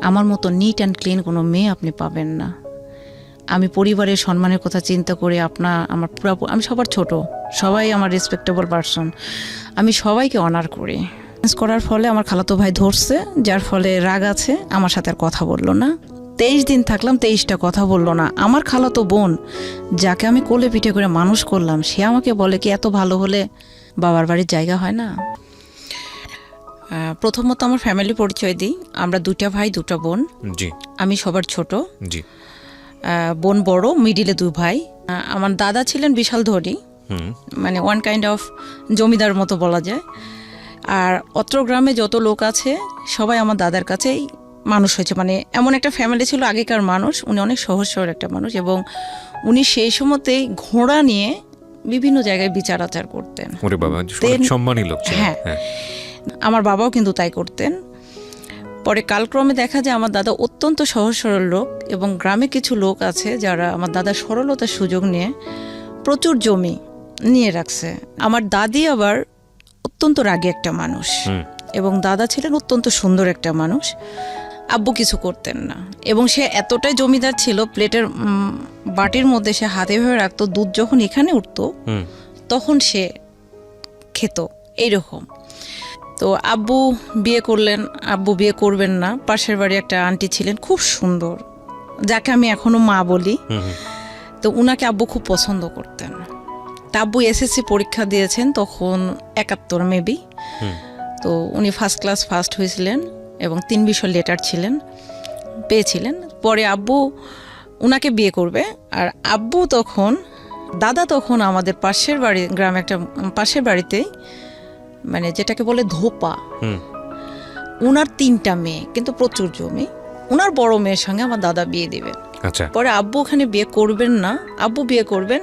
আমার মতো neat and clean কোনো মেয়ে আপনি পাবেন না। আমি পরিবারের সম্মানের কথা চিন্তা করে আমার পুরো আমি সবার ছোট, সবাই আমার রেসপেক্টেবল পারসন, আমি সবাইকে অনার করি। করার ফলে আমার খালাতো ভাই ধরছে, যার ফলে রাগ আছে, আমার সাথে আর কথা বললো না। 23 দিন থাকলাম, 23টা কথা বললো না। আমার খালাতো বোন, যাকে আমি কোলে পিঠে করে মানুষ করলাম, সে আমাকে বলে কি এত ভালো হলে বাবার বাড়ির জায়গা হয় না। প্রথমত আমার ফ্যামিলি পরিচয় দিই। আমরা 2টা ভাই 2টা বোন। জি। আমি সবার ছোট। জি। বোন বড়, মিডিলে 2 ভাই। আমার দাদা ছিলেন বিশাল ধনী, মানে ওয়ান কাইন্ড অফ জমিদার মতো বলা যায়। আর অত্র গ্রামে যত লোক আছে সবাই আমার দাদার কাছেই মানুষ হয়েছে। মানে এমন একটা ফ্যামিলি ছিল আগেকার মানুষ। উনি অনেক সহজ সরল একটা মানুষ, এবং উনি সেই সময়তেই ঘোড়া নিয়ে বিভিন্ন জায়গায় বিচার আচার করতেন। ওরে বাবা, সম্মানী লোক ছিলেন। হ্যাঁ, আমার বাবাও কিন্তু তাই করতেন। পরে কালক্রমে দেখা যায় আমার দাদা অত্যন্ত সহজ সরল লোক, এবং গ্রামে কিছু লোক আছে যারা আমার দাদার সরলতার সুযোগ নিয়ে প্রচুর জমি নিয়ে রাখছে। আমার দাদি আবার অত্যন্ত রাগী একটা মানুষ, এবং দাদা ছিলেন অত্যন্ত সুন্দর একটা মানুষ। আব্বু কিছু করতেন না, এবং সে এতটাই জমিদার ছিল, প্লেটের বাটির মধ্যে সে হাতে ভেবে রাখতো, দুধ যখন এখানে উঠতো তখন সে খেত, এইরকম। তো আব্বু বিয়ে করলেন, আব্বু বিয়ে করবেন না। পাশের বাড়ি একটা আন্টি ছিলেন খুব সুন্দর, যাকে আমি এখনো মা বলি। তো উনাকে আব্বু খুব পছন্দ করতেন। তা আব্বু এসএসসি পরীক্ষা দিয়েছেন তখন 71 মেবি। তো উনি ফার্স্ট ক্লাস ফার্স্ট হয়েছিলেন, এবং 3 বিষয় লেটার পেয়েছিলেন। পরে আব্বু উনাকে বিয়ে করবে। আর আব্বু তখন, দাদা তখন আমাদের পাশের বাড়ি, গ্রামে একটা পাশের বাড়িতেই, মানে যেটাকে বলে ধোপা, উনার 3টা মেয়ে, কিন্তু প্রচুর জমি। উনার বড় মেয়ের সঙ্গে আমার দাদা বিয়ে দিবেন। আচ্ছা। পরে আব্বু ওখানে বিয়ে করবেন না, আব্বু বিয়ে করবেন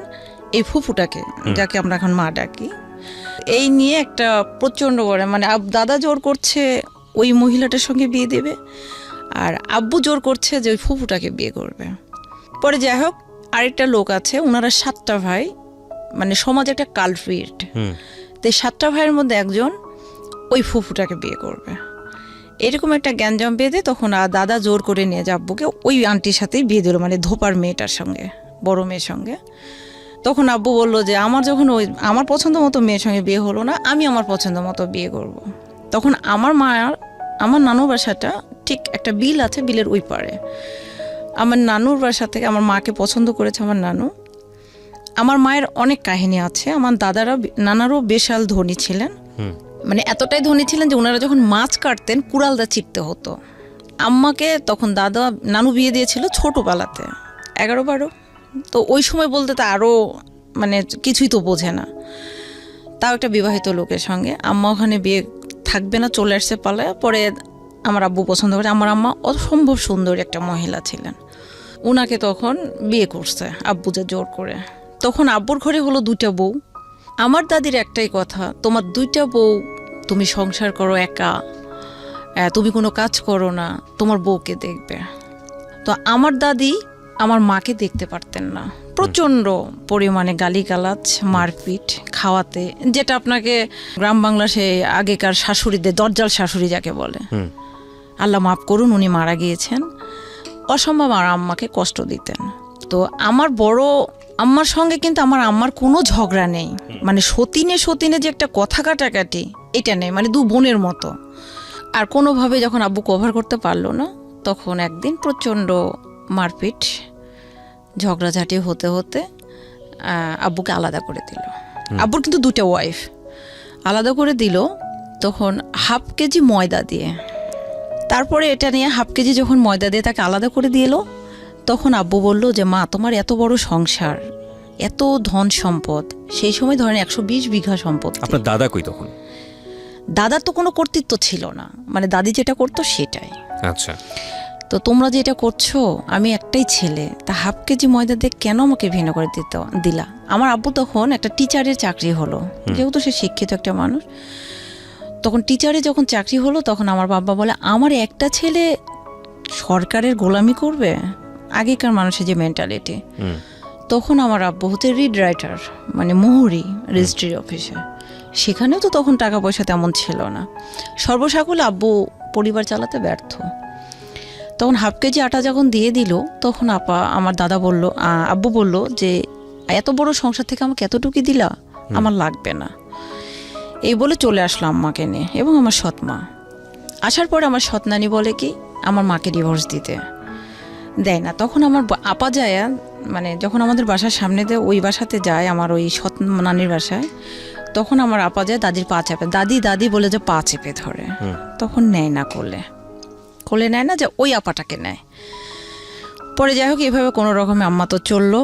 এই ফুফুটাকে, যাকে আমরা এখন মা ডাকি। এই নিয়ে একটা প্রচণ্ড বড়, মানে দাদা জোর করছে ওই মহিলাটার সঙ্গে বিয়ে দেবে, আর আব্বু জোর করছে যে ওই ফুফুটাকে বিয়ে করবে। পরে যাই হোক, আরেকটা লোক আছে, ওনারা 7টা ভাই, মানে সমাজে একটা কালপ্রিট। তো 7টা ভাইয়ের মধ্যে একজন ওই ফুফুটাকে বিয়ে করবে, এরকম একটা গ্যাঞ্জাম বেঁধে তখন দাদা জোর করে নিয়ে যায় আব্বুকে ওই আন্টির সাথেই বিয়ে দিল, মানে ধোপার মেয়েটার সঙ্গে, বড় মেয়ের সঙ্গে। তখন আব্বু বললো যে যখন আমার পছন্দ মতো মেয়ের সঙ্গে বিয়ে হলো না, আমি আমার পছন্দ মতো বিয়ে করব। তখন আমার নানুর বাসাটা ঠিক একটা বিল আছে, বিলের ওই পারে। আমার নানুর বাসা থেকে আমার মাকে পছন্দ করেছে আমার নানু। আমার মায়ের অনেক কাহিনী আছে। আমার নানারও বিশাল ধনী ছিলেন, মানে এতটাই ধনী ছিলেন যে ওনারা যখন মাছ কাটতেন কুড়ালদা চিপতে হতো। আম্মাকে তখন নানু বিয়ে দিয়েছিল ছোটোবেলাতে, 11-12। তো ওই সময় বলতে তো আরও মানে কিছুই তো বোঝে না, তাও একটা বিবাহিত লোকের সঙ্গে। আম্মা ওখানে বিয়ে থাকবে না, চলে আসছে পালায়। পরে আমার আব্বু পছন্দ করে। আমার আম্মা অসম্ভব সুন্দর একটা মহিলা ছিলেন, ওনাকে তখন বিয়ে করছে আব্বু যে জোর করে। তখন আব্বুর ঘরে হলো 2টা বউ। আমার দাদির একটাই কথা, তোমার 2টা বউ, তুমি সংসার করো একা, তুমি কোনো কাজ করো না, তোমার বউকে দেখবে। তো আমার দাদি আমার মাকে দেখতে পারতেন না, প্রচণ্ড পরিমাণে গালিগালাজ, মারপিট, খাওয়াতে, যেটা আপনাকে গ্রাম বাংলা সে আগেকার শাশুড়িদের দরজাল শাশুড়ি যাকে বলে, আল্লাহ মাফ করুন, উনি মারা গিয়েছেন, অসম্ভব আমার আম্মাকে কষ্ট দিতেন। তো আমার বড় আম্মার সঙ্গে কিন্তু আমার আম্মার কোনো ঝগড়া নেই, মানে সতীনে যে একটা কথা কাটাকাটি এটা নেই, মানে 2 বোনের মতো। আর কোনোভাবে যখন আব্বু কভার করতে পারলো না, তখন একদিন প্রচণ্ড মারপিট, ঝগড়াঝাটি হতে হতে আব্বুকে আলাদা করে দিল। আব্বুর কিন্তু 2টা ওয়াইফ, আলাদা করে দিল তখন 1/2 কেজি ময়দা দিয়ে। তারপরে এটা নিয়ে 1/2 কেজি যখন ময়দা দিয়ে তাকে আলাদা করে দিয়ে এলো, তখন আব্বু বলল যে মা, তোমার এত বড় সংসার, এত ধন সম্পদ, সেই সময় ধরেন 120 বিঘা সম্পদ। আপনার দাদা কই তখন? দাদার তো কোনো কর্তৃত্ব ছিল না, মানে দাদি যেটা করতো সেটাই। আচ্ছা। তো তোমরা যেটা করছো, আমি একটাই ছেলে, তা 1/2 কেজি ময়দা দিয়ে কেন আমাকে ভিন্ন করে দিলা? আমার আব্বু তখন একটা টিচারের চাকরি হলো, যেহেতু সে শিক্ষিত একটা মানুষ। তখন টিচারে যখন চাকরি হলো, তখন আমার বাবা বলে, আমার একটা ছেলে সরকারের গোলামি করবে, আগেকার মানুষের যে মেন্টালিটি। তখন আমার আব্বু হচ্ছে রিড রাইটার, মানে মোহরি রেজিস্ট্রি অফিসে, সেখানেও তো তখন টাকা পয়সা তেমন ছিল না। সর্বসাকুল আব্বু পরিবার চালাতে ব্যর্থ। তখন হাফ কেজি আটা যখন দিয়ে দিল, তখন আমার দাদা বলল, আব্বু বলল যে এত বড় সংসার থেকে আমাকে এতটুকু দিলা, আমার লাগবে না। এই বলে চলে আসলো আম্মাকে নিয়ে এবং আমার সৎ মা। আসার পরে আমার সৎ নানি বলে কি আমার মাকে ডিভোর্স দিতে দেয় না। তখন আমার আপা যায়, মানে যখন আমাদের বাসার সামনে দিয়ে ওই বাসাতে যায়, আমার ওই সৎ নানির বাসায়, তখন আমার আপা যায় দাদির পা চেপে, দাদি বলে যে পা চেপে ধরে, তখন নেয় না, কোলে নেয় না, যে ওই আপাটাকে নেয়। পরে যাই হোক এইভাবে কোনো রকমে আম্মা তো চললো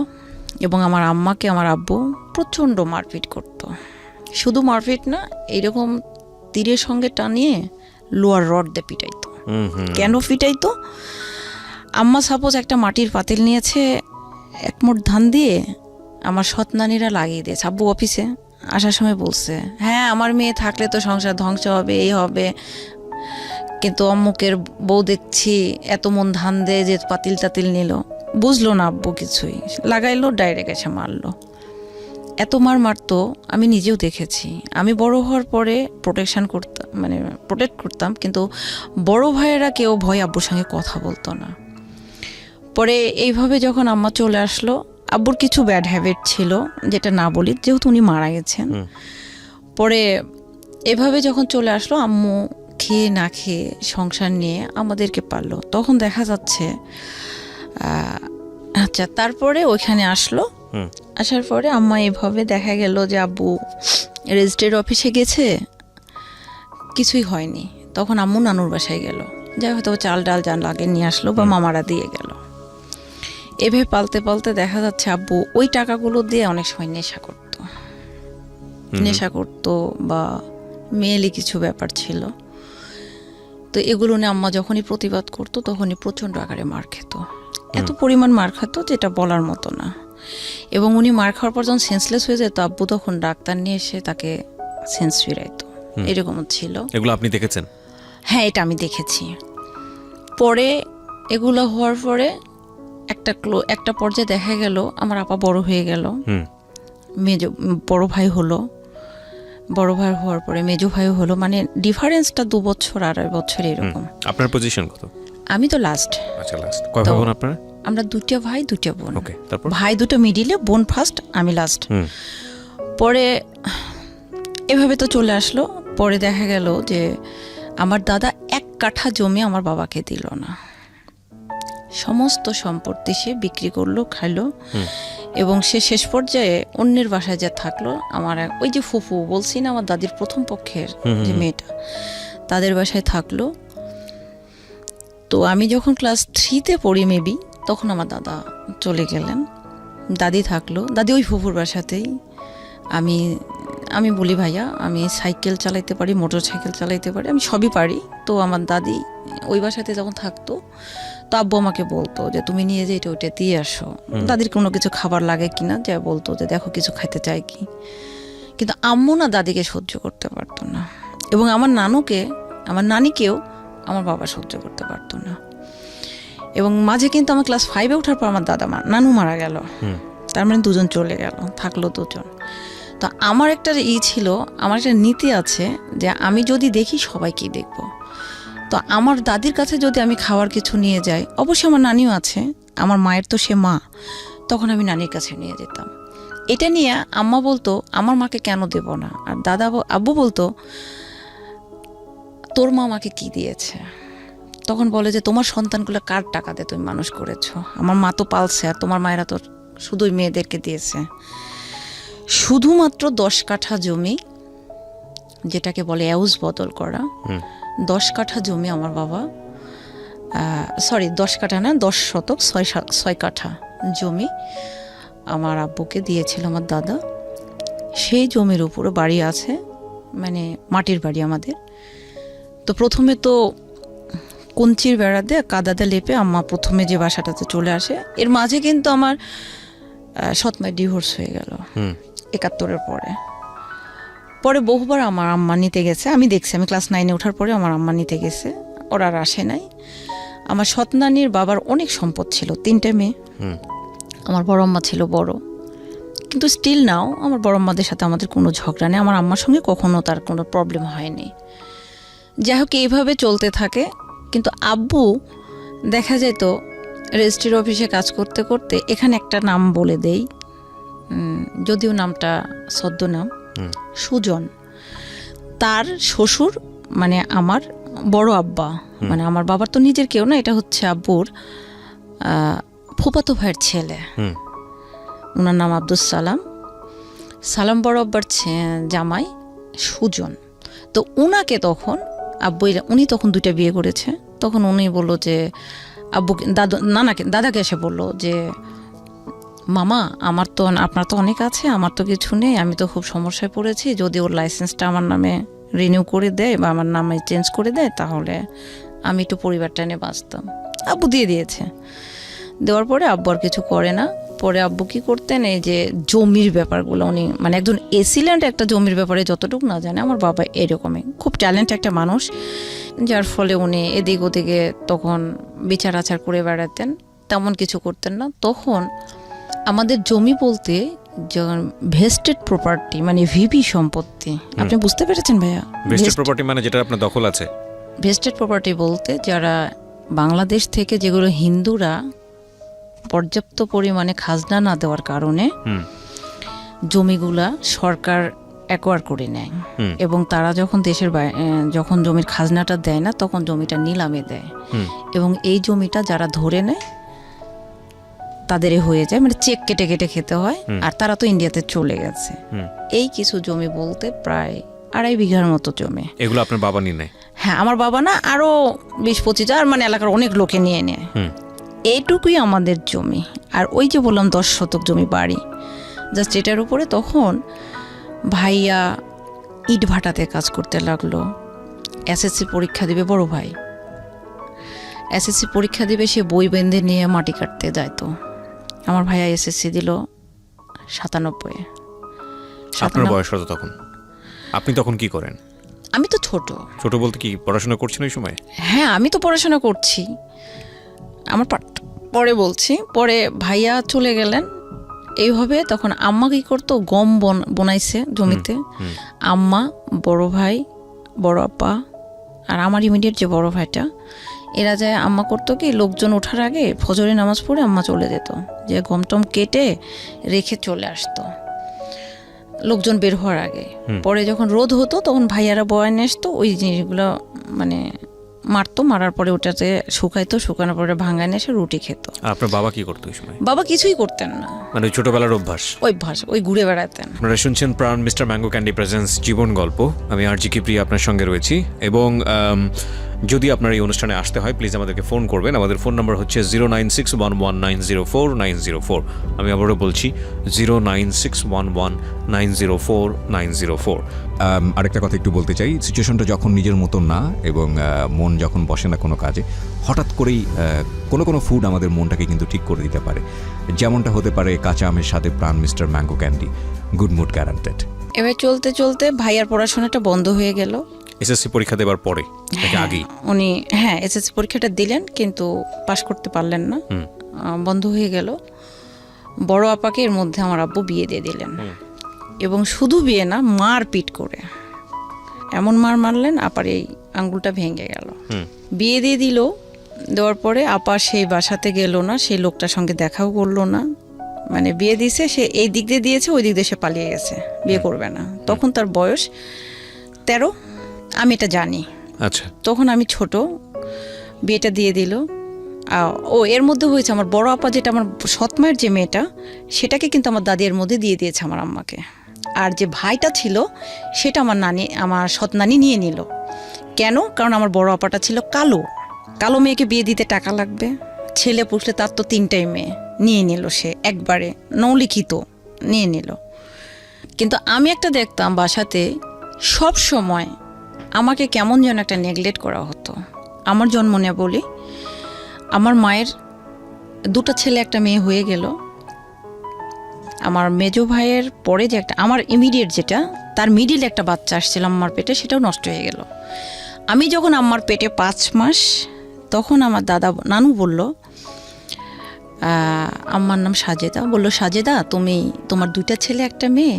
এবং আমার আম্মাকে আমার আব্বু প্রচণ্ড মারপিট করতো। শুধু মারপিট না, এইরকম তীরের সঙ্গে টানিয়ে লোয়ার রড দিয়ে পিটাইতো। কেন পিটাইতো? আম্মা সাপোজ একটা মাটির পাতিল নিয়েছে, এক মুঠ ধান দিয়ে আমার সৎ নানীরা লাগিয়ে দিয়েছে। আব্বু অফিসে আসার সময় বলছে, হ্যাঁ আমার মেয়ে থাকলে তো সংসার ধ্বংস হবে, এই হবে, কিন্তু অম্মুকের বউ দেখছি এত মন ধান দেয় যে পাতিল টাতিল নিল। বুঝলো না আব্বু কিছুই, লাগাইলো, ডাইরেক্ট এসে মারলো। এত মারতো আমি নিজেও দেখেছি। আমি বড় হওয়ার পরে প্রোটেক্ট করতাম, কিন্তু বড় ভাইয়েরা কেউ ভয় আব্বুর সঙ্গে কথা বলতো না। পরে এইভাবে যখন আম্মা চলে আসলো, আব্বুর কিছু ব্যাড হ্যাবিট ছিল, যেটা না বলি যেহেতু উনি মারা গেছেন। পরে এভাবে যখন চলে আসলো, আম্মু খেয়ে না খেয়ে সংসার নিয়ে আমাদেরকে পারলো। তখন দেখা যাচ্ছে আচ্ছা, তারপরে ওইখানে আসলো। আসার পরে আম্মা এভাবে দেখা গেল যে আব্বু রেজিস্ট্রি অফিসে গেছে, কিছুই হয়নি। তখন আম্মু নানুর বাসায় গেল, যাই হয়তো চাল ডাল যান লাগে নিয়ে আসলো বা মামারা দিয়ে গেল। এভাবে পালতে পালতে দেখা যাচ্ছে আব্বু ওই টাকাগুলো দিয়ে অনেক সময় নেশা করতো বা মেয়েলি কিছু ব্যাপার ছিল। তো এগুলো নিয়ে আম্মা যখনই প্রতিবাদ করতো তখনই প্রচণ্ড আকারে মার খেত। এত পরিমাণ মার খেত যেটা বলার মতো না। এবং উনি মার খাওয়ার পর যখন সেন্সলেস হয়ে যেত, আব্বু তখন ডাক্তার নিয়ে এসে তাকে সেন্স ফিরাইতো। এরকম ছিল। এগুলো আপনি দেখেছেন? হ্যাঁ, এটা আমি দেখেছি। পরে এগুলো হওয়ার পরে একটা পর্যায়ে দেখা গেল আমার আপা বড় হয়ে গেল, বড় ভাই হলো, বড় ভাই হওয়ার পরে মেজো ভাই হলো, মানে ডিফারেন্সটা 2 বছর 2.5 বছর এরকম। আপনার পজিশন কত? আমি তো লাস্ট। আচ্ছা, লাস্ট। কয় ভাই বোন আপনারা? আমরা 2টা ভাই 2টা বোন। ওকে, তারপর ভাই 2টা মিডিলে, বোন ফার্স্ট, আমি লাস্ট। পরে এভাবে তো চলে আসলো। পরে দেখা গেল যে আমার দাদা 1 কাঠা জমি আমার বাবাকে দিল না, সমস্ত সম্পত্তি সে বিক্রি করলো, খাইলো। এবং সে শেষ পর্যায়ে অন্যের বাসায় যে থাকলো। আমার ওই যে ফুফু বলছি না, আমার দাদির প্রথম পক্ষের যে মেয়েটা, তাদের বাসায় থাকলো। তো আমি যখন ক্লাস 3-তে পড়ি মেবি, তখন আমার দাদা চলে গেলেন, দাদি থাকলো। দাদি ওই ফুফুর বাসাতেই। আমি বলি ভাইয়া আমি সাইকেল চালাইতে পারি, মোটর সাইকেল চালাইতে পারি, আমি সবই পারি। তো আমার দাদি ওই বাসাতে যখন থাকতো, তো আব্বু আমাকে বলতো যে তুমি নিয়ে যে ওইটা দিয়ে আসো। দাদির কোনো কিছু খাবার লাগে কিনা, যা বলতো যে দেখো কিছু খাইতে চাই কি। কিন্তু আম্মু না দাদিকে সহ্য করতে পারতো না, এবং আমার নানিকেও আমার বাবা সহ্য করতে পারতো না। এবং মাঝে কিন্তু আমার ক্লাস 5-এ ওঠার পর আমার নানু মারা গেল। তার মানে 2জন চলে গেল, থাকলো 2জন। তো আমার একটা ছিল, আমার একটা নীতি আছে যে আমি যদি দেখি সবাইকেই দেখব। তো আমার দাদির কাছে যদি আমি খাওয়ার কিছু নিয়ে যাই, অবশ্যই আমার নানিও আছে, আমার মায়ের তো সে মা, তখন আমি নানির কাছে নিয়ে যেতাম। এটা নিয়ে আম্মা বলতো আমার মাকে কেন দেব না, আর আব্বু বলতো তোর মা আমাকে কি দিয়েছে। তখন বলে যে তোমার সন্তানগুলো কার টাকা দিয়ে তুমি মানুষ করেছো, আমার মা তো পালছে, আর তোমার মায়েরা তো শুধুই মেয়েদেরকে দিয়েছে। শুধুমাত্র 10 কাঠা জমি, যেটাকে বলে এউজ বদল করা, 10 কাঠা জমি আমার বাবা, 10 কাঠা না, 10 শতক 6 কাঠা জমি আমার আব্বুকে দিয়েছিল আমার দাদা। সেই জমির উপরে বাড়ি আছে, মানে মাটির বাড়ি আমাদের। তো প্রথমে তো কঞ্চির বেড়া দিয়ে কাদাতে লেপে আম্মা প্রথমে যে বাসাটাতে চলে আসে। এর মাঝে কিন্তু আমার সৎমায়ের ডিভোর্স হয়ে গেল 71-এর পরে বহুবার আমার আম্মা নিতে গেছে, আমি দেখছি। আমি ক্লাস 9-এ ওঠার পরে আমার আম্মা নিতে গেছে, ওরা আর আসে নাই। আমার সৎনানির বাবার অনেক সম্পদ ছিল, 3টে মেয়ে। আমার বড় আম্মা ছিল বড়, কিন্তু স্টিল নাও আমার বড় আম্মাদের সাথে আমাদের কোনো ঝগড়া নেই, আমার আম্মার সঙ্গে কখনো তার কোনো প্রবলেম হয়নি। যাই হোক এইভাবে চলতে থাকে। কিন্তু আব্বু দেখা যেত রেজিস্ট্রির অফিসে কাজ করতে করতে এখানে একটা নাম বলে দেই, যদিও নামটা ছদ্মনাম, সুজন। তার শ্বশুর মানে আমার বড় আব্বা, মানে আমার বাবার তো নিজের কেউ না, এটা হচ্ছে আব্বুর ফুফাতো ভাইয়ের ছেলে। ওনার নাম আব্দুল সালাম। সালাম বড় আব্বার জামাই সুজন। তো উনাকে তখন আব্বু, উনি তখন 2টা বিয়ে করেছে, তখন উনি বললো যে আব্বুকে, দাদাকে এসে বললো যে মামা আমার তো, আপনার তো অনেক আছে, আমার তো কিছু নেই, আমি তো খুব সমস্যায় পড়েছি, যদি ওর লাইসেন্সটা আমার নামে রিনিউ করে দেয় বা আমার নামে চেঞ্জ করে দেয় তাহলে আমি একটু পরিবারটা নিয়ে বাঁচতাম। আব্বু দিয়ে দিয়েছে। দেওয়ার পরে আব্বু আর কিছু করে না। পরে আব্বু কি করতেন, এই যে জমির ব্যাপারগুলো উনি মানে একজন এসিল্যান্ড একটা জমির ব্যাপারে যতটুকু না জানে, আমার বাবা এরকমই খুব ট্যালেন্ট একটা মানুষ, যার ফলে উনি এদিক ওদিকে তখন বিচার আচার করে বেড়াতেন, তেমন কিছু করতেন না। তখন আমাদের জমি বলতে যখন ভেস্টেড প্রপার্টি মানে ভিপি সম্পত্তি, আপনি বুঝতে পেরেছেন ভাইয়া? ভেস্টেড প্রপার্টি মানে যেটা আপনার দখল আছে। ভেস্টেড প্রপার্টি বলতে যারা বাংলাদেশ থেকে যেগুলো হিন্দুরা পর্যাপ্ত পরিমাণে খাজনা না দেওয়ার কারণে জমিগুলা সরকার অ্যাকোয়ার করে নেয়, এবং তারা যখন দেশের যখন জমির খাজনাটা দেয় না তখন জমিটা নিলামে দেয়, এবং এই জমিটা যারা ধরে নেয় তাদের হয়ে যায়, মানে চেক কেটে কেটে খেতে হয়। আর তারা তো ইন্ডিয়াতে চলে গেছে। এই কিছু জমি বলতে প্রায় 2.5 বিঘার মতো জমি। এগুলো আপনার বাবা নিয়ে নেয়? হ্যাঁ, আমার বাবা না, আরো 20-25 আর মানে এলাকার অনেক লোকে নিয়ে নেয়। এইটুকুই আমাদের জমি। আর ওই যে বললাম 10 শতক জমি বাড়ি, জাস্ট এটার উপরে তখন ভাইয়া ইট ভাটাতে কাজ করতে লাগলো। এসএসসি পরীক্ষা দিবে বড় ভাই, এসএসসি পরীক্ষা দিবে, সে বই বেঁধে নিয়ে মাটি কাটতে যাইতো। আমার ভাইয়া এসএসসি দিল 97। আপনার বয়স কত তখন? আপনি তখন কি করেন? আমি তো ছোট। ছোট বলতে কি পড়াশোনা করছেন ওই সময়? হ্যাঁ, আমি তো পড়াশোনা করছি, আমার পরে বলছি। পরে ভাইয়া চলে গেলেন এইভাবে। তখন আম্মা কি করতো, গম বনাইছে জমিতে। আম্মা, বড় ভাই, বড় আপা আর আমার ইমিডিয়েট যে বড় ভাইটা, এরা যায়। আম্মা করতো কি, লোকজন ওঠার আগে ফজরের নামাজ পড়ে আম্মা চলে যেত, যে গম টম কেটে রেখে চলে আসতো লোকজন বের হওয়ার আগে। পরে যখন রোদ হতো তখন ভাইয়ারা বয়ানে আসতো, ওই জিনিসগুলো মানে মারতো, মারার পরে ওটাতে শুকাইতো, শুকানোর পরে ভাঙায় এসে রুটি খেত। আপনার বাবা কি করতো ওই সময়? বাবা কিছুই করতেন না, মানে ছোটবেলার অভ্যাস, ওই ঘুরে বেড়াতেন। আপনারা শুনছেন প্রাণ মিস্টার ম্যাঙ্গো ক্যান্ডি প্রেজেন্স জীবন গল্প। আমি আরজি কি প্রিয়া আপনার সঙ্গে রয়েছি। এবং যদি আপনার এই অনুষ্ঠানে আসতে হয় প্লিজ আমাদেরকে ফোন করবেন। আমাদের ফোন নাম্বার হচ্ছে 09611904904। আমি আবারও বলছি 09611904904। আরেকটা কথা একটু বলতে চাই, সিচুয়েশনটা যখন নিজের মতো না, এবং মন যখন বসে না কোনো কাজে, হঠাৎ করেই কোনো ফুড আমাদের মনটাকে কিন্তু ঠিক করে দিতে পারে, যেমনটা হতে পারে কাঁচা আমের সাথে Pran mister mango candy. Good mood guaranteed. এবার চলতে চলতে ভাইয়ার পড়াশোনাটা বন্ধ হয়ে গেল। এসএসসি পরীক্ষা দেওয়ার পরে নাকি আগেই? উনি এসএসসি পরীক্ষাটা দিলেন কিন্তু পাশ করতে পারলেন না, বন্ধ হয়ে গেল। বড় আপাকে এর মধ্যে আমার আব্বু বিয়ে দিয়ে দিলেন, এবং শুধু বিয়ে না, মারপিট করে এমন মারলেন আপার এই আঙ্গুলটা ভেঙে গেল। বিয়ে দিয়ে দিল। দেওয়ার পরে আপা সেই বাসাতে গেল না, সেই লোকটার সঙ্গে দেখাও করলো না। মানে বিয়ে দিয়েছে, সে এই দিক দিয়ে দিয়েছে, ওই দিক দিয়ে সে পালিয়ে গেছে, বিয়ে করবে না। তখন তার বয়স 13, আমি এটা জানি। আচ্ছা, তখন আমি ছোট, বিয়েটা দিয়ে দিল। ও এর মধ্যে হয়েছে আমার বড় আপা, যেটা আমার সৎমায়ের যে মেয়েটা, সেটাকে কিন্তু আমার দাদি এর মধ্যে দিয়ে দিয়েছে আমার আম্মাকে। আর যে ভাইটা ছিল সেটা আমার সৎ নানি নিয়ে নিল। কেন? কারণ আমার বড় আপাটা ছিল কালো মেয়েকে বিয়ে দিতে টাকা লাগবে, ছেলে পুষলে তার তো 3টাই মেয়ে, নিয়ে নিল সে একবারে, নৌলিখিত নিয়ে নিল। কিন্তু আমি একটা দেখতাম বাসাতে সব সময় আমাকে কেমন যেন একটা নেগলেক্ট করা হতো। আমার জন্ম নিয়ে বলি, আমার মায়ের 2টা ছেলে 1টা মেয়ে হয়ে গেল। আমার মেজো ভাইয়ের পরে যে একটা, আমার ইমিডিয়েট যেটা, তার মিডিল একটা বাচ্চা আসছিল আমার পেটে, সেটাও নষ্ট হয়ে গেল। আমি যখন আমার পেটে 5 মাস, তখন আমার নানু বলল, আমার নাম সাজেদা, বলল সাজেদা তুমি, তোমার 2টা ছেলে 1টা মেয়ে,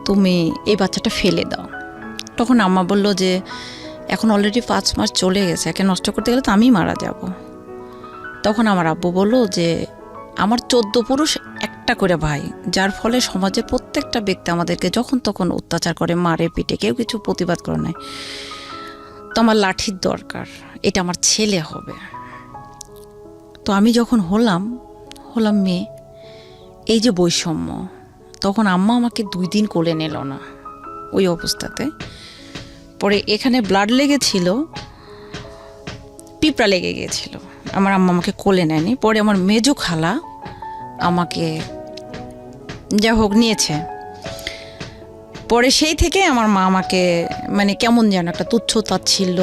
তুমি এই বাচ্চাটা ফেলে দাও। তখন আম্মা বলল যে এখন অলরেডি 5 মাস চলে গেছে, একে নষ্ট করতে গেলে তো আমি মারা যাব। তখন আমার আব্বু বলল যে আমার 14 পুরুষ একটা করে ভাই, যার ফলে সমাজের প্রত্যেকটা ব্যক্তি আমাদেরকে যখন তখন অত্যাচার করে, মারে, পিটে, কেউ কিছু প্রতিবাদ করে নাই। তো আমার লাঠির দরকার, এটা আমার ছেলে হবে। তো আমি যখন হলাম মেয়ে, এই যে বৈষম্য, তখন আম্মা আমাকে 2 দিন কোলে নিল না ওই অবস্থাতে। পরে এখানে ব্লাড লেগেছিল, পিঁপড়া লেগে গিয়েছিল, আমার আম্মা আমাকে কোলে নেয়নি। পরে আমার মেজো খালা আমাকে যা হোক নিয়েছে। পরে সেই থেকে আমার মা আমাকে মানে কেমন যেন একটা তুচ্ছতা ছিল,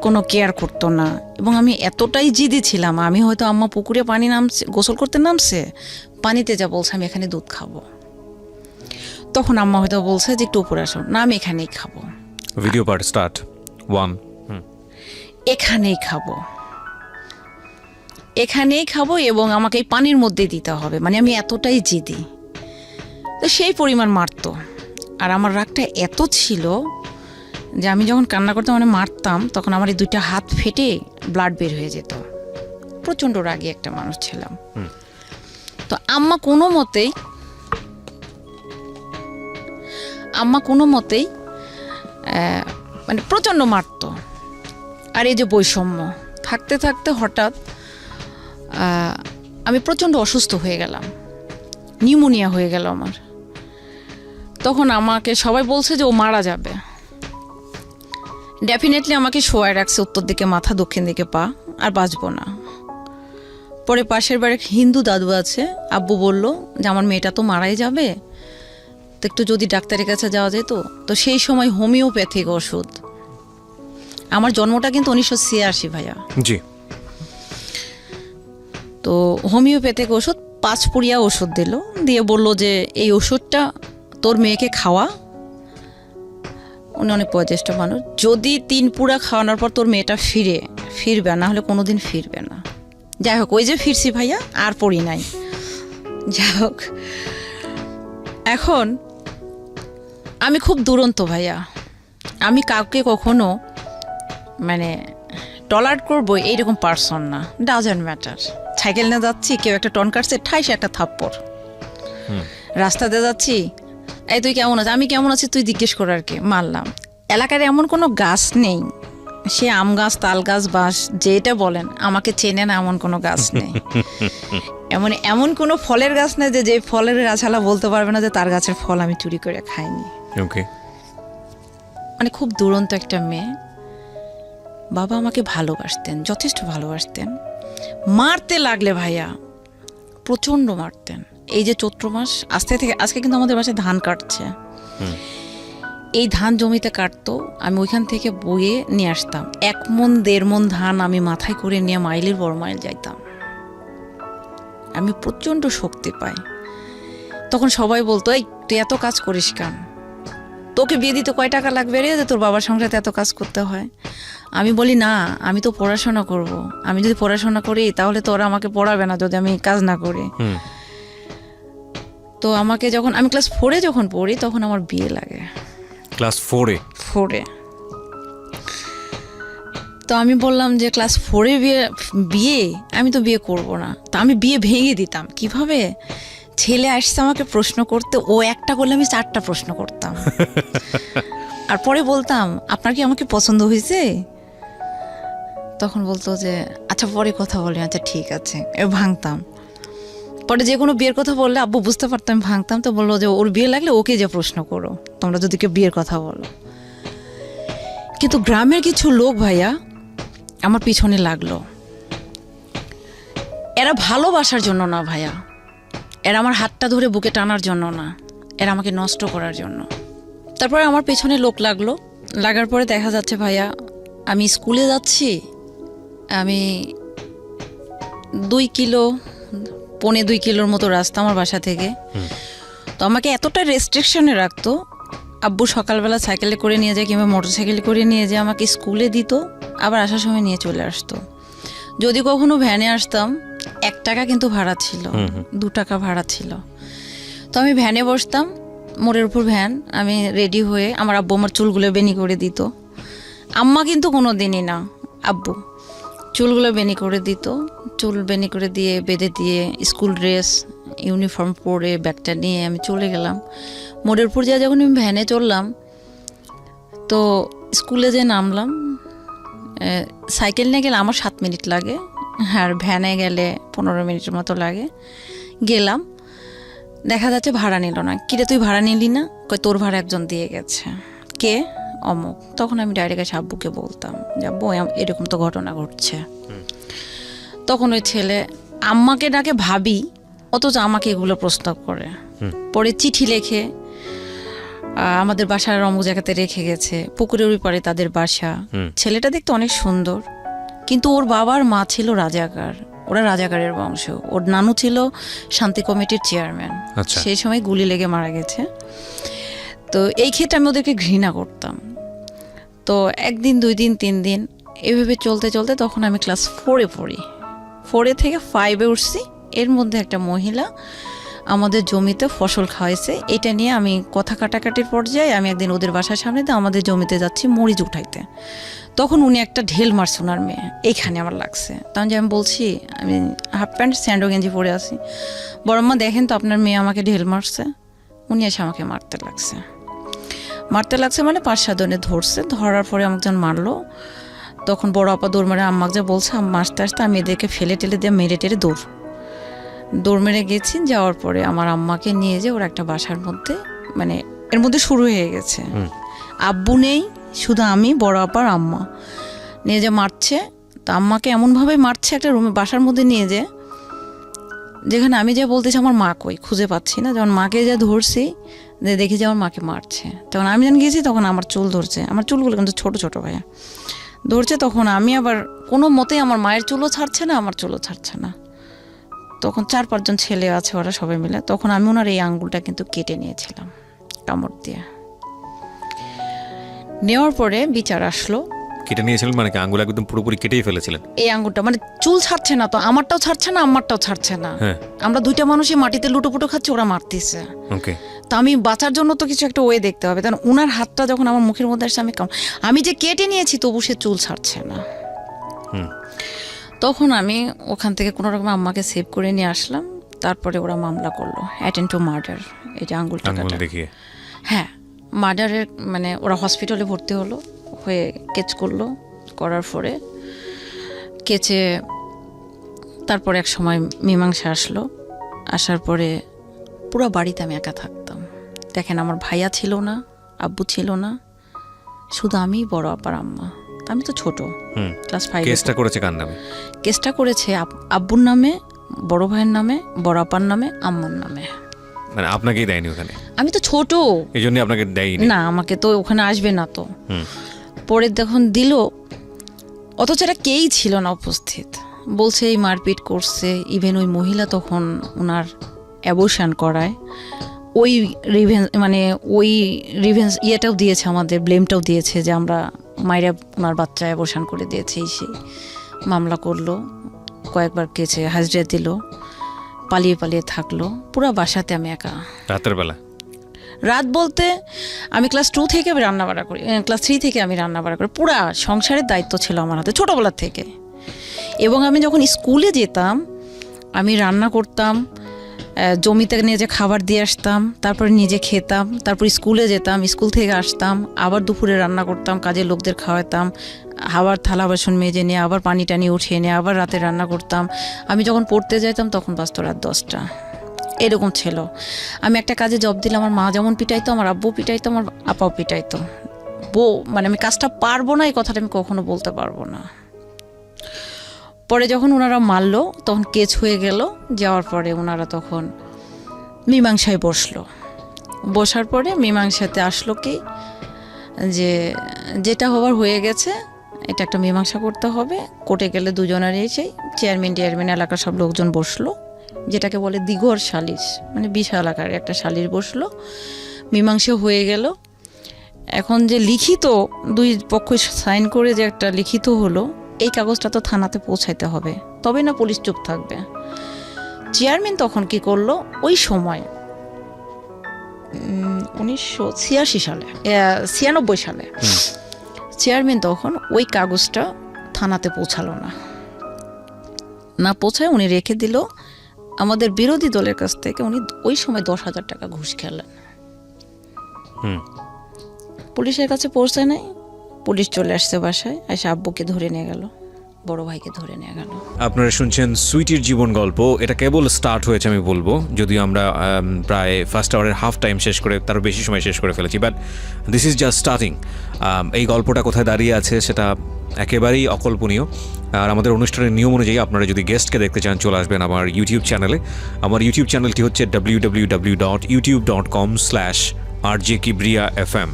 কোনো কেয়ার করতো না। এবং আমি এতটাই জিদি ছিলাম, আমি হয়তো আম্মা পুকুরে পানি নামছে, গোসল করতে নামছে, পানিতে যা বলছে আমি এখানে দুধ খাবো, তখন আম্মা হয়তো বলছে যে একটু উপরে আসো, না আমি এখানেই খাবো, ভিডিও পার্ট স্টার্ট 1 এখানেই খাবো, এখানেই খাবো এবং আমাকে এই পানির মধ্যে দিতে হবে, মানে আমি এতটাই জিদি। তো সেই পরিমাণ মারতো। আর আমার রাগটা এত ছিল যে আমি যখন কান্না করতাম, মানে মারতাম, তখন আমার এই 2টা হাত ফেটে ব্লাড বের হয়ে যেত। প্রচণ্ড রাগী একটা মানুষ ছিলাম। তো আম্মা কোনো মতেই মানে প্রচণ্ড মারতো। আর এই যে বৈষম্য থাকতে থাকতে হঠাৎ আমি প্রচণ্ড অসুস্থ হয়ে গেলাম, নিউমোনিয়া হয়ে গেল আমার। তখন আমাকে সবাই বলছে যে ও মারা যাবে। ডেফিনেটলি আমাকে শোয়ায় রাখছে, উত্তর দিকে মাথা, দক্ষিণ দিকে পা, আর বাঁচবো না। পরে পাশের বাড়ির হিন্দু দাদু আছে, আব্বু বলল যে আমার মেয়েটা তো মারাই যাবে, তো একটু যদি ডাক্তারের কাছে যাওয়া যেত। তো সেই সময় হোমিওপ্যাথিক ওষুধ, আমার জন্মটা কিন্তু 1986 ভাইয়া। জি। তো হোমিওপ্যাথিক ওষুধ 5 পুরিয়া ওষুধ দিল, দিয়ে বলল যে এই ওষুধটা তোর মেয়েকে খাওয়া। উনি অনেক বয়োজ্যেষ্ঠ মানুষ, যদি 3 পুরা খাওয়ানোর পর তোর মেয়েটা ফিরবে, না হলে কোনোদিন ফিরবে না। যাই হোক, ওই যে ফিরছি ভাইয়া, আর পড়ি নাই। যাই হোক, এখন আমি খুব দুরন্ত ভাইয়া, আমি কাউকে কখনো মানে টলারেট করবো এইরকম পার্সন না, ডাজন্ট ম্যাটার। সাইকেল নিয়ে যাচ্ছি, কেউ একটা টন কাটছে, ঠাইসে একটা থাপ্পড়। রাস্তাতে যাচ্ছি, এই তুই কেমন আছিস, আমি কেমন আছি তুই জিজ্ঞেস করার কি, মারলাম। এলাকার এমন কোনো গাছ নেই, সে আম গাছ, তাল গাছ, বাঁশ, যেটা বলেন, আমাকে চেনে না এমন কোনো গাছ নেই। এমন কোনো ফলের গাছ নেই যে ফলের গাছালা বলতে পারবে না যে তার গাছের ফল আমি চুরি করে খাইনি। ওকে। মানে খুব দুরন্ত একটা মেয়ে। বাবা আমাকে ভালোবাসতেন, যথেষ্ট ভালোবাসতেন। মারতে লাগলে ভাইয়া প্রচণ্ড মারতেন। এই যে চৈত্র মাস আজকে কিন্তু আমাদের বাসায় ধান কাটছে, এই ধান জমিতে কাটতো, আমি ওইখান থেকে বয়ে নিয়ে আসতাম। 1 মণ 1.5 মণ ধান আমি মাথায় করে নিয়ে মাইলের বড় মাইল যাইতাম। আমি প্রচণ্ড শক্তি পাই। তখন সবাই বলতো, এই তুই এত কাজ করিস কেন, তোকে বিয়ে দিতে কয় টাকা লাগবে রে যে তোর বাবার সংসারে এত কাজ করতে হয়। আমি বলি না, আমি তো পড়াশোনা করব, আমি যদি পড়াশোনা করি তাহলে তো ওরা আমাকে পড়াবে না যদি আমি কাজ না করি। তো আমাকে যখন আমি ক্লাস 4-এ যখন পড়ি, তখন আমার বিয়ে লাগে। ক্লাস 4-এ? 4-এ। তো আমি বললাম যে ক্লাস 4-এ বিয়ে, আমি তো বিয়ে করব না। তো আমি বিয়ে ভেঙে দিতাম। কিভাবে? ছেলে আসছে আমাকে প্রশ্ন করতে, ও একটা করলে আমি 4টা প্রশ্ন করতাম। আর পরে বলতাম, আপনার কি আমাকে পছন্দ হয়েছে? তখন বলতো যে আচ্ছা পরে কথা বলি। আচ্ছা ঠিক আছে, ভাঙতাম। পরে যে কোনো বিয়ের কথা বললে আব্বু বুঝতে পারতাম ভাঙতাম। তো বললো যে ওর বিয়ে লাগলে ওকে যে প্রশ্ন করো, তোমরা যদি কেউ বিয়ের কথা বলো। কিন্তু গ্রামের কিছু লোক ভাইয়া আমার পিছনে লাগলো। এরা ভালোবাসার জন্য না ভাইয়া, এরা আমার হাতটা ধরে বুকে টানার জন্য না, এরা আমাকে নষ্ট করার জন্য। তারপরে আমার পেছনে লোক লাগলো। লাগার পরে দেখা যাচ্ছে ভাইয়া, আমি স্কুলে যাচ্ছি, আমি 2 কিলো, 1.25 কিলোর মতো রাস্তা আমার বাসা থেকে। তো আমাকে এতটা রেস্ট্রিকশনে রাখতো। আব্বু সকালবেলা সাইকেলে করে নিয়ে যায় কিংবা মোটর সাইকেলে করে নিয়ে যায়, আমাকে স্কুলে দিত, আবার আসার সময় নিয়ে চলে আসতো। যদি কখনো ভ্যানে আসতাম, 1 টাকা কিন্তু ভাড়া ছিল, 2 টাকা ভাড়া ছিল। তো আমি ভ্যানে বসতাম, মোড়ের উপর ভ্যান, আমি রেডি হয়ে, আমার আব্বু আমার চুলগুলো বেনি করে দিত। আম্মা কিন্তু কোনো দিনই না, আব্বু। চুলগুলো বেনি করে দিত, চুল বেনি করে দিয়ে বেঁধে দিয়ে স্কুল ড্রেস ইউনিফর্ম পরে ব্যাগটা নিয়ে আমি চলে গেলাম। মোড়ের উপর যা যখন আমি ভ্যানে চললাম, তো স্কুলে যে নামলাম, সাইকেল নিয়ে গেলে আমার 7 মিনিট লাগে, আর ভ্যানে গেলে 15 মিনিটের মতো লাগে। গেলাম, দেখা যাচ্ছে ভাড়া নিল না। কিরে তুই ভাড়া নিলি না? কই তোর ভাড়া একজন দিয়ে গেছে। কে? অমুক। তখন আমি ডাইরেক্ট এসে আব্বুকে বলতাম যে আব্বু এরকম তো ঘটনা ঘটছে। তখন ওই ছেলে আম্মাকে ডাকে ভাবি, অথচ আমাকে এগুলো প্রস্তাব করে। পরে চিঠি লেখে আমাদের বাসার অমুক জায়গাতে রেখে গেছে, পুকুরের ওই পারে তাদের বাসা। ছেলেটা দেখতে অনেক সুন্দর, কিন্তু ওর বাবার মা ছিল রাজাকার, ওরা রাজাকারের বংশ। ওর নানু ছিল শান্তি কমিটির চেয়ারম্যান, সেই সময় গুলি লেগে মারা গেছে। তো এই ক্ষেত্রে আমি ওদেরকে ঘৃণা করতাম। তো 1 দিন 2 দিন 3 দিন এভাবে চলতে চলতে তখন আমি ক্লাস 4-এ পড়ি। 4 থেকে 5-এ উঠছি। এর মধ্যে একটা মহিলা আমাদের জমিতে ফসল খাওয়াইছে, এটা নিয়ে আমি কথা কাটাকাটির পর্যায়ে আমি একদিন ওদের বাসার সামনে দিয়ে আমাদের জমিতে যাচ্ছি মরিচ উঠাইতে। তখন উনি একটা ঢেল মারছে ওনার মেয়ে, এইখানে আমার লাগছে। তখন যে আমি বলছি, আমি হাফ প্যান্ট স্যান্ডো গেঞ্জি পরে আছি, বড়ম্মা দেখেন তো আপনার মেয়ে আমাকে ঢেল মারছে। উনি এসে আমাকে মারতে লাগছে মানে 5-7 জনে ধরছে। ধরার পরে আমাকে যখন মারলো, তখন বড় আপা দৌড় মেরে আম্মাকে যা বলছে, আম্মা আস্তে আস্তে আমি এদেরকে ফেলে টেলে দিয়ে মেরে টেরে দৌড় মেরে গেছি। যাওয়ার পরে আমার আম্মাকে নিয়ে যে ওরা একটা বাসার মধ্যে, মানে এর মধ্যে শুরু হয়ে গেছে। আব্বু নেই, শুধু আমি, বড় আপার আম্মা নিয়ে যে মারছে। তো আম্মাকে এমনভাবে মারছে একটা রুমে বাসার মধ্যে নিয়ে যে, যেখানে আমি যা বলতেছি আমার মা কই খুঁজে পাচ্ছি না। যখন মাকে যা ধরছি, দেখি যে আমার মাকে মারছে, তখন আমি যখন গেছি তখন আমার চুল ধরছে। আমার চুলগুলো কিন্তু ছোট ছোট ভাইয়া ধরছে। তখন আমি আবার কোনো মতেই আমার মায়ের চুলও ছাড়ছে না, আমার চুলও ছাড়ছে না। তখন 4-5 জন ছেলে আছে, ওরা সবাই মিলে। তখন আমি ওনার এই আঙ্গুলটা কিন্তু কেটে নিয়েছিলাম কামড় দিয়ে। নেওয়ার পরে বিচার আসলো। কেটে নিয়েছিলেন মানে কি আঙ্গুল একদম পুরোপুরি কেটেই ফেলেছিলেন? এই আঙ্গুলটা মানে চুল ছাড়ছে না, তো আমারটাও ছাড়ছে না, আমারটাও ছাড়ছে না। আমরা 2টা মানুষই মাটিতে লুটোপুটো খাচ্ছি, ওরা মারতেছে। তো আমি বাঁচার জন্য তো কিছু একটা ওয়ে দেখতে হবে। তখন ওনার হাতটা যখন আমার মুখের মধ্যে আসছে, আমি যে কেটে নিয়েছি তবু সে চুল ছাড়ছে না। তখন আমি ওখান থেকে কোনো রকম আম্মাকে সেভ করে নিয়ে আসলাম। তারপরে ওরা মামলা করলো অ্যাটেন্ড টু মার্ডার, এই যে আঙ্গুলটা কাটা। হ্যাঁ, মার্ডারের মানে ওরা হসপিটালে ভর্তি হয়ে কেচ করলো। করার পরে কেচে তারপরে এক সময় মীমাংসা আসলো। আসার পরে পুরো বাড়িতে আমি একা থাকতাম। দেখেন, আমার ভাইয়া ছিল না, আব্বু ছিল না, শুধু আমি, বড় আপার আম্মা। আমি তো ছোট, ক্লাস 5। কেসটা করেছে কার নামে? কেসটা করেছে আব্বুর নামে, বড় ভাইয়ের নামে, বড় আপার নামে, আম্মার নামে। মানে আপনাকেই দেয়নি ওখানে? আমি তো ছোট, এই জন্য আপনাকে দেয়নি। না, আমাকে তো ওখানে আসবে না। তো পরে যখন দিল, অথচ এটা কেই ছিল না উপস্থিত। বলছে এই মারপিট করছে। ইভেন ওই মহিলা তখন ওনার অ্যাবর্শন করায়, ওই রিভেন্স ইয়েটাও দিয়েছে, আমাদের ব্লেমটাও দিয়েছে যে আমরা মায়েরা ওনার বাচ্চা অ্যাবর্শন করে দিয়েছে। সেই মামলা করলো, কয়েকবার কেছে হাজিরা দিল, পালিয়ে থাকলো। পুরো বাসাতে আমি একা। রাতের বেলা? রাত বলতে আমি ক্লাস 2 থেকে আমি রান্নাবাড়া করি, ক্লাস 3 থেকে আমি রান্নাবাড়া করি। পুরা সংসারের দায়িত্ব ছিল আমার হাতে ছোটোবেলার থেকে। এবং আমি যখন স্কুলে যেতাম, আমি রান্না করতাম, জমিতে নিয়ে যে খাবার দিয়ে আসতাম, তারপরে নিজে খেতাম, তারপর স্কুলে যেতাম, স্কুল থেকে আসতাম, আবার দুপুরে রান্না করতাম, কাজের লোকদের খাওয়াতাম, আবার থালা বাসন মেজে নিয়ে আবার পানি টানি উঠিয়ে নিয়ে আবার রাতে রান্না করতাম। আমি যখন পড়তে যেতাম তখন বাজতো রাত 10টা, এরকম ছিল। আমি একটা কাজে জব দিলে আমার মা যেমন পিটাইতো, আমার আব্বু পিটাইতো, আমার আপাও পিটাইতো। মানে আমি কাজটা পারবো না, এই কথাটা আমি কখনো বলতে পারবো না। পরে যখন ওনারা মারলো, তখন কেস হয়ে গেল। যাওয়ার পরে ওনারা তখন মীমাংসায় বসার পরে মীমাংসাতে আসলো কি, যে যেটা হবার হয়ে গেছে, এটা একটা মীমাংসা করতে হবে। কোর্টে গেলে দুজনের এসেই চেয়ারম্যান এলাকার সব লোকজন বসলো, যেটাকে বলে দিগর সালিশ, মানে বিশাল আকারে একটা সালিশ বসলো। মীমাংসা হয়ে গেল। এখন যে লিখিত 2 পক্ষ সাইন করে যে একটা লিখিত হলো, এই কাগজটা তো থানাতে পৌঁছাইতে হবে, তবে না পুলিশ চুপ থাকবে। চেয়ারম্যান তখন কি করলো, ওই সময় 1986 সালে 96 সালে চেয়ারম্যান তখন ওই কাগজটা থানাতে পৌঁছালো না। না পৌঁছায় উনি রেখে দিল। আমাদের বিরোধী দলের কাছ থেকে উনি ওই সময় 10,000 টাকা ঘুষ খেলেন। পুলিশের কাছে পৌঁছায় নাই, পুলিশ চলে আসছে বাসায়, এসে আব্বুকে ধরে নিয়ে গেল, বড় ভাইকে ধরে নিয়ে গেল। আপনারা শুনছেন সুইটির জীবন গল্প। এটা কেবল স্টার্ট হয়েছে আমি বলবো, যদিও আমরা প্রায় ফার্স্ট আওয়ারের হাফ টাইম শেষ করে তারও বেশি সময় শেষ করে ফেলেছি, but this is just starting. এই গল্পটা কোথায় দাঁড়িয়ে আছে সেটা একেবারেই অকল্পনীয়। আর আমাদের অনুষ্ঠানের নিয়ম অনুযায়ী আপনারা যদি গেস্টকে দেখতে চান চলে আসবেন আমার ইউটিউব চ্যানেলে। আমার ইউটিউব চ্যানেলটি হচ্ছে www.youtube.com/RJKibriafm,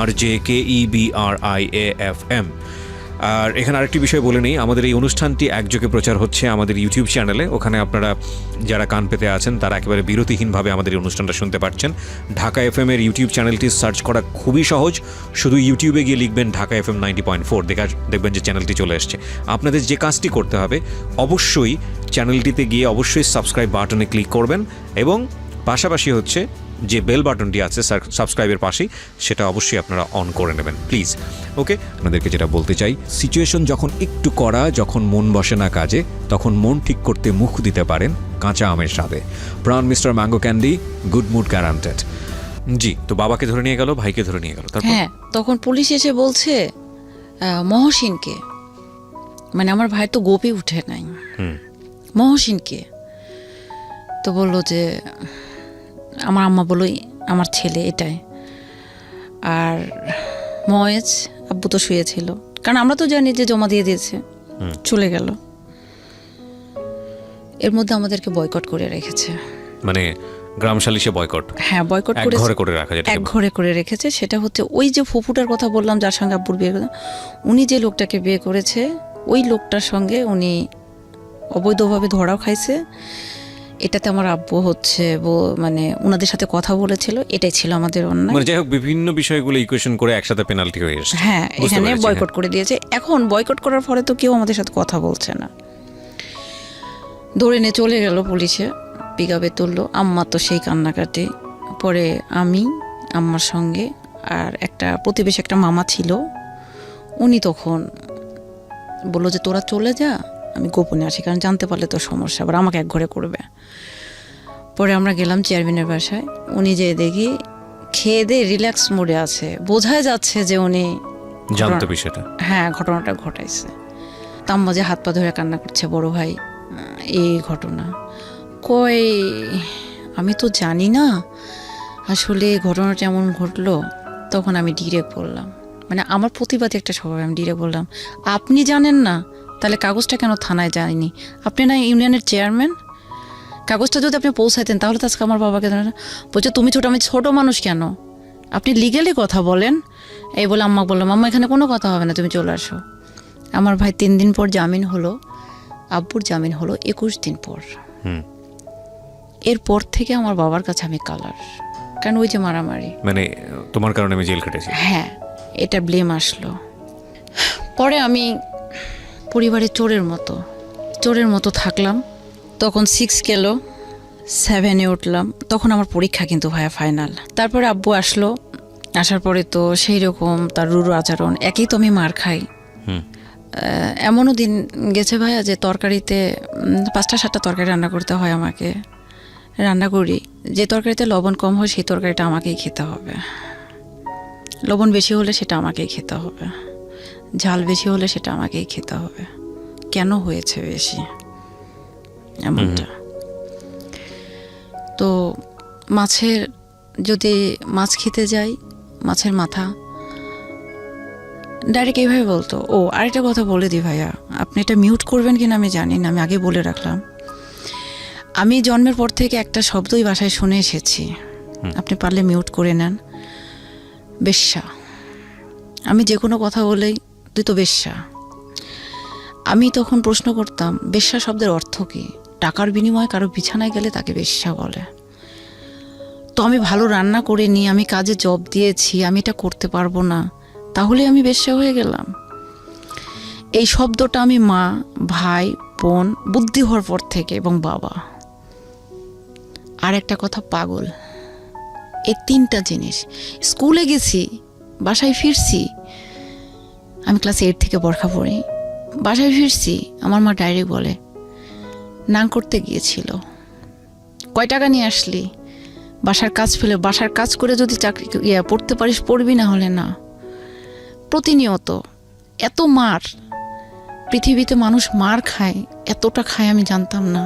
RJKEBRIAFM। আর এখানে আরেকটি বিষয় বলে নিই, আমাদের এই অনুষ্ঠানটি একযোগে প্রচার হচ্ছে আমাদের ইউটিউব চ্যানেলে। ওখানে আপনারা যারা কান পেতে আছেন তারা একেবারে বিরতিহীনভাবে আমাদের এই অনুষ্ঠানটা শুনতে পাচ্ছেন। ঢাকা FM এর ইউটিউব চ্যানেলটি সার্চ করা খুবই সহজ, শুধু ইউটিউবে গিয়ে লিখবেন ঢাকা FM 90.4, দেখবেন যে চ্যানেলটি চলে এসছে। আপনাদের যে কাজটি করতে হবে, অবশ্যই চ্যানেলটিতে গিয়ে অবশ্যই সাবস্ক্রাইব বাটনে ক্লিক করবেন এবং পাশাপাশি হচ্ছে যে বেল বাটনটি আছে সাবস্ক্রাইবের পাশেই, সেটা অবশ্যই আপনারা অন করে নেবেন প্লিজ। ওকে, আপনাদেরকে যেটা বলতে চাই, সিচুয়েশন যখন একটু কড়া, যখন মন বসে না কাজে, তখন মন ঠিক করতে মুখ দিতে পারেন কাঁচা আমের স্বাদে। Pran mister mango candy, good mood guaranteed. জি, তো বাবাকে ধরে নিয়ে গেল, ভাইকে ধরে নিয়ে গেল, তারপর হ্যাঁ, তখন পুলিশ এসে বলছে মহসিনকে, মানে আমার ভাই তো গোপে উঠে নাই, মহসিনকে। তো বললো যে আমার আম্মা বললো আমার ছেলে এটাই। আর মহেজ আব্বু তো শুয়েছিল, কারণ আমরা তো জানি যে জমা দিয়ে দিয়েছে, চলে গেল। এর মধ্যে আমাদেরকে বয়কট করে রেখেছে, মানে গ্রাম সালিশে বয়কট। হ্যাঁ, বয়কট এক করে ঘরে করে রাখা, যেটা এক ঘরে করে রেখেছে। সেটা হচ্ছে ওই যে ফুফুটার কথা বললাম, যার সঙ্গে আব্বুর বিয়ে করে, উনি যে লোকটাকে বিয়ে করেছে ওই লোকটার সঙ্গে উনি অবৈধভাবে ধরাও খাইছে। এটাতে আমার আব্বু হচ্ছে মানে ওনাদের সাথে কথা বলেছিল, এটাই ছিল আমাদের অন্যায়। মানে যাই হোক, বিভিন্ন বিষয়গুলো ইকুয়েশন করে একসাথে পেনাল্টি হয়ে এসেছে। হ্যাঁ, বুঝতে এখানে পেরেছি, বয়কট করে দিয়েছে। এখন বয়কট করার ফলে তো কেউ আমাদের সাথে কথা বলছে না। ধরে নিয়ে চলে গেল পুলিশে, পিকআপে তুললো। আম্মা তো সেই কান্নাকাটি। পরে আমি আম্মার সঙ্গে আর একটা প্রতিবেশী একটা মামা ছিল, উনি তখন বললো যে তোরা চলে যা, আমি গোপনে আসি, কারণ জানতে পারলে তো সমস্যা, আবার আমাকে এক ঘরে করবে। পরে আমরা গেলাম চেয়ারম্যানের বাসায়। উনি যে দেখি খেয়ে দিয়ে রিল্যাক্স মোডে আছে, বোঝাই যাচ্ছে যে উনি জানতো বিষয়টা। হ্যাঁ, ঘটনাটা ঘটাইছে। তাম্মা যে হাত পা ধরে কান্না করছে, বড় ভাই এই ঘটনা কই, আমি তো জানি না আসলে ঘটনাটা এমন ঘটলো। তখন আমি ডিরেক্ট বললাম, মানে আমার প্রতিবাদী একটা স্বভাব, আমি ডিরেক্ট বললাম আপনি জানেন না, তাহলে কাগজটা কেন থানায় যায়নি? আপনি না ইউনিয়নের চেয়ারম্যান, কাগজটা যদি আপনি পৌঁছাইতেন তাহলে তো আজকে আমার বাবাকে বলছে তুমি ছোট, আমি ছোট মানুষ কেন, আপনি লিগ্যালি কথা বলেন। এই বলে আম্মা বললাম, আম্মা এখানে কোনো কথা হবে না, তুমি চলে আসো। আমার ভাই 3 দিন পর জামিন হলো, আব্বুর জামিন হলো 21 দিন পর। এরপর থেকে আমার বাবার কাছে আমি কালার, কারণ ওই যে মারামারি, মানে তোমার কারণে আমি জেল খেটেছি। হ্যাঁ, এটা ব্লেম আসলো। পরে আমি পরিবারে চোরের মতো থাকলাম। তখন 6 গেল, 7-এ উঠলাম। তখন আমার পরীক্ষা কিন্তু ভাইয়া ফাইনাল। তারপরে আব্বু আসলো, আসার পরে তো সেই রকম তার রুরু আচরণ, একই তো আমি মার খাই। এমনও দিন গেছে ভাইয়া যে তরকারিতে 5টা-7টা তরকারি রান্না করতে হয় আমাকে, রান্না করি, যে তরকারিতে লবণ কম হয় সেই তরকারিটা আমাকেই খেতে হবে, লবণ বেশি হলে সেটা আমাকেই খেতে হবে, ঝাল বেশি হলে সেটা আমাকেই খেতে হবে। কেন হয়েছে বেশি এমনটা? তো যদি মাছ খেতে যাই, মাছের মাথা ডাইরেক্ট এইভাবে বলতো। ও আরেকটা কথা বলে দিই ভাইয়া, আপনি এটা মিউট করবেন কিনা আমি জানি না, আমি আগে বলে রাখলাম। আমি জন্মের পর থেকে একটা শব্দই বাসায় শুনে এসেছি, আপনি পারলে মিউট করে নেন, বেশ্যা। আমি যে কোনো কথা বলেই তুই তো বেশ্যা। আমি তখন প্রশ্ন করতাম, বেশ্যা শব্দের অর্থ কী? টাকার বিনিময়ে কারো বিছানায় গেলে তাকে বেশ্যা বলে। তো আমি ভালো রান্না করে নিই, আমি কাজে জব দিয়েছি, আমি এটা করতে পারবো না, তাহলে আমি বেশ্যা হয়ে গেলাম? এই শব্দটা আমি মা, ভাই, বোন, বুদ্ধি হওয়ার পর থেকে, এবং বাবা। আর একটা কথা, পাগল। এই 3টা জিনিস। স্কুলে গেছি, বাসায় ফিরছি, আমি ক্লাস 8 থেকে বর্ষা পড়ি, বাসায় ফিরছি, আমার মা ডাইরেক্ট বলে নাং করতে গিয়েছিল, কয় টাকা নিয়ে আসলি, বাসার কাজ ফেলে, বাসার কাজ করে যদি চাকরি পড়তে পারিস পড়বি, না হলে না। প্রতিনিয়ত এত মার, পৃথিবীতে মানুষ মার খায়, এতটা খায় আমি জানতাম না।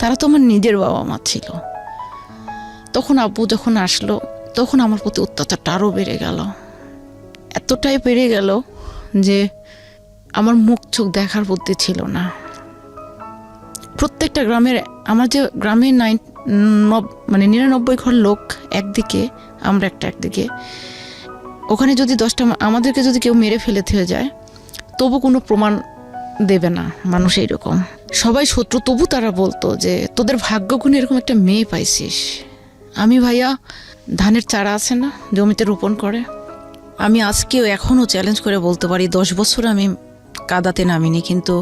তারা তো আমার নিজের বাবা মা ছিল। তখন আব্বু যখন আসলো তখন আমার প্রতি অত্যাচারটা আরও বেড়ে গেল, এতটাই বেড়ে গেল যে আমার মুখ চোখ দেখার বুদ্ধি ছিল না। প্রত্যেকটা গ্রামের, আমার যে গ্রামের 99 ঘর লোক একদিকে, আমরা একদিকে, ওখানে যদি 10টা আমাদেরকে যদি কেউ মেরে ফেলে থেকে যায় তবু কোনো প্রমাণ দেবে না মানুষ, এইরকম সবাই শত্রু। তবু তারা বলতো যে তোদের ভাগ্যগুণে এরকম একটা মেয়ে পাইছিস। আমি ভাইয়া ধানের চারা আছে না জমিতে রোপণ করে, আমি আজকেও এখনও চ্যালেঞ্জ করে বলতে পারি 10 বছর আমি কাদাতে নামিনি, কিন্তু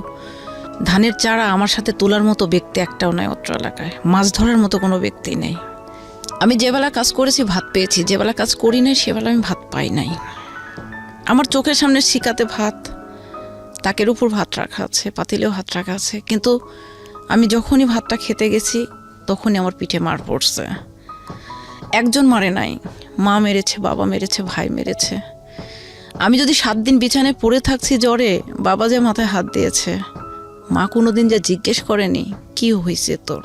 ধানের চারা আমার সাথে তোলার মতো ব্যক্তি একটাও নাই অত্র এলাকায়, মাছ ধরার মতো কোনো ব্যক্তি নেই। আমি যেবেলা কাজ করেছি ভাত পেয়েছি, যেবেলা কাজ করি নাই সেবেলা আমি ভাত পাই নাই। আমার চোখের সামনে শিকাতে ভাত, তাকের উপর ভাত রাখা আছে, পাতিলেও ভাত রাখা আছে, কিন্তু আমি যখনই ভাতটা খেতে গেছি তখনই আমার পিঠে মার পড়ছে। একজন মারে নাই, মা মেরেছে, বাবা মেরেছে, ভাই মেরেছে। আমি যদি 7 দিন বিছানায় পড়ে থাকছি জ্বরে, বাবা যে মাথায় হাত দিয়েছে, মা কোনোদিন যে জিজ্ঞেস করেনি কি হয়েছে তোর।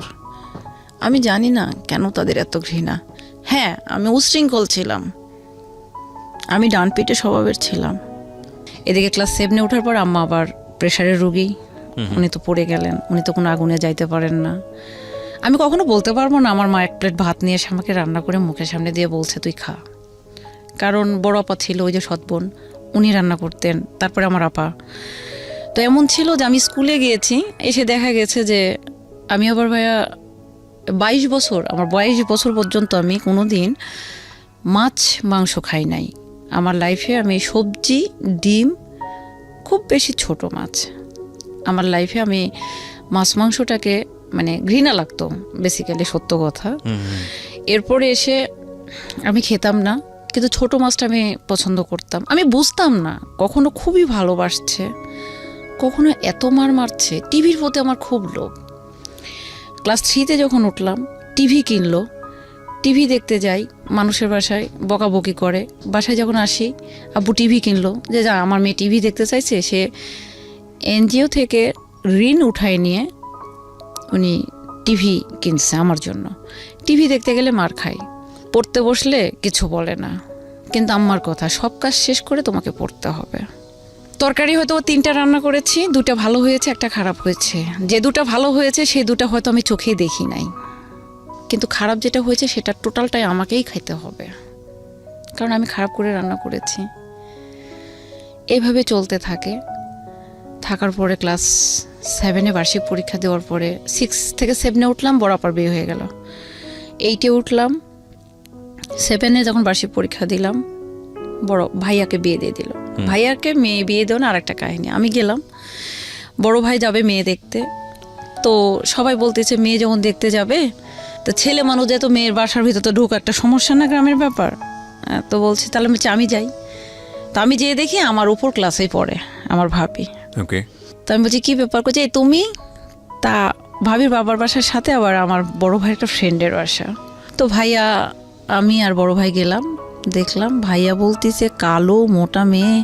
আমি জানি না কেন তাদের এত ঘৃণা। হ্যাঁ, আমি উশৃঙ্খল ছিলাম, আমি ডান পিঠে স্বভাবের ছিলাম। এদিকে ক্লাস 7-এ ওঠার পর আম্মা আবার প্রেশারের রোগী, উনি তো পড়ে গেলেন, উনি তো কোনো আগুনে যাইতে পারেন না। আমি কখনো বলতে পারবো না আমার মা 1 প্লেট ভাত নিয়ে এসে আমাকে রান্না করে মুখের সামনে দিয়ে বলছে তুই খা, কারণ বড় আপা ছিল, ওই যে সৎ বোন, উনি রান্না করতেন, তারপরে আমার আপা। তো এমন ছিল যে আমি স্কুলে গিয়েছি, এসে দেখা গেছে যে আমি আবার ভাইয়া 22 বছর, আমার 22 বছর পর্যন্ত আমি কোনো দিন মাছ মাংস খাই নাই। আমার লাইফে আমি সবজি, ডিম, খুব বেশি ছোট মাছ, আমার লাইফে আমি মাছ মাংসটাকে মানে ঘৃণা লাগতো বেসিক্যালি, সত্য কথা। এরপরে এসে আমি খেতাম না, কিন্তু ছোট মাছটা আমি পছন্দ করতাম। আমি বুঝতাম না কখনো খুবই ভালোবাসছে, কখনো এত মার মারছে। টিভির প্রতি আমার খুব লোভ। ক্লাস 3-তে যখন উঠলাম টিভি কিনলো, টিভি দেখতে যাই মানুষের বাসায়, বকাবকি করে। বাসায় যখন আসি আব্বু টিভি কিনলো, যে যা আমার মেয়ে টিভি দেখতে চাইছে, সে এনজিও থেকে ঋণ উঠায় নিয়ে উনি টিভি কিনছে আমার জন্য। টিভি দেখতে গেলে মার খাই, পড়তে বসলে কিছু বলে না, কিন্তু আম্মার কথা সব কাজ শেষ করে তোমাকে পড়তে হবে। তরকারি হয়তো 3টা রান্না করেছি, 2টা ভালো হয়েছে, 1টা খারাপ হয়েছে। যে 2টা ভালো হয়েছে সেই 2টা হয়তো আমি চোখেই দেখি নাই, কিন্তু খারাপ যেটা হয়েছে সেটা টোটালটাই আমাকেই খাইতে হবে, কারণ আমি খারাপ করে রান্না করেছি। এইভাবে চলতে থাকার পরে ক্লাস 7-এ বার্ষিক পরীক্ষা দেওয়ার পরে 6 থেকে 7-এ উঠলাম, বড় আপার বিয়ে হয়ে গেল। 8-এ উঠলাম, 7-এ যখন বার্ষিক পরীক্ষা দিলাম বড় ভাইয়াকে বিয়ে দিয়ে দিল। ভাইয়াকে মেয়ে বিয়ে দেওয়া আর একটা কাহিনী। আমি গেলাম, বড় ভাই যাবে মেয়ে দেখতে, তো সবাই বলতেছে মেয়ে যখন দেখতে যাবে তো ছেলে মানুষ যেহেতু মেয়ের বাসার ভিতর তো ঢুকা একটা সমস্যা না, গ্রামের ব্যাপার। তো বলছে তাহলে আমি যাই। তো আমি যেয়ে দেখি আমার উপর ক্লাসেই পড়ে আমার ভাবি। ওকে, তো আমি বলছি কী ব্যাপার, করছে তুমি? তা ভাবির বাবার বাসার সাথে আবার আমার বড় ভাইয়ের একটা ফ্রেন্ডের বাসা। তো ভাইয়া, আমি আর বড় ভাই গেলাম, দেখলাম ভাইয়া বলতেছে কালো মোটা মেয়ে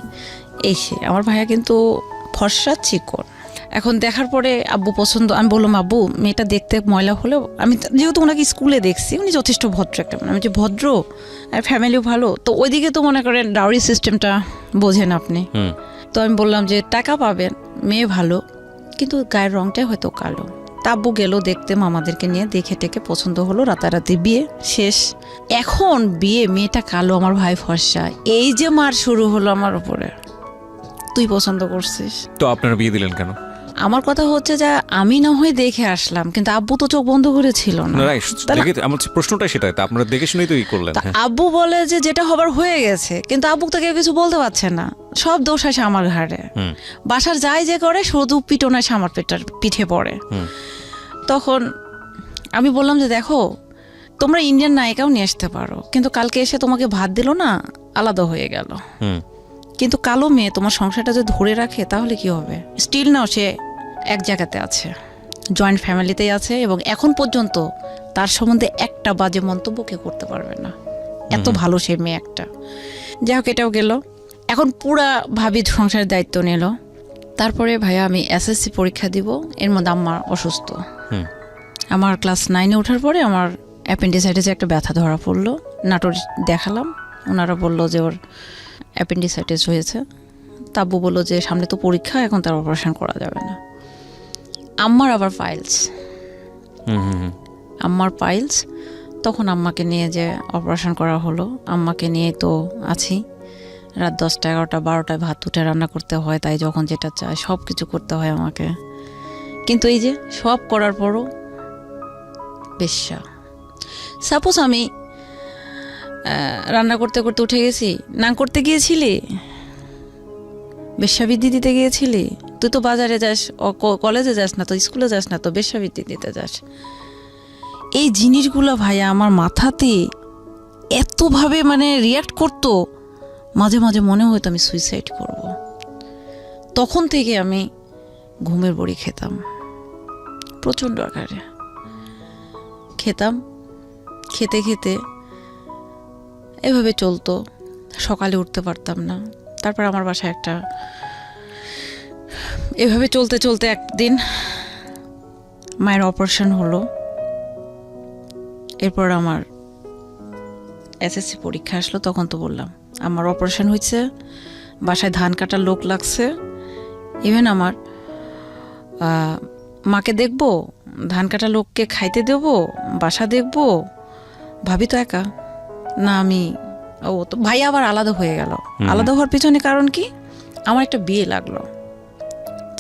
এসে, আমার ভাইয়া কিন্তু ফর্সা চিকন। এখন দেখার পরে আব্বু পছন্দ, আমি বললাম আব্বু মেয়েটা দেখতে ময়লা হলেও, আমি যেহেতু ওনাকে স্কুলে দেখছি উনি যথেষ্ট ভদ্র একটা, আমি যে ভদ্র আর ফ্যামিলিও ভালো, তো ওইদিকে তো মনে করেন ডাউরি সিস্টেমটা বোঝেন আপনি। তো আমি বললাম যে টাকা পাবেন, মেয়ে ভালো, কিন্তু গায়ের রংটাই হয়তো কালো। তা আব্বু গেল দেখতে মামাদেরকে নিয়ে, দেখে টেকে পছন্দ হলো, রাতারাতি বিয়ে শেষ। এখন বিয়ে, মেয়েটা কালো, আমার ভাই ফর্সা, এই যে মার শুরু হলো আমার উপরে, তুই পছন্দ করছিস। তো আপনারা বিয়ে দিলেন কেন? আমার কথা হচ্ছে যে আমি না হয় দেখে আসলাম, কিন্তু আব্বু তো চোখ বন্ধ করে ছিল না। আমার প্রশ্নটা সেটাই, তা আপনারা দেখে শুনেই তো ই করলেন। আব্বু বলে যে যেটা হবার হয়ে গেছে, কিন্তু আব্বু তো কেউ কিছু বলতে পারছে না, সব দোষ আসে আমার ঘাড়ে। বাসার যাই যে করে শুধু পিটন আসে আমার পিঠে পড়ে। তখন আমি বললাম যে দেখো তোমরা ইন্ডিয়ান নায়িকাও নিয়ে আসতে পারো, কিন্তু কালকে এসে তোমাকে ভাত দিল না, আলাদা হয়ে গেল। কিন্তু কালো মেয়ে তোমার সংসারটা যদি ধরে রাখে তাহলে কি হবে? স্টিল নাও সে এক জায়গাতে আছে, জয়েন্ট ফ্যামিলিতেই আছে এবং এখন পর্যন্ত তার সম্বন্ধে একটা বাজে মন্তব্য কেউ করতে পারবে না, এত ভালো সে মেয়ে একটা। যাই হোক, এটাও গেল। এখন পুরা ভাবি সংসারের দায়িত্ব নিল। তারপরে ভাইয়া আমি এসএসসি পরীক্ষা দিব, এর মধ্যে আম্মা অসুস্থ। আমার ক্লাস 9-এ ওঠার পরে আমার অ্যাপেন্ডিসাইটিসে একটা ব্যথা ধরা পড়লো। নাটোর দেখালাম, ওনারা বললো যে ওর অ্যাপেন্ডিসাইটিস হয়েছে। তাব্বু বললো যে সামনে তো পরীক্ষা, এখন তার অপারেশন করা যাবে না। আম্মার আবার পাইলস, আম্মার পাইলস। তখন আম্মাকে নিয়ে যে অপারেশন করা হলো, আম্মাকে নিয়ে তো আছি। রাত 10টা 11টা 12টায় ভাত উঠে রান্না করতে হয়, তাই যখন যেটা চায় সব কিছু করতে হয় আমাকে। কিন্তু এই যে সব করার পরও বেশ্যা। সাপোজ আমি রান্না করতে করতে উঠে গেছি, না করতে গিয়েছিলি, বেশ্যাবৃত্তি দিতে গিয়েছিলি, তুই তো বাজারে যাস, কলেজে যাস না তো, স্কুলে যাস না তো, বেশ্যাবৃত্তি দিতে যাস। এই জিনিসগুলো ভাইয়া আমার মাথাতে এতভাবে মানে রিয়াক্ট করতো, মাঝে মাঝে মনে হতো আমি সুইসাইড করব। তখন থেকে আমি ঘুমের বড়ি খেতাম, প্রচণ্ড আকারে খেতাম। খেতে খেতে এভাবে চলতো, সকালে উঠতে পারতাম না। তারপর আমার বাসায় একটা এভাবে চলতে চলতে একদিন মায়ের অপারেশন হলো। এরপর আমার এসএসসি পরীক্ষা আসলো। তখন তো বললাম আমার অপারেশন হয়েছে, বাসায় ধান কাটার লোক লাগছে। ইভেন আমার মাকে দেখবো, ধান কাটা লোককে খাইতে দেব, বাসা দেখবো, ভাবি তো একা না। আমি ও তো ভাই আবার আলাদা হয়ে গেল। আলাদা হওয়ার পিছনে কারণ কি, আমার একটা বিয়ে লাগলো।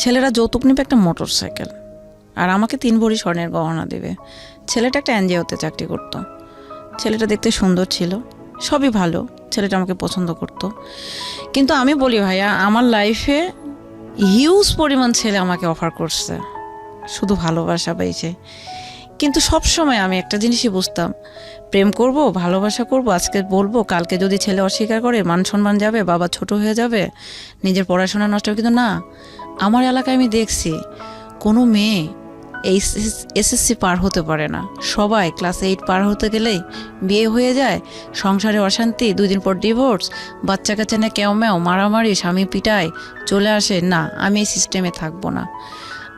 ছেলেরা যৌতুক নেবে একটা মোটর সাইকেল, আর আমাকে 3 ভরি স্বর্ণের গহনা দেবে। ছেলেটা একটা এনজিওতে চাকরি করত। ছেলেটা দেখতে সুন্দর ছিল, সবই ভালো, ছেলেটা আমাকে পছন্দ করত। কিন্তু আমি বলি ভাইয়া, আমার লাইফে হিউজ পরিমাণ ছেলে আমাকে অফার করছে, শুধু ভালোবাসা পাইছে। কিন্তু সব সময় আমি একটা জিনিসই বুঝতাম, প্রেম করব, ভালোবাসা করব, আজকে বলবো, কালকে যদি ছেলে অস্বীকার করে মান সম্মান যাবে, বাবা ছোট হয়ে যাবে, নিজের পড়াশোনা নষ্ট হবে। কিন্তু না, আমার এলাকায় আমি দেখছি কোনো মেয়ে এই এসএসসি পার হতে পারে না। সবাই ক্লাস 8 পার হতে গেলেই বিয়ে হয়ে যায়, সংসারে অশান্তি, 2 দিন পর ডিভোর্স, বাচ্চা কাচ্চা নিয়ে কেউ ম্যাও, মারামারি, স্বামী পিটায়, চলে আসে। না, আমি এই সিস্টেমে থাকবো না।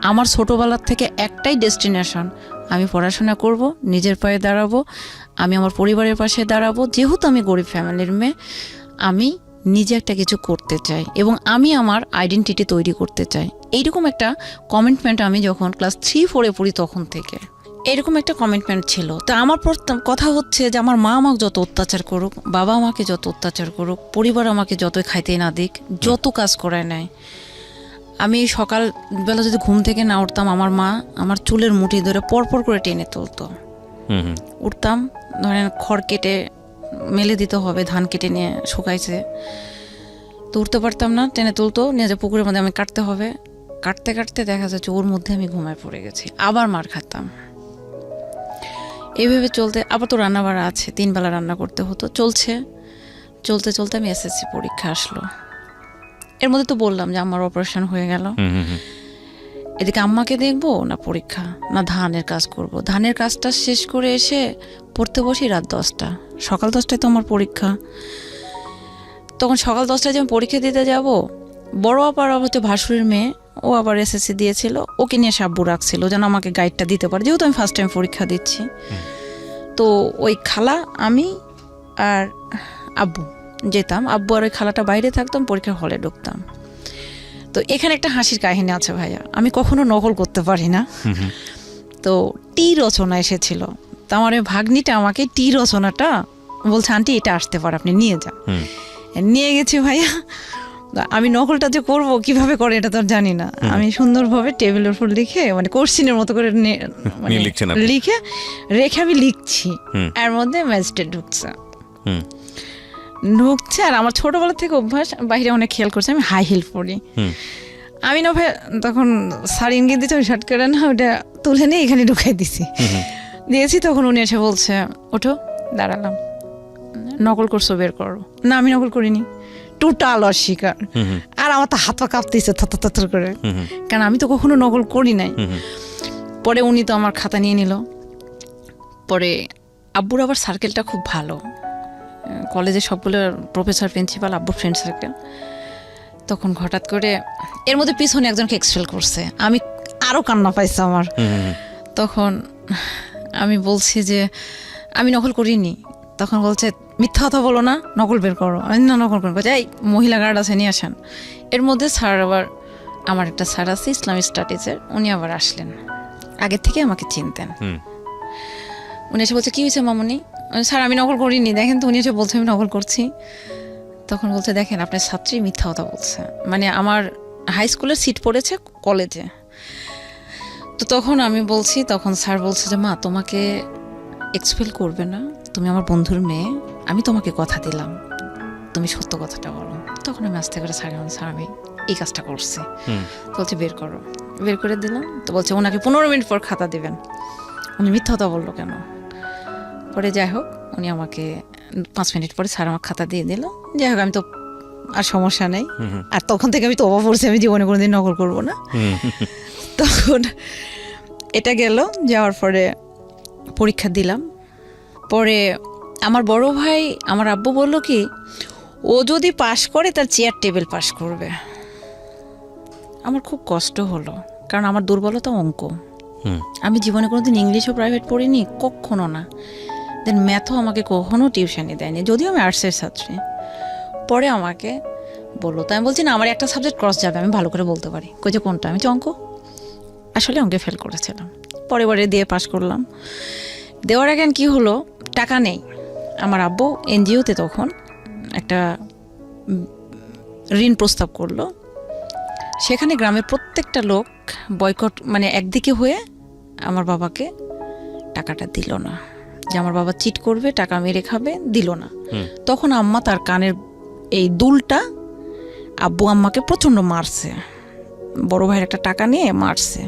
আমার ছোটোবেলার থেকে একটাই ডেস্টিনেশন, আমি পড়াশোনা করব, নিজের পায়ে দাঁড়াবো, আমি আমার পরিবারের পাশে দাঁড়াবো। যেহেতু আমি গরিব ফ্যামিলির মেয়ে, আমি নিজে একটা কিছু করতে চাই এবং আমি আমার আইডেন্টিটি তৈরি করতে চাই। এইরকম একটা কমিটমেন্ট আমি যখন ক্লাস 3-4-এ পড়ি তখন থেকে এরকম একটা কমিটমেন্ট ছিল। তা আমার কথা হচ্ছে যে আমার মা আমাকে যত অত্যাচার করুক, বাবা আমাকে যত অত্যাচার করুক, পরিবার আমাকে যতই খাইতে না দিক, যত কাজ করায় নেয়, আমি সকালবেলা যদি ঘুম থেকে না উঠতাম, আমার মা আমার চুলের মুঠি ধরে পরপর করে টেনে তুলতো। উঠতাম, ধরেন খড় কেটে মেলে দিতে হবে, ধান কেটে নিয়ে শুকাইছে, তো উঠতে পারতাম না, টেনে তুলতো, নিয়ে যে পুকুরের মধ্যে আমি কাটতে হবে। কাটতে কাটতে দেখা যাচ্ছে ওর মধ্যে আমি ঘুমায় পড়ে গেছি, আবার মার খাতাম। এইভাবে চলতে, আবার তো রান্না বাড়া আছে, 3 বেলা রান্না করতে হতো। চলতে চলতে আমি এসএসসি পরীক্ষা আসলো। এর মধ্যে তো বললাম যে আমার অপারেশন হয়ে গেল। এদিকে আম্মাকে দেখবো না পরীক্ষা, না ধানের কাজ করব। ধানের কাজটা শেষ করে এসে পড়তে বসি রাত 10টা, সকাল 10টায় তো আমার পরীক্ষা। তখন সকাল 10টায় যে আমি পরীক্ষা দিতে যাব, বড় আবার হচ্ছে ভাসুরের মেয়ে, ও আবার এসএসসি দিয়েছিল, ওকে নিয়ে সাব্বু রাখছিল যেন আমাকে গাইডটা দিতে পারে, যেহেতু আমি ফার্স্ট টাইম পরীক্ষা দিচ্ছি। তো ওই খালা, আমি আর আব্বু যেতাম, আব্বু আর ওই খালাটা বাইরে থাকতাম, পরীক্ষার হলে ঢুকতাম। তো এখানে একটা হাসির কাহিনী আছে ভাইয়া, আমি কখনো নকল করতে পারি না। তো টি রচনা এসেছিল, তো আমার ওই ভাগ্নিটা আমাকে টি রচনাটা বলছে, আন্টি এটা আসতে পারে, আপনি নিয়ে যান। নিয়ে গেছি ভাইয়া। আমি নকলটা যে করবো কিভাবে করে এটা তো জানি না। আমি সুন্দরভাবে টেবিলের উপর লিখে, মানে কোশ্চিনের মতো করে লিখে রেখে আমি লিখছি, এর মধ্যে ম্যাজিস্ট্রেট ঢুকছে। আর আমার ছোটবেলা থেকে অভ্যাস, বাইরে অনেক খেয়াল করছে, আমি হাই হিল পরি। আমি না ভাই তখন শাড়ি ইঙ্গিত দিচ্ছি, আমি শার্ট করে না ওটা তুলে নিয়ে এখানে ঢুকাই দিয়েছি। তখন উনি এসে বলছে, ওঠো। দাঁড়ালাম, নকল করছো, বের করো। না, আমি নকল করিনি, টোটাল অস্বীকার। আর আমার তো হাত পা কাঁপতেছে থর করে, কারণ আমি তো কখনো নকল করি নাই। পরে উনি তো আমার খাতা নিয়ে নিল। পরে আব্বুর আবার সার্কেলটা খুব ভালো, কলেজে সবগুলো প্রফেসর, প্রিন্সিপাল, আব্বুর ফ্রেন্ড সার্কেল। তখন হঠাৎ করে এর মধ্যে পিছনে একজনকে এক্সপেল করছে, আমি আরও কান্না পাইছে আমার। তখন আমি বলছি যে আমি নকল করিনি। তখন বলছে মিথ্যা কথা বলো না, নকল বের করো। আমি না নকল করবো, এই মহিলা গার্ড আছে নিয়ে আসেন। এর মধ্যে স্যার আবার, আমার একটা স্যার আছে ইসলামিক স্টাডিজের, উনি আবার আসলেন, আগের থেকে আমাকে চিনতেন। উনি এসে বলছে কি হয়েছে মামুনি? স্যার আমি নকল করিনি, দেখেন তো। উনি এসে বলছে আমি নকল করছি। তখন বলছে দেখেন আপনার ছাত্রী মিথ্যা কথা বলছে, মানে আমার হাই স্কুলের সিট পড়েছে কলেজে। তো তখন আমি বলছি, তখন স্যার বলছে যে মা তোমাকে এক্সপেল করবে না, তুমি আমার বন্ধুর মেয়ে, আমি তোমাকে কথা দিলাম, তুমি সত্য কথাটা বলো। তখন আমি আস্তে করে স্যার আমি এই কাজটা করছি। বলছে বের করো, বের করে দিলাম। তো বলছে ওনাকে 15 মিনিট পর খাতা দেবেন, উনি মিথ্যা কথা বললো কেন? পরে যাই হোক উনি আমাকে 5 মিনিট পরে স্যার আমার খাতা দিয়ে দিল। যাই হোক আমি তো আর সমস্যা নেই। আর তখন থেকে আমি তো অবাক পড়ছি, আমি জীবনে কোনোদিন নকল করবো না। তখন এটা গেল, যাওয়ার পরে পরীক্ষা দিলাম। পরে আমার বড় ভাই, আমার আব্বু বলল কি ও যদি পাশ করে তার চেয়ার টেবিল পাশ করবে। আমার খুব কষ্ট হলো, কারণ আমার দুর্বলতা অঙ্ক। আমি জীবনে কোনোদিন ইংলিশও প্রাইভেট পড়িনি, কখনো না। দেন ম্যাথও আমাকে কখনো টিউশনি দেয়নি, যদিও আমি আর্টসের ছাত্রী। পরে আমাকে বললো, তাই আমি বলছি না আমার একটা সাবজেক্ট ক্রস যাবে, আমি ভালো করে বলতে পারি। কই যে কোনটা? আমি অঙ্ক। আসলে অঙ্কে ফেল করেছিলাম, পরে দিয়ে পাশ করলাম। দেওয়ার আগে কি হলো, টাকা নেই। আমার আব্বু এনজিওতে তখন একটা ঋণ প্রস্তাব করলো, সেখানে গ্রামের প্রত্যেকটা লোক বয়কট, মানে একদিকে হয়ে আমার বাবাকে টাকাটা দিল না, যে আমার বাবা চিট করবে, টাকা মেরে খাবে, দিল না। তখন আম্মা তার কানের এই দুলটা, আব্বু আম্মাকে প্রচণ্ড মারছে, বড় ভাইয়ের একটা টাকা নিয়ে মারছে।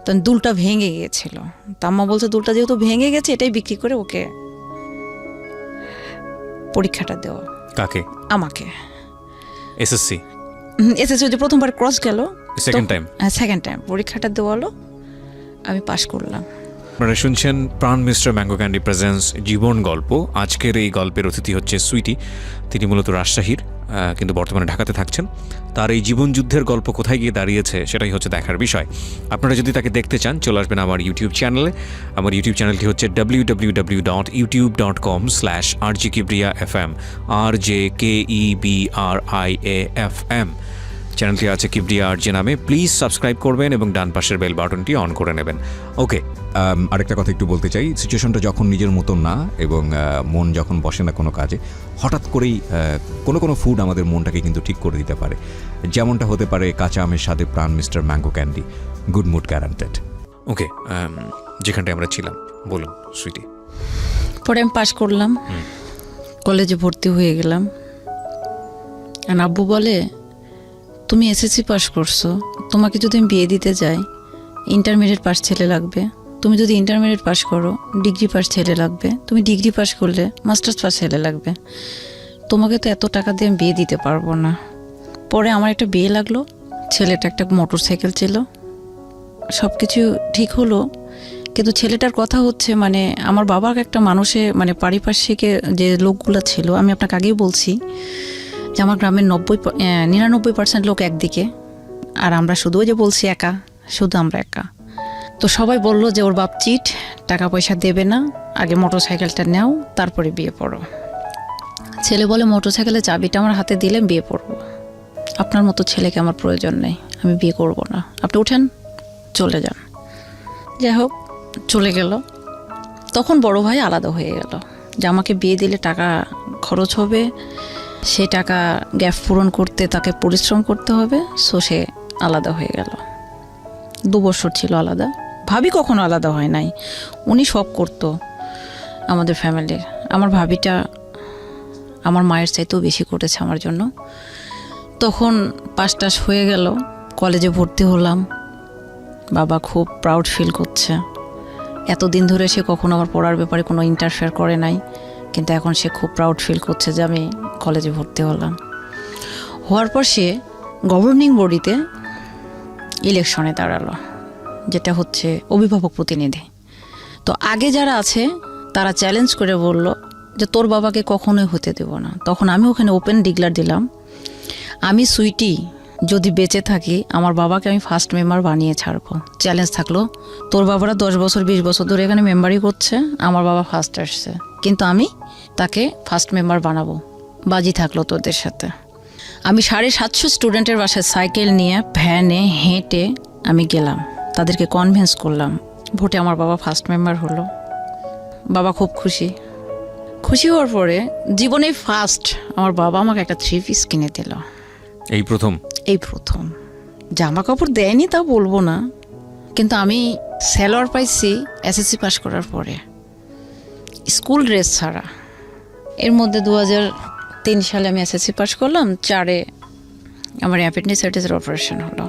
তখন দুলটা ভেঙে গিয়েছিল। তো আম্মা বলছে দুলটা যেহেতু ভেঙে গেছে, এটাই বিক্রি করে ওকে পরীক্ষাটা দেওয়া। কাকে? আমাকে। এসএসসি যে প্রথমবার ক্রস গেল, সেকেন্ড টাইম পরীক্ষাটা দেওয়ালো, আমি পাশ করলাম। আপনারা শুনছেন প্রাণ মিস্টার ম্যাঙ্গো ক্যান্ডি প্রেজেন্স জীবন গল্প। আজকের এই গল্পের অতিথি হচ্ছে সুইটি। তিনি মূলত রাজশাহীর, কিন্তু বর্তমানে ঢাকাতে থাকছেন। তার এই জীবন যুদ্ধের গল্প কোথায় গিয়ে দাঁড়িয়েছে সেটাই হচ্ছে দেখার বিষয়। আপনারা যদি তাকে দেখতে চান চলে আসবেন আমার ইউটিউব চ্যানেলে। আমার ইউটিউব চ্যানেলটি হচ্ছে www.youtube.com/rjkibriafm, RJKEBRIAFM। চ্যানেলটি আছে কিবরিয়া আরজে নামে। প্লিজ সাবস্ক্রাইব করবেন এবং ডান পাশের বেল বাটনটি অন করে নেবেন। ওকে, আরেকটা কথা একটু বলতে চাই, সিচুয়েশনটা যখন নিজের মতন না এবং মন যখন বসে না কোনো কাজে, হঠাৎ করেই কোনো ফুড আমাদের মনটাকে কিন্তু ঠিক করে দিতে পারে। যেমনটা হতে পারে কাঁচা আমের স্বাদে Pran mister mango candy, good mood guaranteed. Okay, যেখানটায় আমরা ছিলাম বলুন সুইটি। পরে আমি পাশ করলাম, কলেজে ভর্তি হয়ে গেলাম। আর আব্বু বলে তুমি এসএসসি পাস করছো, তোমাকে যদি আমি বিয়ে দিতে যাই ইন্টারমিডিয়েট পাস ছেলে লাগবে, তুমি যদি ইন্টারমিডিয়েট পাস করো ডিগ্রি পাস ছেলে লাগবে, তুমি ডিগ্রি পাস করলে মাস্টার্স পাস ছেলে লাগবে, তোমাকে তো এত টাকা দিয়ে আমি বিয়ে দিতে পারবো না। পরে আমার একটা বিয়ে লাগলো, ছেলেটা একটা মোটর সাইকেল ছিল, সব কিছু ঠিক হলো। কিন্তু ছেলেটার কথা হচ্ছে, মানে আমার বাবার একটা মানুষে, মানে পারিপার্শ্বিকে যে লোকগুলো ছিল, আমি আপনাকে আগেই বলছি যে আমার গ্রামের 99% লোক একদিকে, আর আমরা শুধু যে বলছি একা, শুধু আমরা একা। তো সবাই বললো যে ওর বাপ চিট, টাকা পয়সা দেবে না, আগে মোটর সাইকেলটা নাও তারপরে বিয়ে পড়ো। ছেলে বলে মোটর সাইকেলের চাবিটা আমার হাতে দিলে বিয়ে পড়বো, আপনার মতো ছেলেকে আমার প্রয়োজন নেই, আমি বিয়ে করব না, আপনি উঠেন চলে যান। যাই হোক চলে গেল। তখন বড় ভাই আলাদা হয়ে গেল, যে আমাকে বিয়ে দিলে টাকা খরচ হবে, সে টাকা গ্যাপ পূরণ করতে তাকে পরিশ্রম করতে হবে। সো সে আলাদা হয়ে গেল। 2 বছর ছিল আলাদা। ভাবি কখনো আলাদা হয় নাই, উনি সব করতো আমাদের ফ্যামিলির। আমার ভাবিটা আমার মায়ের চাইতেও বেশি করেছে আমার জন্য। তখন পাস টাস হয়ে গেল, কলেজে ভর্তি হলাম। বাবা খুব প্রাউড ফিল করছে, এতদিন ধরে সে কখনো আমার পড়ার ব্যাপারে কোনো ইন্টারফেয়ার করে নাই, কিন্তু এখন সে খুব প্রাউড ফিল করছে যে আমি কলেজে ভর্তি হলাম। হওয়ার পর সে গভর্নিং বডিতে ইলেকশনে দাঁড়ালো, যেটা হচ্ছে অভিভাবক প্রতিনিধি। তো আগে যারা আছে তারা চ্যালেঞ্জ করে বলল যে তোর বাবাকে কখনোই হতে দেব না। তখন আমি ওখানে ওপেন ডিক্লার দিলাম, আমি সুইটি যদি বেঁচে থাকি আমার বাবাকে আমি ফার্স্ট মেম্বার বানিয়ে ছাড়বো। চ্যালেঞ্জ থাকলো, তোর বাবারা 10 বছর 20 বছর ধরে এখানে মেম্বারই করছে, আমার বাবা ফার্স্ট আসছে, কিন্তু আমি তাকে ফার্স্ট মেম্বার বানাবো, বাজি থাকলো তোদের সাথে। আমি 750 স্টুডেন্টের বাসায় সাইকেল নিয়ে ভ্যানে হেঁটে আমি গেলাম, তাদেরকে কনভিন্স করলাম, ভোটে আমার বাবা ফার্স্ট মেম্বার হলো। বাবা খুব খুশি। খুশি হওয়ার পরে জীবনে ফার্স্ট আমার বাবা আমাকে একটা 3 পিস কিনে দিল। এই প্রথম জামা কাপড় দেয়নি তা বলবো না, কিন্তু আমি স্যালোয়ার পাইছি এসএসসি পাস করার পরে, স্কুল ড্রেস ছাড়া। এর মধ্যে 2003 সালে আমি এসএসসি পাস করলাম, 4-এ আমার অ্যাপেন্ডিসাইটিসের অপারেশন হলো।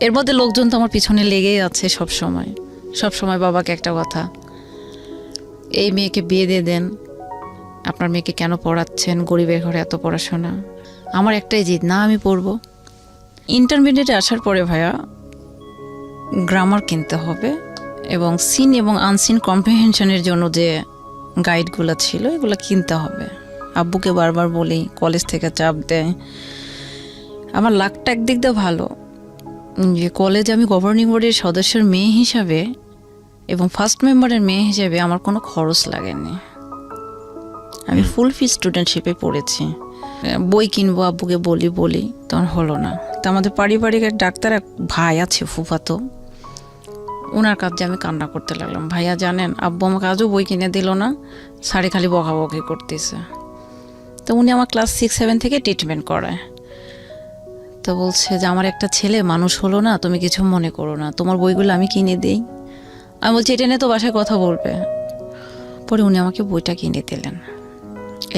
এর মধ্যে লোকজন তো আমার পিছনে লেগেই আছে সব সময় বাবাকে একটা কথা, এই মেয়েকে বিয়ে দিয়ে দেন, আপনার মেয়েকে কেন পড়াচ্ছেন, গরিবের ঘরে এত পড়াশোনা। আমার একটাই জিদ, না আমি পড়বো। ইন্টারমিডিয়েটে আসার পরে ভাইয়া গ্রামার কিনতে হবে এবং সিন এবং আনসিন কম্প্রিহেনশনের জন্য যে গাইডগুলো ছিল এগুলো কিনতে হবে। আব্বুকে বারবার বলি, কলেজ থেকে চাপ দেয়। আমার লাকটা একদিক দিয়ে ভালো যে কলেজে আমি গভর্নিং বোর্ডের সদস্যের মেয়ে হিসাবে এবং ফার্স্ট মেম্বারের মেয়ে হিসেবে আমার কোনো খরচ লাগেনি। আমি ফুল ফি স্টুডেন্টশিপে পড়েছি। বই কিনবো আব্বুকে বলি তখন হলো না। তো আমাদের পারিবারিক এক ডাক্তার এক ভাই আছে ফুফাতো, ওনার কাছে আমি কান্না করতে লাগলাম, ভাইয়া জানেন আব্বু আমাকে আজও বই কিনে দিল না, সাড়ে খালি বকাবকি করতেছে। তো উনি আমার ক্লাস 6-7 থেকে ট্রিটমেন্ট করায়। তো বলছে যে আমার একটা ছেলে মানুষ হলো না, তুমি কিছু মনে করো না, তোমার বইগুলো আমি কিনে দিই। আমি বলছি এটা নিয়ে তো বাসায় কথা বলবে। পরে উনি আমাকে বইটা কিনে দিলেন।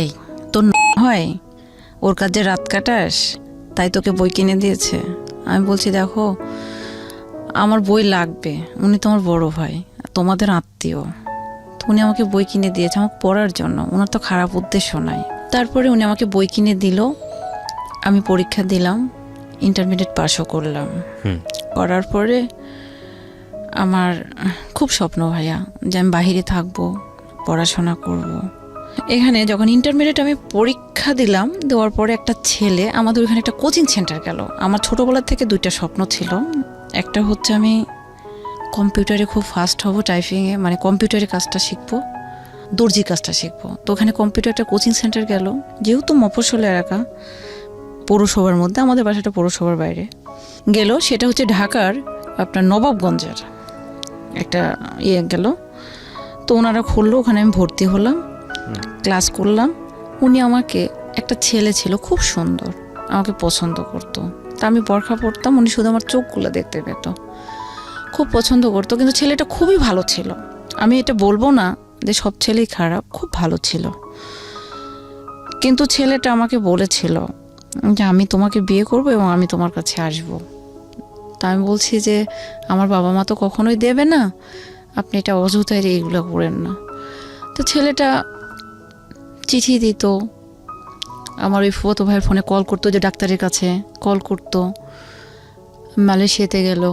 এই তোর হয় ওর কাছে রাত কাটাস তাই তোকে বই কিনে দিয়েছে। আমি বলছি দেখো আমার বই লাগবে, উনি তো আমার বড় ভাই, তোমাদের আত্মীয়, তো উনি আমাকে বই কিনে দিয়েছে আমাকে পড়ার জন্য, ওনার তো খারাপ উদ্দেশ্য নাই। তারপরে উনি আমাকে বই কিনে দিল, আমি পরীক্ষা দিলাম, ইন্টারমিডিয়েট পাসও করলাম। করার পরে আমার খুব স্বপ্ন ভাইয়া যে আমি বাহিরে থাকবো, পড়াশোনা করব। এখানে যখন ইন্টারমিডিয়েট আমি পরীক্ষা দিলাম, দেওয়ার পরে একটা ছেলে আমাদের ওইখানে একটা কোচিং সেন্টার গেল। আমার ছোটোবেলার থেকে 2টা স্বপ্ন ছিল, একটা হচ্ছে আমি কম্পিউটারে খুব ফাস্ট হব, টাইপিংয়ে, মানে কম্পিউটারে কাজটা শিখবো, দর্জি কাজটা শিখবো। তো ওখানে কম্পিউটারটা কোচিং সেন্টার গেল, যেহেতু মফস্বল এলাকা, পৌরসভার মধ্যে, আমাদের বাসাটা পৌরসভার বাইরে গেল, সেটা হচ্ছে ঢাকার আপনার নবাবগঞ্জের একটা গেল। তো ওনারা খুললো, ওখানে আমি ভর্তি হলাম, ক্লাস করলাম। উনি আমাকে, একটা ছেলে ছিল খুব সুন্দর, আমাকে পছন্দ করতো। তা আমি বোরখা পরতাম, উনি শুধু আমার চোখগুলো দেখতে পেত, খুব পছন্দ করতো। কিন্তু ছেলেটা খুবই ভালো ছিল, আমি এটা বলবো না যে সব ছেলেই খারাপ, খুব ভালো ছিল। কিন্তু ছেলেটা আমাকে বলেছিল যে আমি তোমাকে বিয়ে করব এবং আমি তোমার কাছে আসব। তা আমি বলছি যে আমার বাবা মা তো কখনোই দেবে না, আপনি এটা অযথায় এইগুলো করেন না। তো ছেলেটা চিঠি দিত, আমার ওই ফুফাতো ভাইয়ের ফোনে কল করতো, যে ডাক্তারের কাছে কল করতো, মালয়েশিয়াতে গেল।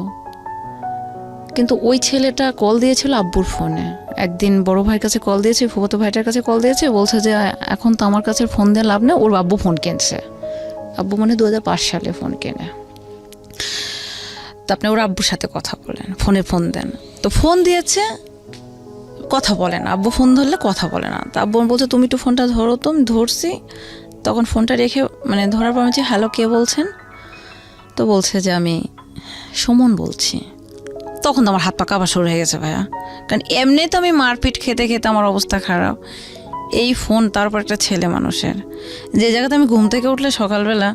কিন্তু ওই ছেলেটা কল দিয়েছিল আব্বুর ফোনে। একদিন বড় ভাইয়ের কাছে কল দিয়েছে, ফুফাতো ভাইটার কাছে কল দিয়েছে, বলছে যে এখন তো আমার কাছে ফোন দিয়ে লাভ নেই, ওর আব্বু ফোন কিনছে। আব্বু মানে 2005 সালে ফোন কেনে। তো আপনি ওর আব্বুর সাথে কথা বলেন, ফোন দেন। তো ফোন দিয়েছে, কথা বলে না, আব্বু ফোন ধরলে কথা বলে না। তো আব্বু বলছে তুমি একটু ফোনটা ধরো। তো আমি ধরছি, তখন ফোনটা রেখে, মানে ধরার পর আমি বলছি হ্যালো কে বলছেন? তো বলছে যে আমি সুমন বলছি। তখন তো আমার হাত পা কাঁপা শুরু হয়ে গেছে ভাইয়া, কারণ এমনি তো আমি মারপিট খেতে খেতে আমার অবস্থা খারাপ, এই ফোন, তারপর একটা ছেলে মানুষের, যে জায়গাতে আমি ঘুম থেকে উঠলে সকালবেলা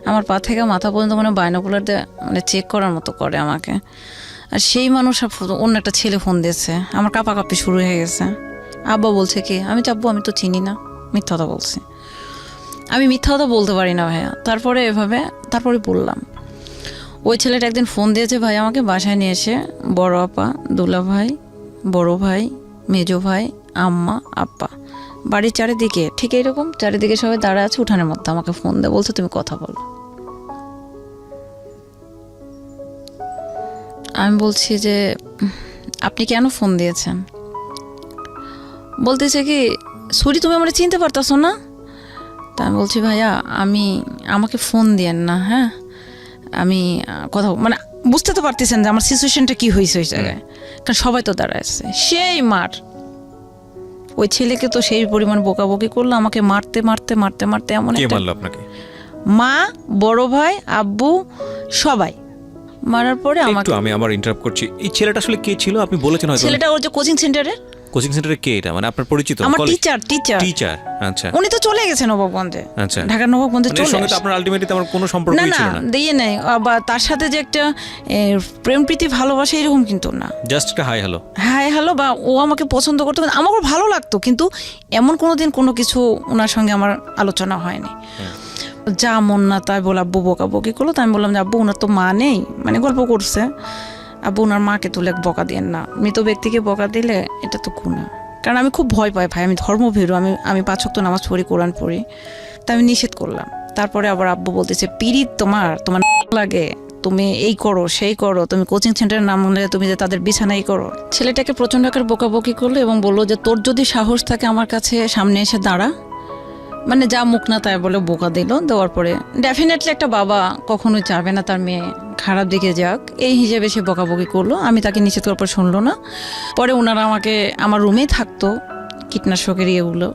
আমার পা থেকে মাথা পর্যন্ত মানে বাইনোকুলার দিয়ে মানে চেক করার মতো করে আমাকে, আর সেই মানুষ অন্য একটা ছেলে ফোন দিয়েছে, আমার কাঁপাকাঁপি শুরু হয়ে গেছে। আব্বা বলছে কি, আমি চাপবো, আমি তো চিনি না, মিথ্যা কথা বলছি। আমি মিথ্যা কথা বলতে পারি না ভাইয়া। তারপরে বললাম, ওই ছেলেটা একদিন ফোন দিয়েছে ভাই আমাকে, বাসায় নিয়ে এসে বড় আপা, দুলা ভাই, বড় ভাই, মেজো ভাই, আম্মা, আব্বা, বাড়ির চারিদিকে ঠিক এইরকম চারিদিকে সবাই দাঁড়া আছে উঠানের মধ্যে, আমাকে ফোন দেয়, বলছে তুমি কথা বলো। আমি বলছি যে আপনি কেন ফোন দিয়েছেন? বলতেছে কি, সুরি তুমি আমার চিনতে পারতাছো না? তা আমি বলছি ভাইয়া আমাকে ফোন দিয়েন না, হ্যাঁ আমি কথা মানে বুঝতে তো পারতেছেন যে আমার সিচুয়েশনটা কি হয়েছে ওই জায়গায়, কারণ সবাই তো দাঁড়ায় আছে। সেই মার ওই ছেলেকে তো সেই পরিমাণ বকাবকি করলো, আমাকে মারতে মারতে মারতে মারতে এমন কে একটা মারলো আপনাকে? মা, বড় ভাই, আব্বু সবাই মারার পরে আমাকে। একটু আমি আবার ইন্টারাপ্ট করছি, এই ছেলেটা আসলে কে ছিল? আপনি বলেছেন হয়তো। ছেলেটা ওর যে কোচিং সেন্টারে, কোচিং সেন্টারে কে এটা? মানে আপনার পরিচিত? আমার কলেজ? টিচার। টিচার, আচ্ছা উনি তো চলে গেছেন নবাবগঞ্জে, আচ্ছা। ঢাকার নবাবগঞ্জে মানে এর চলে সঙ্গে তো গেছে। আপনার আলটিমেটলি আমার কোনো সম্পর্কই না না ছিল না। দিয়ে নেই, আবার তার সাথে যে একটা প্রেম প্রীতি ভালোবাসা এরকম কিন্তু না। জাস্ট একটা হাই হ্যালো। হ্যাঁ হ্যালো, বা ও আমাকে পছন্দ করতো, আমাকে ভালো লাগতো, কিন্তু এমন কোনোদিন কোনো কিছু ওনার সঙ্গে আমার আলোচনা হয়নি। যা মন না তাই বলে আব্বু বকাবকি করলো। তাই আমি বললাম যে আব্বু ওনার তো মা নেই, মানে গল্প করছে, আব্বু ওনার মাকে তুলে বকা দিয়েন না, মৃত ব্যক্তিকে বকা দিলে এটা তো গুনাহ। কারণ আমি খুব ভয় পাই ভাই, আমি ধর্মভীরু, আমি 5 ওয়াক্ত নামাজ পড়ি, কোরআন পড়ি, তাই আমি নিষেধ করলাম। তারপরে আবার আব্বু বলতেছে পিরিত তোমার লাগে, তুমি এই করো সেই করো, তুমি কোচিং সেন্টারের নাম হলে তুমি যে তাদের বিছানাই করো। ছেলেটাকে প্রচণ্ড আকার বকাবকি করলো এবং বললো যে তোর যদি সাহস থাকে আমার কাছে সামনে এসে দাঁড়া, মানে যা মুখ না তাই বলে বোকা দিল। দেওয়ার পরে ডেফিনেটলি একটা বাবা কখনোই চাবে না তার মেয়ে খারাপ দিকে যাক, এই হিসেবে সে বকাবকি করলো। আমি তাকে নিষেধ করার পর শুনলো না। পরে ওনারা আমাকে আমার রুমেই থাকতো কীটনাশকের ইয়েগুলো,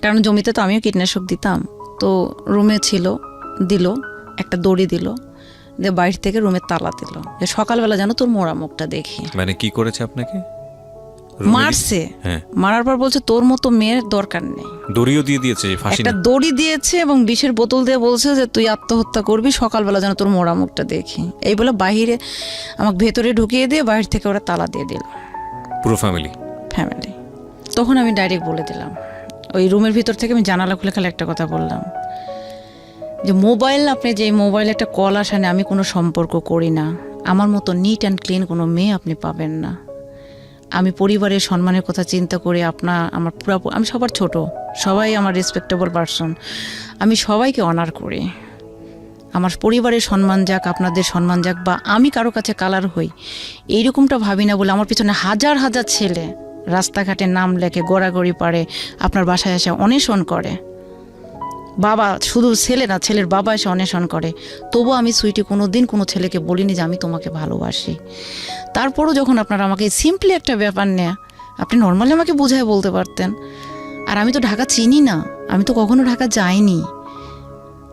কারণ জমিতে তো আমিও কীটনাশক দিতাম, তো রুমে ছিল, দিল একটা দড়ি দিল, দিয়ে বাইরে থেকে রুমের তালা দিল যে সকালবেলা যেন তোর মোড়া মুখটা দেখি। মানে কি করেছে আপনাকে? মারছে, হ্যাঁ। মারার পর বলছে তোর মতো মেয়ের দরকার নেই। দড়িও দিয়ে দিয়েছে, ফাঁসি একটা না? দড়ি দিয়েছে এবং বিষের বোতল দিয়ে বলছে যে তুই আত্মহত্যা করবি, সকালবেলা যেন তোর মোড়া মুখটা দেখি। এই বলে বাহিরে আমাকে ভেতরে ঢুকিয়ে দিয়ে বাইরে থেকে ওরা তালা দিয়ে দিল, পুরো ফ্যামিলি। তখন আমি ডাইরেক্ট বলে দিলাম, ওই রুমের ভিতর থেকে আমি জানালা খুলে খালি একটা কথা বললাম যে মোবাইল, আপনি যে মোবাইলে একটা কল আসে না, আমি কোনো সম্পর্ক করি না, আমার মতো নিট অ্যান্ড ক্লিন কোনো মেয়ে আপনি পাবেন না। আমি পরিবারের সম্মানের কথা চিন্তা করে আমার পুরো, আমি সবার ছোট, সবাই আমার রেসপেক্টেবল পারসন, আমি সবাইকে অনার করি। আমার পরিবারের সম্মান যাক, আপনাদের সম্মান যাক, বা আমি কারো কাছে কালার হই, এইরকমটা ভাবি না বলে আমার পিছনে হাজার হাজার ছেলে রাস্তাঘাটে নাম লেখে, গড়াগড়ি পারে, আপনার বাসায় এসে অন্বেষণ করে। বাবা, শুধু ছেলে না, ছেলের বাবা এসে অন্বেষণ করে। তবু আমি সুইটি কোনো দিন কোনো ছেলেকে বলিনি যে আমি তোমাকে ভালোবাসি। তারপরও যখন আপনারা আমাকে সিম্পলি একটা ব্যাপার নেয়া, আপনি নর্মালি আমাকে বুঝায় বলতে পারতেন। আর আমি তো ঢাকা চিনি না, আমি তো কখনো ঢাকা যাইনি।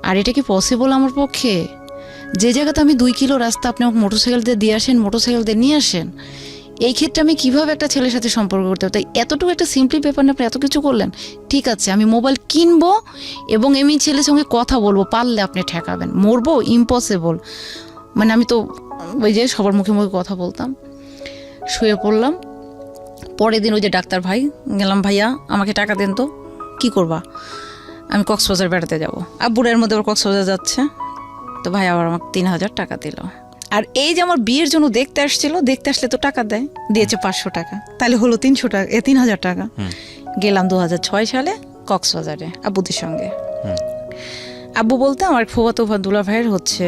আর এটা কি পসিবল আমার পক্ষে? যে জায়গাতে আমি 2 কিলো রাস্তা আপনি আমাকে মোটরসাইকেল দিয়ে আসেন, মোটরসাইকেল দিয়ে নিয়ে আসেন, এই ক্ষেত্রে আমি কিভাবে একটা ছেলের সাথে সম্পর্ক করতে হবে? তাই এতটুকু একটা সিম্পলি ব্যাপার নিয়ে আপনি এত কিছু করলেন। ঠিক আছে, আমি মোবাইল কিনবো এবং আমি ছেলের সঙ্গে কথা বলবো, পারলে আপনি ঠেকাবেন, মরবো ইম্পসিবল। মানে আমি তো ওই যে সবার মুখে মুখে কথা বলতাম। শুয়ে পড়লাম। পরের দিন ওই যে ডাক্তার ভাই গেলাম, ভাইয়া আমাকে টাকা দেন তো। কি করবা? আমি কক্সবাজার বেড়াতে যাব। আব্বুরের মধ্যে ওর কক্সবাজার যাচ্ছে, তো ভাই আবার আমাকে 3000 টাকা দিল। আর এই যে আমার বিয়ের জন্য দেখতে আসছিল, দেখতে আসলে তো টাকা দেয়, দিয়েছে 500 টাকা, তাহলে হলো 300 টাকা, 3000 টাকা। গেলাম 2006 সালে কক্সবাজারে আব্বুদের সঙ্গে। আব্বু বলতে আমার ফুফাতো দুলা ভাইয়ের হচ্ছে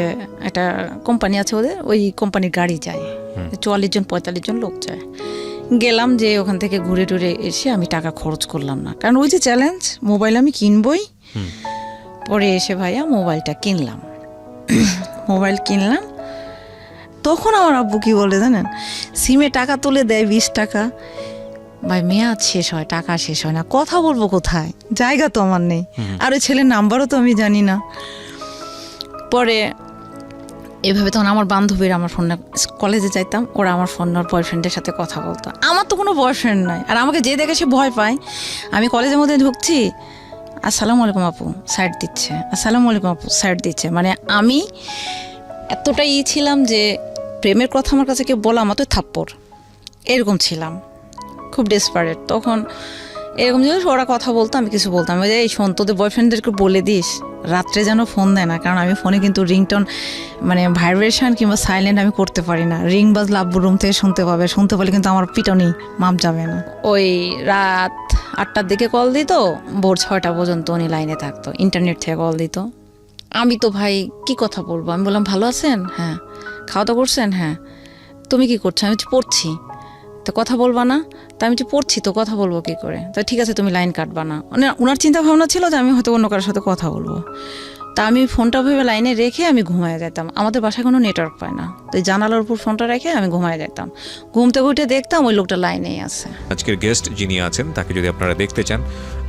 একটা কোম্পানি আছে, ওদের ওই কোম্পানির গাড়ি যায়, 44-45 জন লোক যায়। গেলাম, যে ওখান থেকে ঘুরে টুরে এসে আমি টাকা খরচ করলাম না, কারণ ওই যে চ্যালেঞ্জ, মোবাইল আমি কিনবই। পরে এসে ভাইয়া মোবাইলটা কিনলাম। মোবাইল কিনলাম, তখন আমার আব্বু কি বলে জানেন, সিমে টাকা তুলে দেয় 20 টাকা। ভাই মেয়াদ শেষ হয়, টাকা শেষ হয় না, কথা বলবো কোথায়, জায়গা তো আমার নেই, আর ওই ছেলের নাম্বারও তো আমি জানি না। পরে এভাবে তখন আমার বান্ধবীরা আমার ফোন, কলেজে যাইতাম, ওরা আমার ফোন ওর বয়ফ্রেন্ডের সাথে কথা বলতো। আমার তো কোনো বয়ফ্রেন্ড নাই, আর আমাকে যে দেখে সে ভয় পায়। আমি কলেজের মধ্যে ঢুকছি, আসসালামু আলাইকুম আপু, সাইড দিচ্ছে, আসসালামু আলাইকুম আপু, সাইড দিচ্ছে। মানে আমি এতটাই ছিলাম যে প্রেমের কথা আমার কাছে কেউ বলা মতো থাপ্পড়, এরকম ছিলাম, খুব ডেসপারেট। তখন এরকম যে ওরা কথা বলতো, আমি কিছু বলতাম, ওই যে এই শোন তোদের বয়ফ্রেন্ডদেরকে বলে দিস রাত্রে যেন ফোন দেয় না, কারণ আমি ফোনে কিন্তু রিংটোন মানে ভাইব্রেশন কিংবা সাইলেন্ট আমি করতে পারি না। রিং বাজলে আব্বুর রুম থেকে শুনতে পারলে কিন্তু আমার পিটনি মাপ যাবে না। ওই রাত 8টার দিকে কল দিত, ভোর 6টা পর্যন্ত উনি লাইনে থাকতো, ইন্টারনেট থেকে কল দিত। আমি তো ভাই কি কথা বলবো, আমি বললাম ভালো আছেন, হ্যাঁ। খাওয়া দাওয়া করছেন, হ্যাঁ। তো তুমি কি করছো? আমি বলছি, পড়ছি। তো কথা বলবা না? তা আমি বলছি, পড়ছি তো, কথা বলবো কি করে? তো ঠিক আছে, তুমি লাইন কাটবা না। মানে ওনার চিন্তা ভাবনা ছিল যে আমি হয়তো অন্য কারোর সাথে কথা বলবো। তা আমি ফোনটা ভেবে লাইনে রেখে আমি ঘুমায় যেতাম। আমাদের বাসায় কোনো নেটওয়ার্ক পায় না, তো এই জানালার উপর ফোনটা রেখে আমি ঘুমায় যেতাম। ঘুম থেকে উঠে দেখতাম ওই লোকটা লাইনেই আছে। আজকের গেস্ট যিনি আছেন তাকে যদি আপনারা দেখতে চান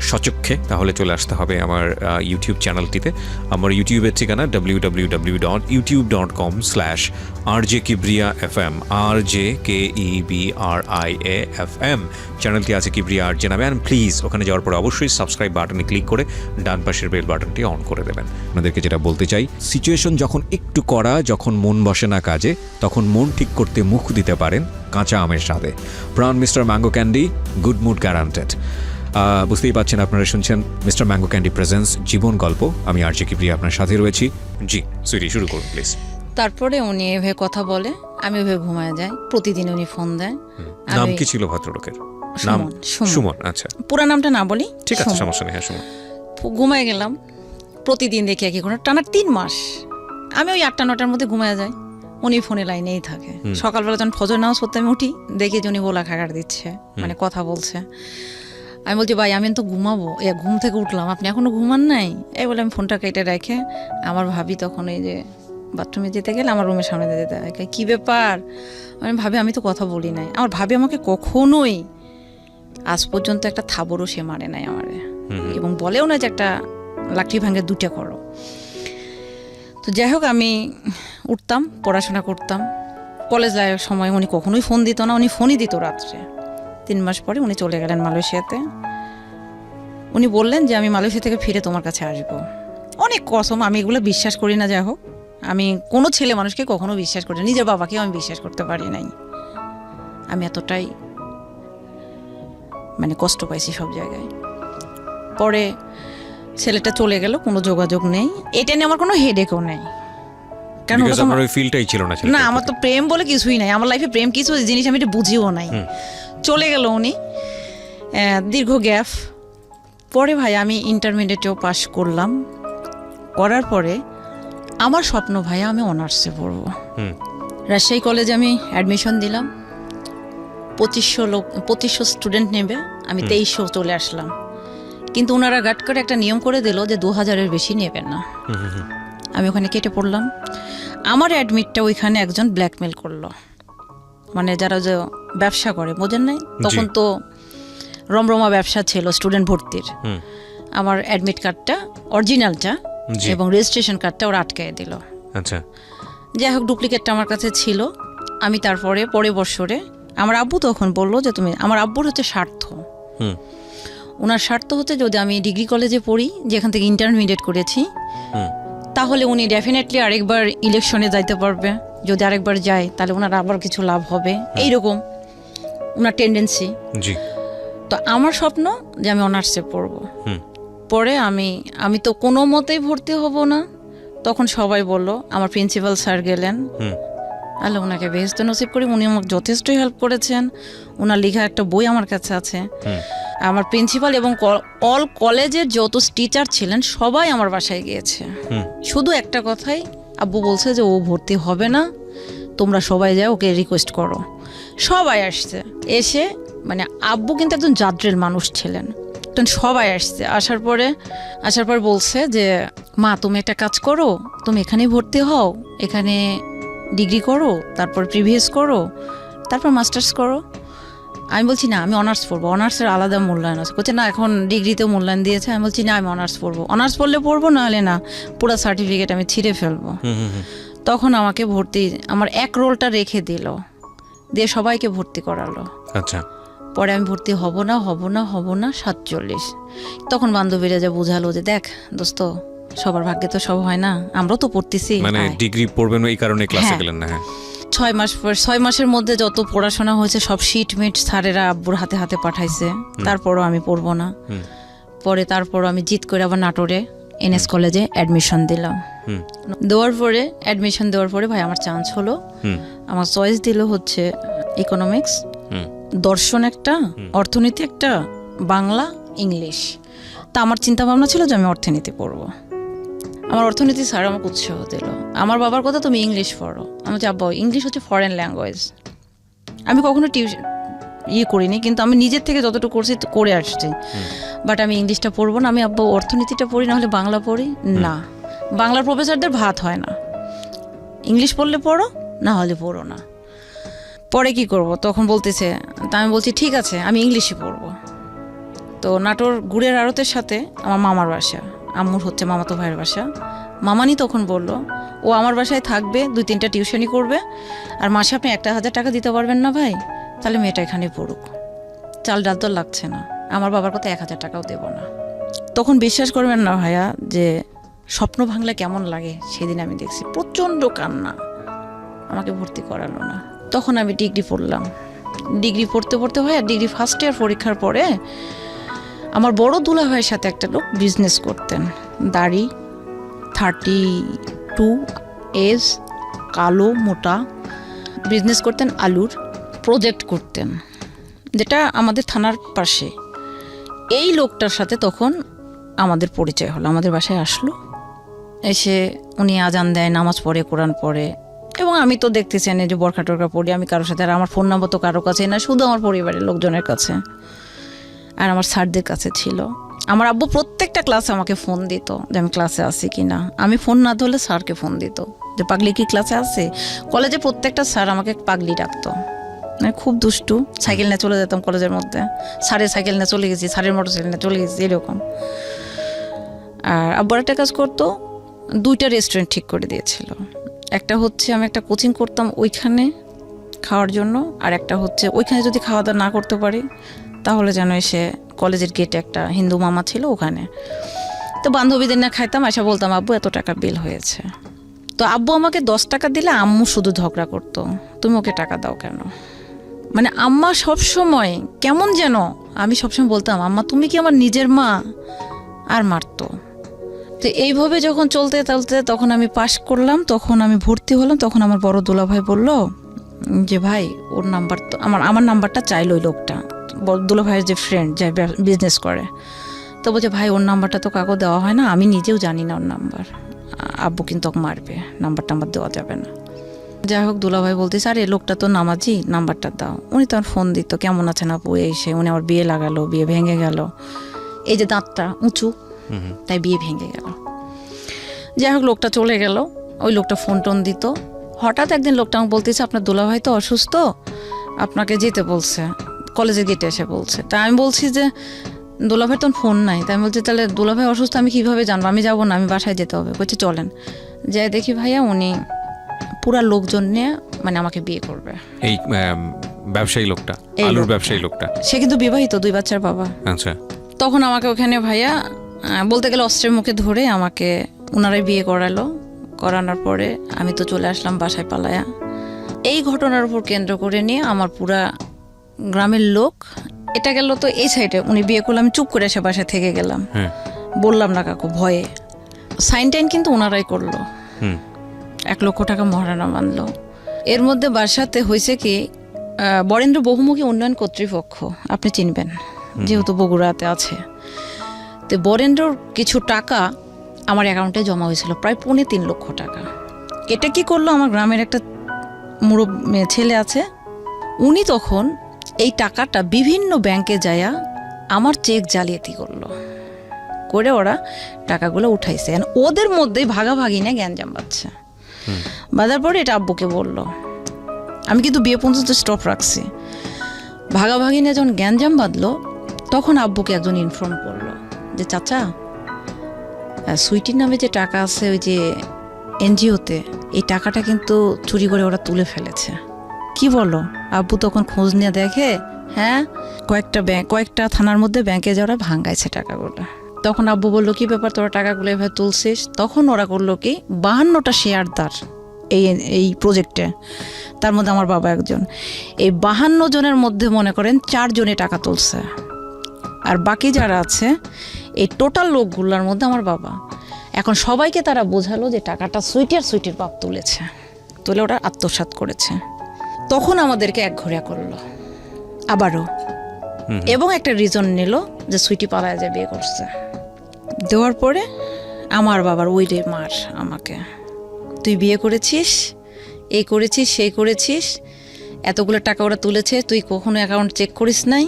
সচক্ষে, তাহলে চলে আসতে হবে আমার ইউটিউব চ্যানেলটিতে। আমার ইউটিউবের ঠিকানা www.youtube.com/RJKibriya FM, RJKEBRIAFM। চ্যানেলটি আছে কিবরিয়া আরজে নামে। অ্যান্ড প্লিজ ওখানে যাওয়ার পর অবশ্যই সাবস্ক্রাইব বাটনে ক্লিক করে ডান পাশের বেল বাটনটি অন করে দেবেন। আপনাদেরকে যেটা বলতে চাই, সিচুয়েশন যখন একটু কড়া, যখন মন বসে না কাজে, তখন মন ঠিক করতে মুখ দিতে পারেন কাঁচা আমের স্বাদে। Pran mister mango candy, good mood guaranteed. বুঝতেই পারছেন, আপনারা শুনছেন মিস্টার ম্যাঙ্গো ক্যান্ডি প্রেজেন্স জীবন গল্প। আমি আরজে কিবরিয়া আপনার সাথে রয়েছি। জি সুইটি, শুরু করুন প্লিজ। তারপরে উনি এভাবে কথা বলে, আমি ওভাবে ঘুমায় যাই। প্রতিদিন উনি ফোন দেয়। নাম আমি- কি ছিল ভদ্রলোকের? সুমন, নাম সুমন। সুমন। আচ্ছা, পুরা নামটা না বলি, ঠিক আছে, সুমন। সমস্যা নেই। হ্যাঁ, সুমন। ঘুমায় গেলাম। প্রতিদিন দেখি একই ঘটনা, টানা 3 মাস। আমি ওই 8টা-9টার মধ্যে ঘুমায় যাই, উনি ফোনে লাইনেই থাকে। সকালবেলা যখন ফজর নামাজ পড়তে আমি উঠি, দেখি যে উনি গোলা খাগার দিচ্ছে, মানে কথা বলছে। আমি বলছি, ভাই আমি তো ঘুমাবো, ঘুম থেকে উঠলাম, আপনি এখনো ঘুমান নাই? এই বলে আমি ফোনটা কেটে রেখে আমার ভাবি তখন এই যে বাথরুমে যেতে গেলে আমার রুমের সামনে দিয়ে যেতে হয়। কি ব্যাপার? আমি ভাবি, আমি তো কথা বলি নাই। আমার ভাবি আমাকে কখনোই আজ পর্যন্ত একটা থাবরও সে মারে নাই আমারে, এবং বলেও না যে একটা লাকড়ি ভাঙে 2টা করো। তো যাই হোক, আমি উঠতাম, পড়াশোনা করতাম। কলেজ লাইফের সময় উনি কখনোই ফোন দিত না, উনি ফোনই দিত রাত্রে। 3 মাস পরে উনি চলে গেলেন মালয়েশিয়াতে। উনি বললেন যে আমি মালয়েশিয়া থেকে ফিরে তোমার কাছে আসবো। অনেক কসম, আমি এগুলো বিশ্বাস করি না। যাই হোক, আমি কোনো ছেলে মানুষকে কখনো বিশ্বাস করি না, নিজের বাবাকেও আমি বিশ্বাস করতে পারি নাই। আমি এতটাই মানে কষ্ট পাইছি সব জায়গায়। পরে ছেলেটা চলে গেল, কোনো যোগাযোগ নেই। এটা নিয়ে আমার কোনো হেডেকও নেই, কারণ Because ওটা তো আপনার ওই ফিলটাই ছিল না। না, আমার তো প্রেম বলে কিছুই নাই। আমার লাইফে প্রেম কিছু জিনিস আমি এটা বুঝিও নাই। চলে গেল উনি, দীর্ঘ গ্যাপ। পরে ভাই আমি ইন্টারমিডিয়েটেও পাশ করলাম। করার পরে আমার স্বপ্ন, ভাই আমি অনার্সে পড়বো। রাজশাহী কলেজে আমি অ্যাডমিশন দিলাম। 2500 স্টুডেন্ট নেবে, আমি 2300 চলে আসলাম। কিন্তু ওনারা গাট করে একটা নিয়ম করে দিল যে 2000-এর বেশি নেবেন না। আমি ওখানে কেটে পড়লাম। আমার অ্যাডমিটটা ওইখানে একজন ব্ল্যাকমেল করলো, মানে যারা যে ব্যবসা করে, বোঝেন নাই? তখন তো রমরমা ব্যবসা ছিল স্টুডেন্ট ভর্তির। আমার অ্যাডমিট কার্ডটা, অরিজিনালটা এবং রেজিস্ট্রেশন কার্ডটা ওরা আটকায় দিল। আচ্ছা, যাই হোক, ডুপ্লিকেটটা আমার কাছে ছিল। আমি তারপরে পরের বছরে আমার আব্বু তখন বললো যে তুমি, আমার আব্বুর হচ্ছে স্বার্থ, ওনার স্বার্থ হচ্ছে যদি আমি ডিগ্রি কলেজে পড়ি, যেখান থেকে ইন্টারমিডিয়েট করেছি, তাহলে উনি ডেফিনেটলি আরেকবার ইলেকশনে যাইতে পারবে। যদি আরেকবার যায় তাহলে ওনার আবার কিছু লাভ হবে, এইরকম ওনার টেন্ডেন্সি। জি। তো আমার স্বপ্ন যে আমি অনার্সে পড়বো। পরে আমি তো কোনো মতেই ভর্তি হব না। তখন সবাই বলল, আমার প্রিন্সিপাল স্যার গেলেন, আল্লাহ ওনাকে বেহেশতে নসিব করি, উনি আমাকে যথেষ্টই হেল্প করেছেন। ওনার লেখা একটা বই আমার কাছে আছে। আমার প্রিন্সিপাল এবং অল কলেজের যত টিচার ছিলেন সবাই আমার বাসায় গিয়েছে। শুধু একটা কথাই, আব্বু বলছে যে ও ভর্তি হবে না, তোমরা সবাই যাও, ওকে রিকোয়েস্ট করো। সবাই আসছে, এসে মানে আব্বু কিন্তু একজন জাদ্রেল মানুষ ছিলেন, তখন সবাই আসছে। আসার পর বলছে যে মা তুমি একটা কাজ করো, তুমি এখানেই ভর্তি হও, এখানে ডিগ্রি করো, তারপর প্রিভিয়াস করো, তারপর মাস্টার্স করো। আমি বলছি না, আমি অনার্স পড়বো, অনার্সের আলাদা মূল্যায়ন আছে। বলছে না, এখন ডিগ্রিতেও মূল্যায়ন দিয়েছে। আমি বলছি না, আমি অনার্স পড়বো, অনার্স পড়লে পড়বো, নাহলে না, পুরো সার্টিফিকেট আমি ছিঁড়ে ফেলবো। তখন আমাকে আমার এক রোলটা রেখে দিল, দিয়ে সবাইকে ভর্তি করালো। আচ্ছা। পরে আমি ভর্তি হব না 47। তখন বান্ধবীরা যা বোঝালো যে দেখ দোস্ত, সবার ভাগ্যে তো সব হয় না, আমরাও তো পড়তেছি। মানে ডিগ্রি পড়বেন এই কারণে ক্লাসে গেলেন না? হ্যাঁ। 6 মাসের মধ্যে যত পড়াশোনা হয়েছে সব শিটমেট স্যারেরা আব্বুর হাতে হাতে পাঠাইছে। তারপরও আমি পড়বো না। তারপরও আমি জিত করে আবার নাটোরে এনএস কলেজে অ্যাডমিশন দিলাম। অ্যাডমিশন দেওয়ার পরে ভাই আমার চান্স হলো। আমার চয়েস দিল হচ্ছে ইকোনমিক্স, দর্শন একটা, অর্থনীতি একটা, বাংলা, ইংলিশ। তা আমার চিন্তা ভাবনা ছিল যে আমি অর্থনীতি পড়বো। আমার অর্থনীতি স্যার আমাকে উৎসাহ দিল। আমার বাবার কথা, তুমি ইংলিশ পড়ো। আমি বলছি আব্বা, ইংলিশ হচ্ছে ফরেন ল্যাঙ্গুয়েজ, আমি কখনো টিউশন করিনি, কিন্তু আমি নিজের থেকে যতটুকু করছি করে আসছি। বাট আমি ইংলিশটা পড়বো না, আমি আব্বা অর্থনীতিটা পড়ি, না হলে বাংলা পড়ি না। বাংলার প্রফেসরদের ভাত হয় না, ইংলিশ পড়লে পড়ো, না হলে পড়ো না। পরে কি করব, তখন বলতেছে, তা আমি বলছি ঠিক আছে আমি ইংলিশই পড়বো। তো নাটোর গুড়ের আড়তের সাথে আমার মামার বাসা, আম্মুর হচ্ছে মামাতো ভাইয়ের বাসা। মামানি তখন বলল ও আমার বাসায় থাকবে, 2-3টা টিউশনই করবে, আর মাসে আপনি 1,000 টাকা দিতে পারবেন না ভাই, তাহলে মেয়েটা এখানে পড়ুক, চাল ডাল তো লাগছে না, আমার বাবার কথা 1,000 টাকাও দেব না। তখন বিশ্বাস করবেন না ভাইয়া যে স্বপ্ন ভাঙলে কেমন লাগে, সেদিন আমি দেখছি প্রচণ্ড কান্না, আমাকে ভর্তি করালো না। তখন আমি ডিগ্রি পড়লাম, ডিগ্রি পড়তে পড়তে ভাইয়া ডিগ্রি ফার্স্ট ইয়ার পরীক্ষার পরে আমার বড় দুলা ভাইয়ের সাথে একটা লোক বিজনেস করতেন, দাড়ি, 32 এজ, কালো মোটা, বিজনেস করতেন, আলুর প্রজেক্ট করতেন, যেটা আমাদের থানার পাশে। এই লোকটার সাথে তখন আমাদের পরিচয় হলো, আমাদের বাসায় আসলো, এসে উনি আজান দেয়, নামাজ পড়ে, কোরআন পড়ে, এবং আমি তো দেখতেছি না যে বরখা টরখা পড়ি আমি কারোর সাথে, আর আমার ফোন নাম্বার তো কারো কাছে না, শুধু আমার পরিবারের লোকজনের কাছে আর আমার স্যারদের কাছে ছিল। আমার আব্বু প্রত্যেকটা ক্লাসে আমাকে ফোন দিত যে আমি ক্লাসে আছি কি না, আমি ফোন না ধরলে স্যারকে ফোন দিত যে পাগলি কি ক্লাসে আছে। কলেজে প্রত্যেকটা স্যার আমাকে পাগলি ডাকতো, মানে খুব দুষ্টু, সাইকেল নিয়ে চলে যেতাম কলেজের মধ্যে, স্যারের সাইকেল নিয়ে চলে গেছি, স্যারের মোটর সাইকেল নিয়ে চলে গেছি, এরকম। আর আব্বু একটা কাজ করতো, 2টা রেস্টুরেন্ট ঠিক করে দিয়েছিল, একটা হচ্ছে আমি একটা কোচিং করতাম ওইখানে খাওয়ার জন্য, আর একটা হচ্ছে ওইখানে যদি খাওয়া দাওয়া না করতে পারি তাহলে যেন এসে কলেজের গেটে একটা হিন্দু মামা ছিল ওখানে, তো বান্ধবীদের না খাইতাম, এসে বলতাম আব্বু এত টাকা বিল হয়েছে। তো আব্বু আমাকে 10 টাকা দিলে আম্মু শুধু ঝগড়া করতো, তুমি ওকে টাকা দাও কেন, মানে আম্মা সবসময় কেমন যেন, আমি সবসময় বলতাম আম্মা তুমি কি আমার নিজের মা, আর মারতো। তো এইভাবে যখন চলতে চলতে তখন আমি পাশ করলাম, তখন আমি ভর্তি হলাম, তখন আমার বড় দুলা ভাই বলল যে ভাই ওর নাম্বার তো আমার নাম্বারটা চাইলো ওই লোকটা, দুলা ভাইয়ের যে ফ্রেন্ড যে বিজনেস করে, তো বলছে ভাই ওর নাম্বারটা তো কাউকে দেওয়া হয় না, আমি নিজেও জানি না ওর নাম্বার, আব্বু কিন্তু ওকে মারবে, নাম্বার টাম্বার দেওয়া যাবে না। যাই হোক দুলা ভাই বলতেছে আরে লোকটা তো নামাজি, নাম্বারটা দাও। উনি তখন ফোন দিত কেমন আছেন আপু, এসে উনি আমার বিয়ে লাগালো, বিয়ে ভেঙে গেল, এই যে দাঁতটা উঁচু তাই বিয়ে ভেঙে গেল। যাই হোক লোকটা চলে গেল, ওই লোকটা ফোন টোন দিত। হঠাৎ একদিন লোকটা আমাকে বলতেছে আপনার দুলাভাই তো অসুস্থ, আপনাকে যেতে বলছে, কলেজের গেটে এসে বলছে। তা আমি বলছি যে দুলাভাই তখন ফোন নাই, তাই আমি বলছি তাহলে দুলাভাই অসুস্থ আমি কীভাবে জানবো, আমি যাবো না, আমি বাসায় যেতে হবে। বলছে চলেন, যাই দেখি ভাইয়া উনি পুরা লোকজন নিয়ে মানে আমাকে বিয়ে করবে। এই ব্যবসায়ী লোকটা, আলুর ব্যবসায়ী লোকটা, সে কিন্তু বিবাহিত, 2 বাচ্চার বাবা। আচ্ছা। তখন আমাকে ওখানে ভাইয়া বলতে গেলে অস্ত্রের মুখে ধরে আমাকে ওনারাই বিয়ে করালো। করানোর পরে আমি তো চলে আসলাম বাসায় পালায়া। এই ঘটনার উপর কেন্দ্র করে নিয়ে আমার পুরা গ্রামের লোক, এটা গেল তো এই সাইডে, উনি বিয়ে করলে আমি চুপ করে এসে বাসায় থেকে গেলাম, বললাম না কাকু ভয়ে। সাইন টাইন কিন্তু ওনারাই করলো, 1 লক্ষ টাকা মহারণা মানলো। এর মধ্যে বাসাতে হয়েছে কি, বরেন্দ্র বহুমুখী উন্নয়ন কর্তৃপক্ষ আপনি চিনবেন যেহেতু বগুড়াতে আছে, তো বরেন্দ্রর কিছু টাকা আমার অ্যাকাউন্টে জমা হয়েছিল, প্রায় 3.25 লক্ষ টাকা। এটা কি করলো, আমার গ্রামের একটা মুরব্বী ছেলে আছে, উনি তখন এই টাকাটা বিভিন্ন ব্যাংকে যায়া আমার চেক জালিয়াতি করলো, করে ওরা টাকাগুলো উঠাইছে, ওদের মধ্যেই ভাগাভাগি না গ্যাঞ্জাম বাজছে। বাজার পরে এটা আব্বুকে বললো, আমি কিন্তু বিয়ে পর্যন্ত স্টপ রাখছি। ভাগাভাগি নিয়ে যখন গ্যাঞ্জাম বাঁধলো তখন আব্বুকে একজন ইনফর্ম করলো যে চাচা সুইটির নামে যে টাকা আছে ওই যে এনজিওতে, এই টাকাটা কিন্তু চুরি করে ওরা তুলে ফেলেছে। কি বলো? আব্বু তখন খোঁজ নিয়ে দেখে, হ্যাঁ কয়েকটা থানার মধ্যে ব্যাংকে যারা ভাঙ্গাইছে টাকাগুলো। তখন আব্বু বললো কি ব্যাপার, তোরা টাকাগুলো এভাবে তুলছিস? তখন ওরা করলো কি, 52টা শেয়ারদার এই প্রজেক্টে, তার মধ্যে আমার বাবা একজন, এই 52 জনের মধ্যে মনে করেন 4 জনে টাকা তুলছে, আর বাকি যারা আছে এই টোটাল লোকগুলোর মধ্যে আমার বাবা। এখন সবাইকে তারা বোঝালো যে টাকাটা সুইটির বাপ তুলেছে, তুলে ওরা আত্মসাৎ করেছে। তখন আমাদেরকে একঘরিয়া করলো আবারও, এবং একটা রিজন নিল যে সুইটি পালায় যে বিয়ে করছে। দেওয়ার পরে আমার বাবার ওই রে মার আমাকে, তুই বিয়ে করেছিস, এই করেছিস, সেই করেছিস, এতগুলো টাকা ওরা তুলেছে, তুই কখনো অ্যাকাউন্ট চেক করিস নাই?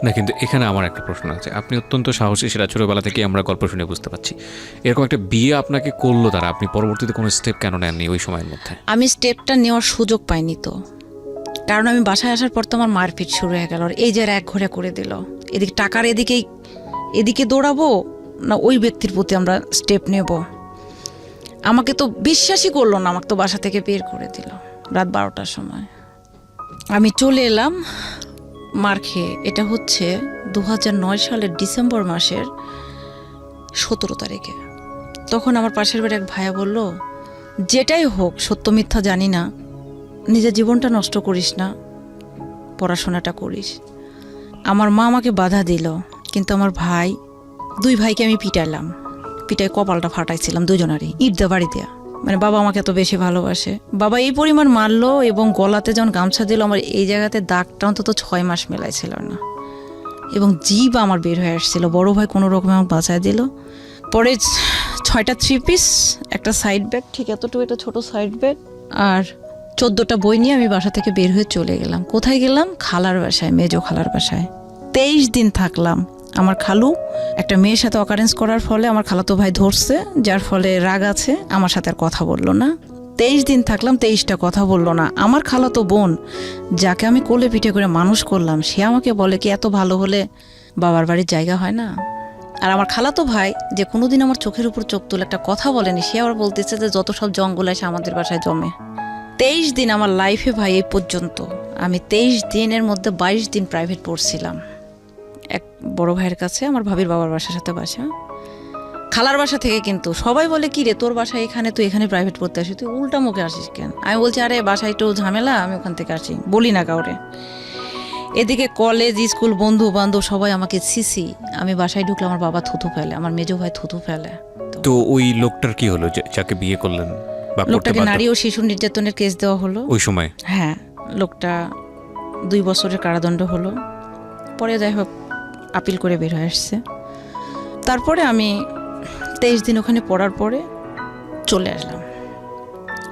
না, কিন্তু এখানে আমার একটা প্রশ্ন আছে। আপনি অত্যন্ত সাহসী, সেটা ছোটোবেলা থেকে আমরা গল্প শুনে বুঝতে পারছি। এরকম একটা বিয়ে আপনাকে করলো তারা, আপনি পরবর্তীতে কোনো স্টেপ কেন নেননি ওই সময়ের মধ্যে? আমি স্টেপটা নেওয়ার সুযোগ পাইনি তো, কারণ আমি বাসায় আসার পর তো আমার মারপিট শুরু হয়ে গেল। আর এই যে এক ঘরে করে দিল, এদিকে টাকার এদিকে দৌড়াবো না ওই ব্যক্তির প্রতি আমরা স্টেপ নেব। আমাকে তো বিশ্বাসই করলো না, আমাকে তো বাসা থেকে বের করে দিল রাত 12টার সময়। আমি চলে এলাম মার খেয়ে। এটা হচ্ছে 2009 সালের ডিসেম্বর মাসের 17 তারিখে। তখন আমার পাশের বাড়ির এক ভাইয়া বলল, যেটাই হোক, সত্য মিথ্যা জানি না, নিজের জীবনটা নষ্ট করিস না, পড়াশোনাটা করিস। আমার মা আমাকে বাধা দিল, কিন্তু আমার ভাই, 2 ভাইকে আমি পিটাইলাম। পিটাই কপালটা ফাটাইছিলাম দুজনারই, ইট দিয়ে বাড়ি দেয়া। মানে বাবা আমাকে এত বেশি ভালোবাসে, বাবা এই পরিমাণ মারলো এবং গলাতে যখন গামছা দিল, আমার এই জায়গাতে দাগটা অন্তত 6 মাস মেলাইছিল না, এবং জিভ আমার বের হয়ে আসছিল। বড় ভাই কোনো রকমে আমাকে বাঁচায় দিল। পরে 6টা 3 পিস, একটা সাইড ব্যাগ, ঠিক এতটুকু একটা ছোট সাইড ব্যাগ, আর 14টা বই নিয়ে আমি বাসা থেকে বের হয়ে চলে গেলাম। কোথায় গেলাম? খালার বাসায়, মেজো খালার বাসায়। 23 দিন থাকলাম। আমার খালু একটা মেয়ের সাথে অকারেন্স করার ফলে আমার খালাতো ভাই ধরছে, যার ফলে রাগ আছে, আমার সাথে আর কথা বললো না। 23 দিন থাকলাম, 23টা কথা বললো না। আমার খালাতো বোন, যাকে আমি কোলে পিঠে করে মানুষ করলাম, সে আমাকে বলে কি, এত ভালো হলে বাবার বাড়ির জায়গা হয় না? আর আমার খালাতো ভাই, যে কোনোদিন আমার চোখের উপর চোখ তুলে একটা কথা বলেনি, সে আবার বলতেছে যে যত সব জঙ্গল এসে আমাদের বাসায় জমে। 23 দিন আমার লাইফে ভাই, এই পর্যন্ত আমি 23 দিনের মধ্যে 22 দিন প্রাইভেট পড়ছিলাম। এক বড় ভাইয়ের কাছে, আমার ভাবির বাবার বাসার সাথে বাসা, খালার বাসা থেকে। কিন্তু সবাই বলে, কি রে তোর বাসা এখানে, তুই এখানে প্রাইভেট পড়তে আসিস, তুই উল্টা মুখে আসিস কেন? আমি বলছি, আরে বাসায় একটু ঝামেলা, আমি ওখান থেকে আসি, বলি না কাউরে। এদিকে কলেজ, স্কুল, বন্ধু বান্ধব সবাই আমাকে সিসি। আমি বাসায় ঢুকলে আমার বাবা থুথু ফেলে, আমার মেজো ভাই থুথু ফেলে। তো ওই লোকটার কি হলো, যাকে বিয়ে করলেন? লোকটাকে নারী ও শিশু নির্যাতনের কেস দেওয়া হলো ওই সময়। হ্যাঁ, লোকটা 2 বছরের কারাদণ্ড হলো। পরে যাই হোক আপিল করে বের হয়ে আসছে। তারপরে আমি 23 দিন ওখানে পড়ার পরে চলে আসলাম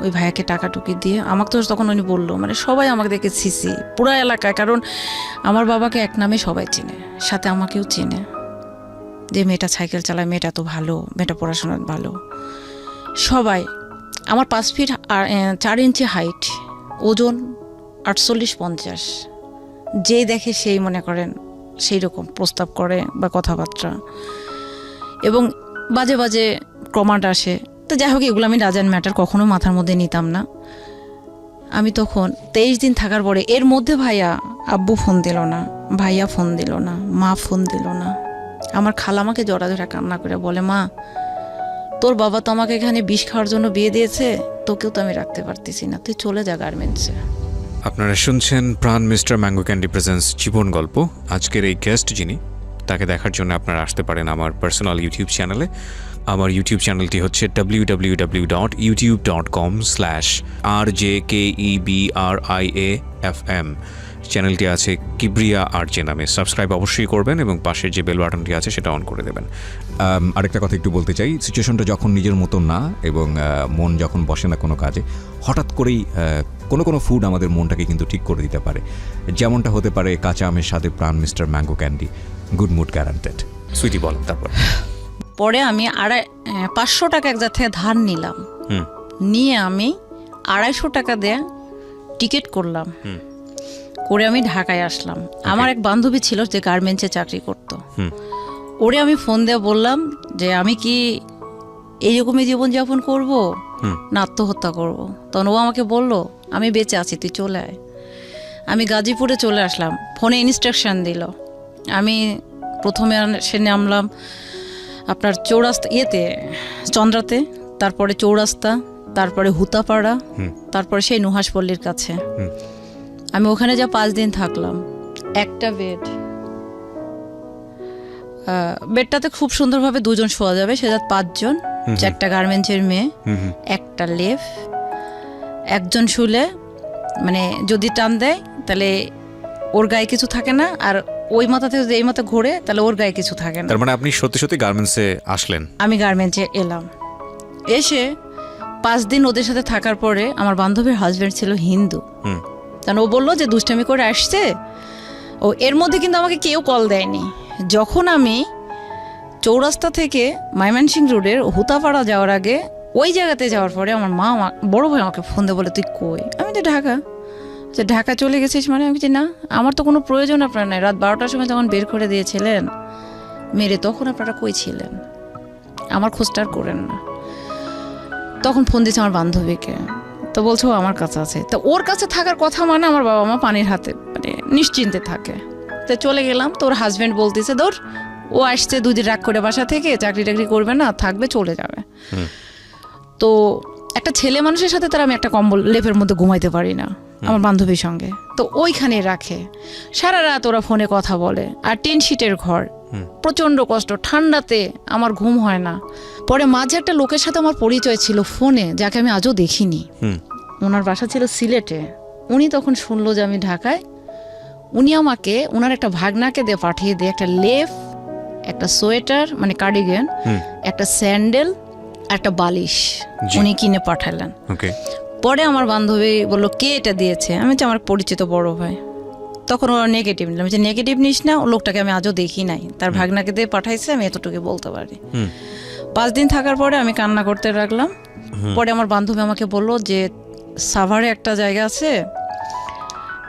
ওই ভাইয়াকে টাকা টুকি দিয়ে। আমাকে তো তখন উনি বললো, মানে সবাই আমাকে দেখে সিসি পুরো এলাকায়, কারণ আমার বাবাকে এক নামে সবাই চেনে, সাথে আমাকেও চেনে, যে মেয়েটা সাইকেল চালায়, মেয়েটা তো ভালো, মেয়েটা পড়াশোনা ভালো। সবাই, আমার 5 ফিট 4 ইঞ্চি হাইট, ওজন 48-50, যে দেখে সেই মনে করেন সেই রকম প্রস্তাব করে বা কথাবার্তা, এবং বাজে বাজে কমান্ড আসে। তো যাই হোক, এগুলো আমি ডাজেন্ট ম্যাটার, কখনো মাথার মধ্যে নিতাম না। আমি তখন 23 দিন থাকার পরে, এর মধ্যে ভাইয়া আব্বু ফোন দিল না, ভাইয়া ফোন দিল না, মা ফোন দিল না। আমার খালা আমাকে জড়া জড়া কান্না করে বলে, মা তোর বাবা তো আমাকে এখানে বিষ খাওয়ার জন্য বিয়ে দিয়েছে, তোকেও তো আমি রাখতে পারতেছি না, তুই চলে যা গার্মেন্টসে। আপনারা শুনছেন প্রাণ মিস্টার ম্যাঙ্গো ক্যান্ডি প্রেজেন্স জীবন গল্প। আজকের এই গেস্ট যিনি, তাকে দেখার জন্য আপনারা আসতে পারেন আমার পার্সোনাল ইউটিউব চ্যানেলে। আমার ইউটিউব চ্যানেলটি হচ্ছে www.youtube.com/RJKEBRIAFM। চ্যানেলটি আছে কিবরিয়া আরজে নামে। সাবস্ক্রাইব অবশ্যই করবেন এবং পাশের যে বেল বাটনটি আছে সেটা অন করে দেবেন। আরেকটা কথা একটু বলতে চাই, সিচুয়েশনটা যখন নিজের মতো না, এবং মন যখন বসে না কোনো কাজে, হঠাৎ করেই কোনো ফুড আমাদের মনটাকে কিন্তু ঠিক করে দিতে পারে। যেমনটা হতে পারে কাঁচা আমের স্বাদে Pran mister mango candy, good mood guaranteed. Sweety বলেন তারপর। পরে আমি 500 টাকা এক জায়গা থেকে ধার নিলাম, নিয়ে আমি 250 টাকা দিয়ে টিকিট করলাম, করে আমি ঢাকায় আসলাম। আমার এক বান্ধবী ছিল যে গার্মেন্টসে চাকরি করতো, ওরে আমি ফোন দিয়ে বললাম যে আমি কি এইরকমই জীবনযাপন করব না আত্মহত্যা করব। তখন ও আমাকে বলল, আমি বেঁচে আছি, তুই চলে আয়। আমি গাজীপুরে চলে আসলাম, ফোনে ইনস্ট্রাকশন দিল। আমি প্রথমে সে নামলাম আপনার চৌরাস্তা, চন্দ্রাতে, তারপরে চৌরাস্তা, তারপরে হুতাপাড়া, তারপরে সেই নুহাসপল্লির কাছে। আমি ওখানে যা 5 দিন থাকলাম। একটা বেডটাতে খুব সুন্দরভাবে 2 জন শোয়া যাবে, সেটা 5 জন, 4টা গার্মেন্টসের মেয়ে, একটা লেফ, একজন শুলে, মানে যদি টান দেয় তাহলে ওর গায়ে কিছু থাকে না, আর ওই মাথা থেকে যদি এই মাথা ঘোরে তাহলে ওর গায়ে কিছু থাকে না। তার মানে আপনি সত্যি সত্যি গার্মেন্টসে আসলেন? আমি গার্মেন্টসে এলাম। এসে 5 দিন ওদের সাথে থাকার পরে, আমার বান্ধবীর হাজব্যান্ড ছিল হিন্দু, কারণ ও বললো যে দুষ্টামি করে আসছে। ও এর মধ্যে কিন্তু আমাকে কেউ কল দেয়নি। যখন আমি চৌরাস্তা থেকে ময়মনসিংহ রোডের হুতাপাড়া যাওয়ার আগে ওই জায়গাতে যাওয়ার পরে আমার মা বড় ভাই আমাকে ফোন দিয়ে বলে তুই কই? আমি তো ঢাকা। যে ঢাকা চলে গেছিস মানে? আমি যে না, আমার তো কোনো প্রয়োজন আপনার নাই। রাত 12টার সময় তখন বের করে দিয়েছিলেন মেরে, তখন আপনারা কই ছিলেন? আমার খোঁজটা আর করেন না। তখন ফোন দিয়েছে আমার বান্ধবীকে, তো বলছো ও আমার কাছে আছে। তো ওর কাছে থাকার কথা মানে আমার বাবা মা পানির হাতে মানে নিশ্চিন্তে থাকে। তো চলে গেলাম, তো ওর হাজব্যান্ড বলতেছে ধর ও আসছে 2 দিন রাগ করে বাসা থেকে, চাকরি টাকরি করবে না, থাকবে চলে যাবে। তো একটা ছেলে মানুষের সাথে তার আমি একটা কম্বল লেপের মধ্যে ঘুমাইতে পারি না আমার বান্ধবীর সঙ্গে, তো ওইখানে রাখে। সারা রাত ওরা ফোনে কথা বলে, আর 10 সিটের ঘর, প্রচণ্ড কষ্ট, ঠান্ডাতে আমার ঘুম হয় না। পরে মাঝে একটা লোকের সাথে আমার পরিচয় ছিল ফোনে, যাকে আমি আজও দেখিনি। ওনার বাসা ছিল সিলেটে। উনি তখন শুনলো যে আমি ঢাকায়। উনি আমাকে ওনার একটা ভাগনাকে দিয়ে পাঠিয়ে দিয়ে একটা লেপ, একটা সোয়েটার মানে কার্ডিগান, একটা স্যান্ডেল, একটা বালিশ উনি কিনে পাঠালেন। পরে আমার বান্ধবী বললো কে এটা দিয়েছে? আমি যে আমার পরিচিত বড় ভাই। তখন ওরা নেগেটিভ নিলাম, যে নেগেটিভ নিস না, ও লোকটাকে আমি আজও দেখি নাই, তার ভাগনাকে দিয়ে পাঠাইছে, আমি এতটুকু বলতে পারি। 5 দিন থাকার পরে আমি কান্না করতে লাগলাম। পরে আমার বান্ধবী আমাকে বললো যে সাভারে একটা জায়গা আছে,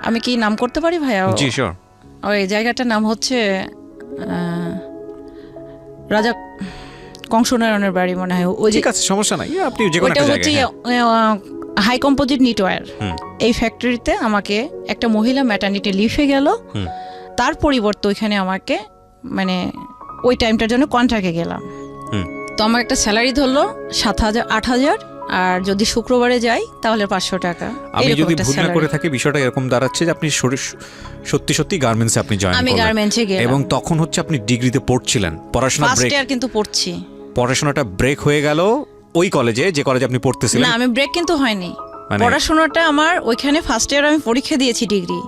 আমি কি নাম করতে পারি ভাইয়া? জি শিওর। ওই জায়গাটার নাম হচ্ছে রাজা কংসনারায়ণের বাড়ি মনে হয়। ওই ঠিক আছে, সমস্যা নাই, আপনি যে কোনো একটা জায়গায়। হাই কম্পোজিট নিটওয়্যার এই ফ্যাক্টরিতে আমাকে একটা মহিলা ম্যাটারনিটি লিফে গেল, তার পরিবর্তে ওইখানে আমাকে মানে ওই টাইমটার জন্য কন্ট্রাক্টে গেলাম। তো আমার একটা স্যালারি ধরলো 7,000 8,000, আর যদি শুক্রবারে যাই তাহলে 500 টাকা। আমি যদি ভুল না করে থাকি বিষয়টা এরকম দাঁড়াচ্ছে যে আপনি সত্যি সত্যি গার্মেন্টসে আপনি জয়েন করলেন। আমি গার্মেন্টসে গেলাম এবং তখন হচ্ছে আপনি ডিগ্রিতে পড়ছিলেন, পড়াশোনা ব্রেক, ফার্স্ট ইয়ার কিন্তু পড়ছি। পড়াশোনাটা ব্রেক হয়ে গেল ওই কলেজে, যে কলেজে আপনি পড়তেছিলেন? না, আমি ব্রেক কিন্তু হয়নি, পড়াশোনাটা আমার ওইখানে ফার্স্ট ইয়ার আমি পরীক্ষা দিয়েছি ডিগ্রি।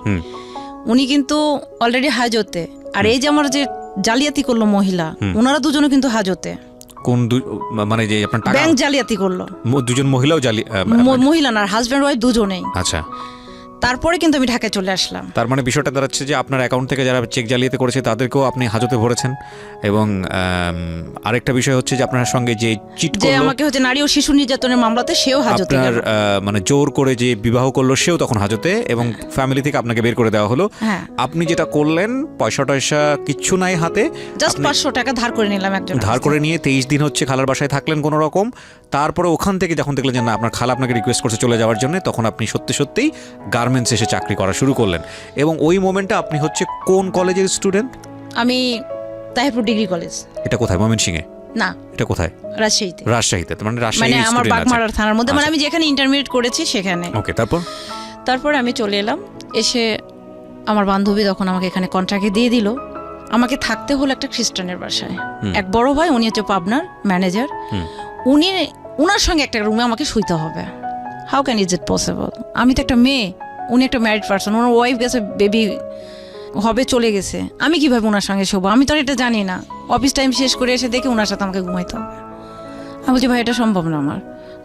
উনি কিন্তু অলরেডি হাজতে, আর এই যে আমার যে জালিয়াতি করলো মহিলা, ওনারা দুজনে কিন্তু হাজতে। কোন মানে যে আপনার টাকা ব্যাংক জালিয়াতি করলো, দুজন মহিলাও মহিলা না, হাজব্যান্ড ওয়াইফ দুজনেই। আচ্ছা, তারপরে কিন্তু আমি ঢাকায় চলে আসলাম। তার মানে বিষয়টা দাঁড়াচ্ছে যে আপনার অ্যাকাউন্ট থেকে যারা চেক জালিয়াতি করেছে তাদেরকেও আপনি হাজতে ভরেছেন। এবং আরেকটা বিষয় হচ্ছে যে আপনার সঙ্গে যে চিট করলো, যে আমাকে হচ্ছে নারী ও শিশু নির্যাতনের মামলাতে, সেও হাজতে আপনার গেল। মানে জোর করে যে বিবাহ করলো সেও তখন হাজতে, এবং ফ্যামিলি থেকে আপনাকে বের করে দেওয়া হলো। আপনি যেটা করলেন, পয়সা টয়সা কিচ্ছু নাই হাতে, জাস্ট 500 টাকা ধার করে নিলাম একজন, ধার করে নিয়ে 23 দিন হচ্ছে খালার বাসায় থাকলেন কোনো রকম। তারপরে ওখান থেকে যখন দেখলেন যে না আপনার খালা আপনাকে রিকোয়েস্ট করছে চলে যাওয়ার জন্য, তখন আপনি সত্যি সত্যিই গার্মেন্টসে এসে চাকরি করা শুরু করলেন। এবং ওই মোমেন্টে আপনি হচ্ছে কোন কলেজের স্টুডেন্ট? আমি তাহিরপুর ডিগ্রি কলেজ। এটা কোথায়? ময়মনসিংহে না, এটা কোথায়? রাজশাহীতে। রাজশাহীতে, মানে রাজশাহী মানে আমার বাগমারার থানার মধ্যে, মানে আমি যেখানে ইন্টারমিডিয়েট করেছি সেখানে। ওকে, তারপর আমি চলে এলাম। এসে আমার বান্ধবী তখন আমাকে এখানে কন্ট্রাক্টে দিয়ে দিল। আমাকে থাকতে হলো একটা খ্রিস্টানের বাসায়। এক বড় ভাই, উনি হচ্ছে পাবনার ম্যানেজার, উনার সঙ্গে একটা রুমে আমাকে শুইতে হবে। How can is it possible? আমি তো একটা মেয়ে, উনি একটা ম্যারিড পারসন, ওনার ওয়াইফ গেছে, বেবি হবে, চলে গেছে, আমি কিভাবে ওনার সঙ্গে শোবো? আমি তো আর এটা জানি না। অফিস টাইম শেষ করে এসে দেখে ওনার সাথে আমাকে ঘুমাইতে হবে। আমি বলছি ভাই এটা সম্ভব না আমার।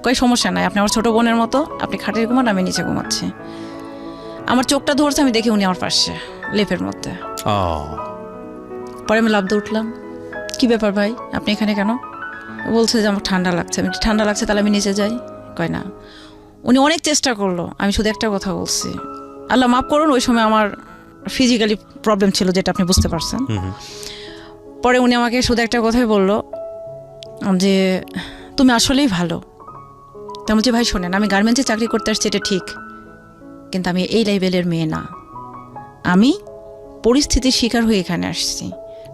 কই সমস্যা নাই, আপনি আমার ছোটো বোনের মতো, আপনি খাটে ঘুমান, আমি নিচে ঘুমাচ্ছি। আমার চোখটা ধরছে, আমি দেখি উনি আমার পাশে লেপের মধ্যে। পরে আমি লাফ দিয়ে উঠলাম, কি ব্যাপার ভাই, আপনি এখানে কেন? বলছে যে আমার ঠান্ডা লাগছে। আমি ঠান্ডা লাগছে, তাহলে আমি নিচে যাই। কয় না। উনি অনেক চেষ্টা করলো, আমি শুধু একটা কথা বলছি, আল্লাহ মাফ করুন, ওই সময় আমার ফিজিক্যালি প্রবলেম ছিল, যেটা আপনি বুঝতে পারছেন। পরে উনি আমাকে শুধু একটা কথাই বললো যে তুমি আসলেই ভালো। তা বলছি ভাই শোনেন, আমি গার্মেন্টসে চাকরি করতে আসছি এটা ঠিক, কিন্তু আমি এই লেভেলের মেয়ে না। আমি পরিস্থিতির শিকার হয়ে এখানে আসছি,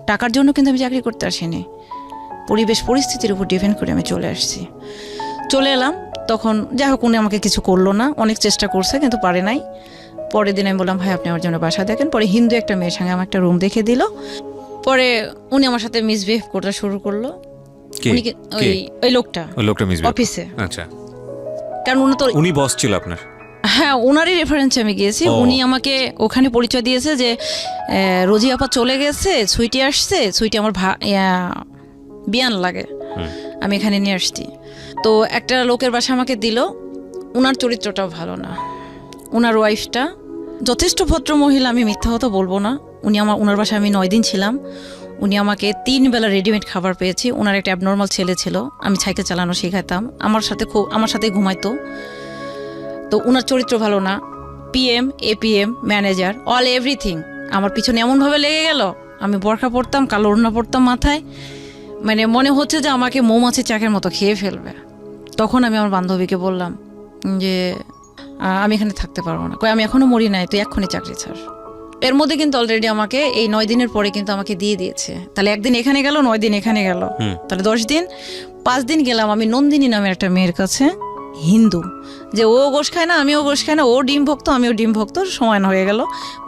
টাকার জন্য কিন্তু আমি চাকরি করতে আসিনি। পরিবেশ পরিস্থিতির উপর ডিপেন্ড করে আমি চলে আসছি। চলে এলাম, তখন যাই হোক উনি আমাকে কিছু করলো না, অনেক চেষ্টা করছে কিন্তু পারে নাই। পরের দিন আমি বললাম ভাই আপনি আমার জন্য বাসা দেখেন। পরে হিন্দু একটা মেয়ের সঙ্গে আমার একটা রুম দেখে দিল। পরে উনি আমার সাথে মিসবিহেভ করতে শুরু করলো। ওই লোকটা অফিসে। আচ্ছা, কারণ উনি বস ছিল আপনার? হ্যাঁ, ওনারই রেফারেন্সে আমি গিয়েছি। উনি আমাকে ওখানে পরিচয় দিয়েছে যে রোজি আপা চলে গেছে, সুইটি আসছে, সুইটি আমার বিয়ান লাগে, আমি এখানে নিয়ে আসছি। তো একটা লোকের বাসা আমাকে দিল। ওনার চরিত্রটাও ভালো না, ওনার ওয়াইফটা যথেষ্ট ভদ্র মহিলা, আমি মিথ্যা কথা বলবো না। ওনার বাসায় আমি 9 দিন ছিলাম। উনি আমাকে 3 বেলা রেডিমেড খাবার পেয়েছি। ওনার একটা অ্যাবনর্মাল ছেলে ছিল, আমি সাইকেল চালানো শেখাতাম, আমার সাথে ঘুমাইতো। তো ওনার চরিত্র ভালো না, PM, APM, manager, all everything আমার পিছনে এমনভাবে লেগে গেল। আমি বোরখা পরতাম, কালো ওড়না পরতাম মাথায়, মানে মনে হচ্ছে যে আমাকে মৌমাছির চাকের মতো খেয়ে ফেলবে। তখন আমি আমার বান্ধবীকে বললাম যে আমি এখানে থাকতে পারবো না। আমি এখনো মরি নাই, তুই এক্ষুনি চাকরি ছাড়। এর মধ্যে কিন্তু অলরেডি আমাকে এই 9 দিনের পরে কিন্তু আমাকে দিয়ে দিয়েছে। তাহলে একদিন এখানে গেল, 9 দিন এখানে গেল, তাহলে 10 দিন। 5 দিন গেলাম আমি নন্দিনী নামের একটা মেয়ের কাছে, হিন্দু, যে ও গোশ খায় না, আমিও গোশ খাই না, ও ডিম ভক্ত, আমিও ডিম ভক্ত, সমান হয়ে গেল।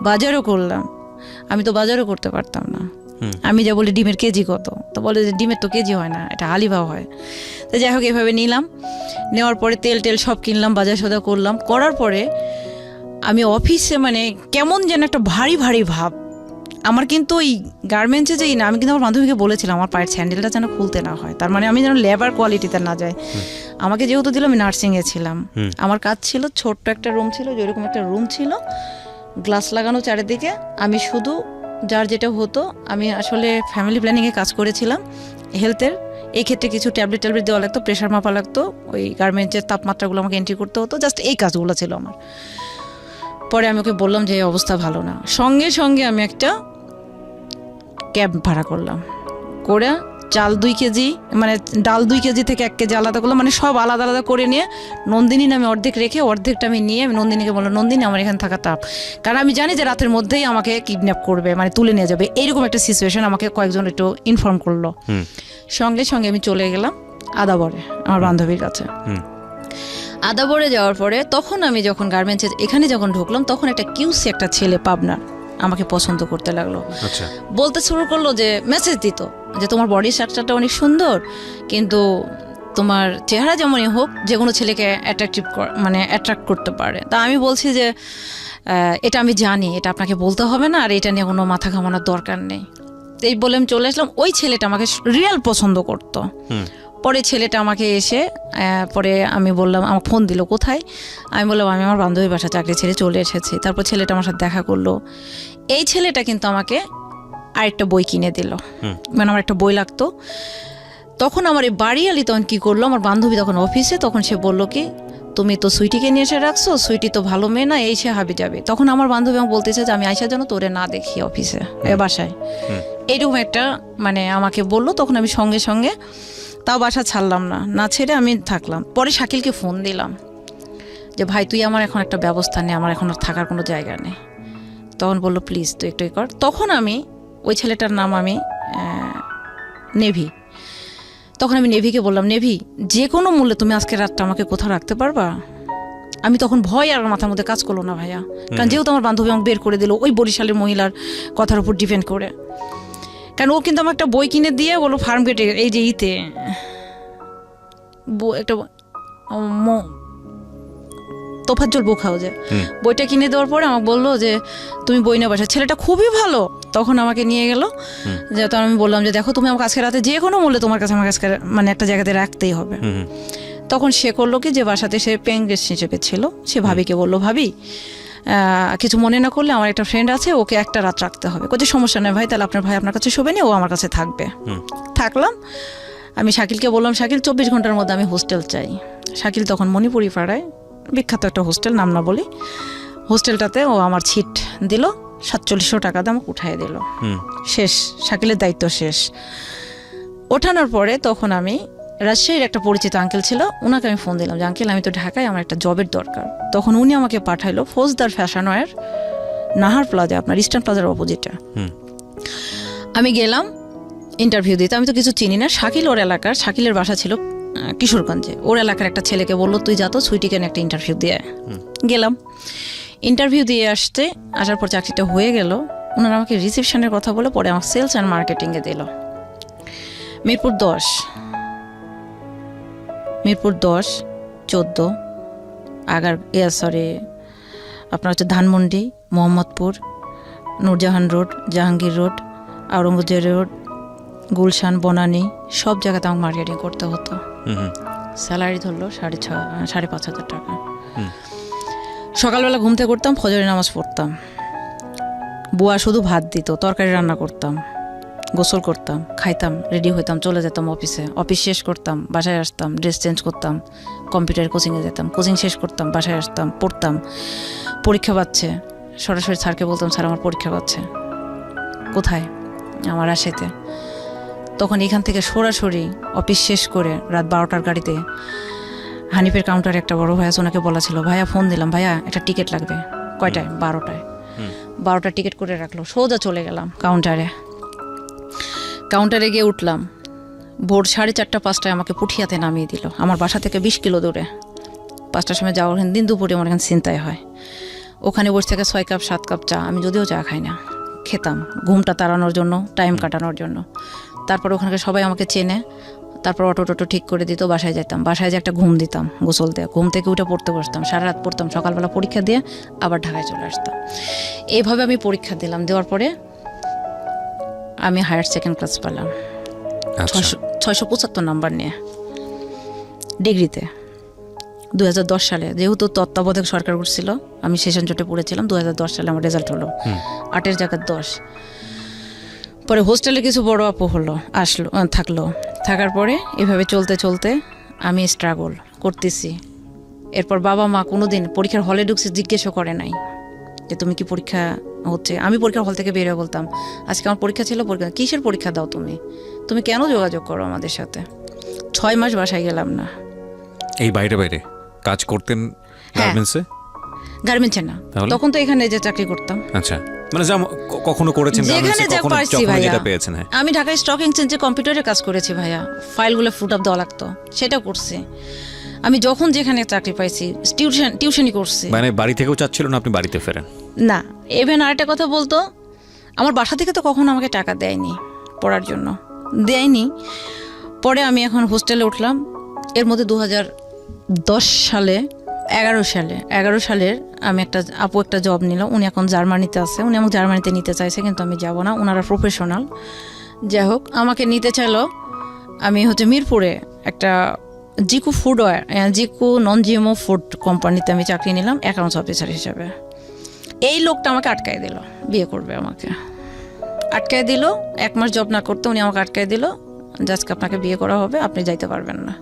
বাজারও করলাম, আমি তো বাজারও করতে পারতাম না। আমি যা বলি ডিমের কেজি কত, তো বলে যে ডিমের তো কেজি হয় না, এটা হালিভাও হয়। তো যাই হোক, এভাবে নিলাম, নেওয়ার পরে তেল সব কিনলাম, বাজার সদা করলাম। করার পরে আমি অফিসে মানে কেমন যেন একটা ভারী ভারী ভাব আমার। কিন্তু ওই গার্মেন্টসে যেই না, আমি কিন্তু আমার বান্ধবীকে বলেছিলাম আমার পায়ের স্যান্ডেলটা যেন খুলতে না হয়, তার মানে আমি যেন লেবার কোয়ালিটিতে না যাই। আমাকে যেহেতু দিল, আমি নার্সিংয়ে ছিলাম, আমার কাজ ছিল, ছোট্ট একটা রুম ছিল, যেরকম একটা রুম ছিল, গ্লাস লাগানো চারিদিকে। আমি শুধু যার যেটা হতো, আমি আসলে ফ্যামিলি প্ল্যানিংয়ে কাজ করেছিলাম, হেলথের। এই ক্ষেত্রে কিছু ট্যাবলেট দেওয়া লাগতো, প্রেশার মাপা লাগতো, ওই গার্মেন্টসের তাপমাত্রাগুলো আমাকে এন্ট্রি করতে হতো, জাস্ট এই কাজগুলো ছিল আমার। পরে আমি ওকে বললাম যে এই অবস্থা ভালো না, সঙ্গে সঙ্গে আমি একটা ক্যাব ভাড়া করলাম, করে চাল 2 কেজি, মানে ডাল 2 কেজি থেকে 1 কেজি আলাদা করলাম, মানে সব আলাদা আলাদা করে নিয়ে নন্দিনী নামে অর্ধেক রেখে, অর্ধেকটা আমি নিয়ে আমি নন্দিনীকে বললাম, নন্দিনী আমার এখানে থাকা টাফ, কারণ আমি জানি যে রাতের মধ্যেই আমাকে কিডন্যাপ করবে, মানে তুলে নিয়ে যাবে, এইরকম একটা সিচুয়েশন আমাকে কয়েকজন একটু ইনফর্ম করলো। সঙ্গে সঙ্গে আমি চলে গেলাম আদাবরে আমার বান্ধবীর কাছে। আদাবরে যাওয়ার পরে তখন আমি যখন গার্মেন্টসে এখানে যখন ঢুকলাম, তখন একটা কিউসি একটা ছেলে পাবনার আমাকে পছন্দ করতে লাগলো। বলতে শুরু করলো, যে মেসেজ দিত যে তোমার বডি স্ট্রাকচারটা অনেক সুন্দর, কিন্তু তোমার চেহারা যেমনই হোক, যে কোনো ছেলেকে অ্যাট্রাক্ট করতে পারে। তা আমি বলছি যে এটা আমি জানি, এটা আপনাকে বলতে হবে না, আর এটা নিয়ে কোনো মাথা ঘামানোর দরকার নেই। এই বলে আমি চলে আসলাম। ওই ছেলেটা আমাকে রিয়েল পছন্দ করতো। পরে ছেলেটা আমাকে এসে পরে আমি বললাম, আমাকে ফোন দিল, কোথায়? আমি বললাম আমি আমার বান্ধবীর বাসা চাকরি ছেড়ে চলে এসেছি। তারপর ছেলেটা আমার সাথে দেখা করলো। এই ছেলেটা কিন্তু আমাকে আরেকটা বই কিনে দিল, মানে আমার একটা বই লাগতো। তখন আমার এই বাড়িয়ালি তখন কী করলো, আমার বান্ধবী তখন অফিসে, তখন সে বললো কি, তুমি তো সুইটিকে নিয়ে এসে রাখছো, সুইটি তো ভালো মেয়ে না, এই সে হাবি যাবে। তখন আমার বান্ধবী আমাকে বলতেছে যে আমি আইসা যেন তোরে না দেখি অফিসে, বাসায়, এইরকম একটা মানে আমাকে বললো। তখন আমি সঙ্গে সঙ্গে তাও বাসা ছাড়লাম না ছেড়ে আমি থাকলাম। পরে শাকিলকে ফোন দিলাম যে ভাই তুই আমার এখন একটা ব্যবস্থা নেই, আমার এখন আর থাকার কোনো জায়গা নেই। তখন বললো প্লিজ তুই একটু কর। তখন আমি ওই ছেলেটার নাম আমি নেভি, তখন আমি নেভিকে বললাম, নেভি যে কোনো মূল্যে তুমি আজকে রাতটা আমাকে কোথাও রাখতে পারবা? আমি তখন ভয় আর মাথার মধ্যে কাজ করলো না ভাইয়া, কারণ যেহেতু আমার বান্ধবী আমাকে বের করে দিল ওই বরিশালের মহিলার কথার উপর ডিপেন্ড করে। কারণ ও কিন্তু আমার একটা বই কিনে দিয়ে বলো ফার্ম গেটে, এই যে ইতে একটা তোফাজ্জল বুক হাউজে বইটা কিনে দেওয়ার পরে আমাকে বললো যে তুমি বই না বাসা। ছেলেটা খুবই ভালো, তখন আমাকে নিয়ে গেল। যে তখন আমি বললাম যে দেখো তুমি আমাকে আজকে রাতে যে কোনো মূল্যে তোমার কাছে আমার কাছে মানে একটা জায়গাতে রাখতেই হবে। তখন সে করলো কি, যে বাসাতে সে পেইং গেস্ট হিসেবে ছিল, সে ভাবিকে বললো ভাবি কিছু মনে না করলে আমার একটা ফ্রেন্ড আছে, ওকে একটা রাত রাখতে হবে। কোথায় সমস্যা নেই ভাই, তাহলে আপনার ভাই আপনার কাছে শোবে নি, ও আমার কাছে থাকবে। থাকলাম। আমি শাকিলকে বললাম শাকিল 24 ঘন্টার মধ্যে আমি হোস্টেল চাই। শাকিল তখন মণিপুরি পাড়ায় বিখ্যাত একটা হোস্টেল, নাম না বলি, হোস্টেলটাতে ও আমার ছিট দিল, 4700 টাকা দিয়ে আমাকে উঠাই দিল। শেষ, শাকিলের দায়িত্ব শেষ। ওঠানোর পরে তখন আমি রাজশাহীর একটা পরিচিত আঙ্কেল ছিল, ওনাকে আমি ফোন দিলাম যে আঙ্কেল আমি তো ঢাকায়, আমার একটা জবের দরকার। তখন উনি আমাকে পাঠাইলো ফৌজদার ফ্যাশন ওয়্যার, নাহার প্লাজা, আপনার ইস্টার্ন প্লাজার অপোজিটে। আমি গেলাম ইন্টারভিউ দিতে, আমি তো কিছু চিনি না। শাকিল ওর এলাকার, শাকিলের বাসা ছিল কিশোরগঞ্জে, ওর এলাকার একটা ছেলেকে বললো তুই যা তো সুইটিকে একটা ইন্টারভিউ দিয়ে। গেলাম, ইন্টারভিউ দিয়ে আসার পর চাকরিটা হয়ে গেল। ওনারা আমাকে রিসেপশনের কথা বলে পরে আমাকে সেলস অ্যান্ড মার্কেটিংয়ে দিল। মিরপুর 10, 14 আপনার হচ্ছে Dhanmondi, Mohammadpur, Nurjahan road, Jahangir road, Aurangzeb road, Gulshan, Banani, সব জায়গাতে আমাকে মার্কেটিং করতে হতো। স্যালারি ধরলো 5,500 টাকা। সকালবেলা ঘুম থেকে করতাম, ফজরের নামাজ পড়তাম, বুয়া শুধু ভাত দিত, তরকারি রান্না করতাম, গোসল করতাম, খাইতাম, রেডি হইতাম, চলে যেতাম অফিসে, অফিস শেষ করতাম, বাসায় আসতাম, ড্রেস চেঞ্জ করতাম, কম্পিউটার কোচিংয়ে যেতাম, কোচিং শেষ করতাম, বাসায় আসতাম, পড়তাম, পরীক্ষা পাচ্ছে, সরাসরি স্যারকে বলতাম স্যার আমার পরীক্ষা পাচ্ছে। কোথায়? আমার রাজশাহীতে। তখন এখান থেকে সরাসরি অফিস শেষ করে রাত 12টার গাড়িতে হানিফের কাউন্টারে একটা বড় ভাই আছে, ওনাকে বলা ছিল ভাইয়া ফোন দিলাম, ভাইয়া একটা টিকিট লাগবে। কয়টায়? 12টায়। 12টা টিকিট করে রাখলো, সোজা চলে গেলাম কাউন্টারে গিয়ে উঠলাম, ভোর 4:30 5টায় আমাকে পুঠিয়াতে নামিয়ে দিল, আমার বাসা থেকে 20 কিলো দূরে। 5টার সময় যাওয়ার দিন দুপুরে আমার এখানে ছিনতাই হয়, ওখানে বসে থেকে 6 কাপ 7 কাপ চা, আমি যদিও চা খাই না, খেতাম ঘুমটা তাড়ানোর জন্য, টাইম কাটানোর জন্য। তারপর ওখানে সবাই আমাকে চেনে, তারপর অটো টটো ঠিক করে দিত, বাসায় যেতাম, বাসায় যে একটা ঘুম দিতাম গোসল দিয়ে, ঘুম থেকে উঠে পড়তে বসতাম, সারা রাত পড়তাম, সকালবেলা পরীক্ষা দিয়ে আবার ঢাকায় চলে আসতাম। এইভাবে আমি পরীক্ষা দিলাম, দেওয়ার পরে আমি হায়ার সেকেন্ড ক্লাস পেলাম 675 নাম্বার নিয়ে ডিগ্রিতে 2010 সালে। যেহেতু তত্ত্বাবধায়ক সরকার করছিল, আমি সেশন জোটে পড়েছিলাম, 2010 সালে আমার রেজাল্ট হলো 8-এর জায়গায় 10। পরে হোস্টেলে কিছু বড় আপু থাকলো, থাকার পরে এভাবে চলতে চলতে আমি স্ট্রাগল করতেছি। এরপর বাবা মা কোনোদিন পরীক্ষার হলে ঢুকছে জিজ্ঞেসও করে নাই যে তুমি কি পরীক্ষা হচ্ছে। আমি পরীক্ষার হল থেকে বেরিয়ে বলতাম আজকে আমার পরীক্ষা ছিল, পরীক্ষা কিসের পরীক্ষা দাও তুমি কেন যোগাযোগ করো আমাদের সাথে। 6 মাস বাসায় গেলাম না। এই বাইরে কাজ করতেন গার্মেন্টসে? গার্মেন্টসে না, তখন তো এখানে যে চাকরি করতাম। আচ্ছা, মানে যা কখনো করেছেন যেখানে যা পারছি ভাইয়া। পেয়েছেন? হ্যাঁ, আমি ঢাকায় স্টক এক্সচেঞ্জে কম্পিউটারে কাজ করেছি ভাইয়া, ফাইলগুলো ফুট আপ দেওয়া লাগতো, সেটা করছি। আমি যখন যেখানে চাকরি পাইছি টিউশনই করছি। মানে বাড়ি থেকেও চাচ্ছিল না আপনি বাড়িতে ফেরেন? না, ইভেন আরেকটা কথা বলতো, আমার বাসা থেকে তো কখনো আমাকে টাকা দেয়নি পড়ার জন্য, দেয়নি। পরে আমি এখন হোস্টেলে উঠলাম, এর মধ্যে 2010 সালে 11 সালের আমি একটা জব নিলাম। উনি এখন জার্মানিতে আছে, উনি আমাকে জার্মানিতে নিতে চাইছে, কিন্তু আমি যাব না, ওনারা প্রফেশনাল। যাই হোক, আমাকে নিতে চাইলো। আমি মিরপুরে একটা জিকু নন জিএমও ফুড কোম্পানিতে আমি চাকরি নিলাম অ্যাকাউন্টস অফিসার হিসেবে। এই লোকটা আমাকে আটকায় দিল, বিয়ে করবে আমাকে আটকায় দিল। 1 মাস জব না করতে উনি আমাকে আটকায় দিল, আজকে আপনাকে বিয়ে করা হবে, আপনি যাইতে পারবেন না।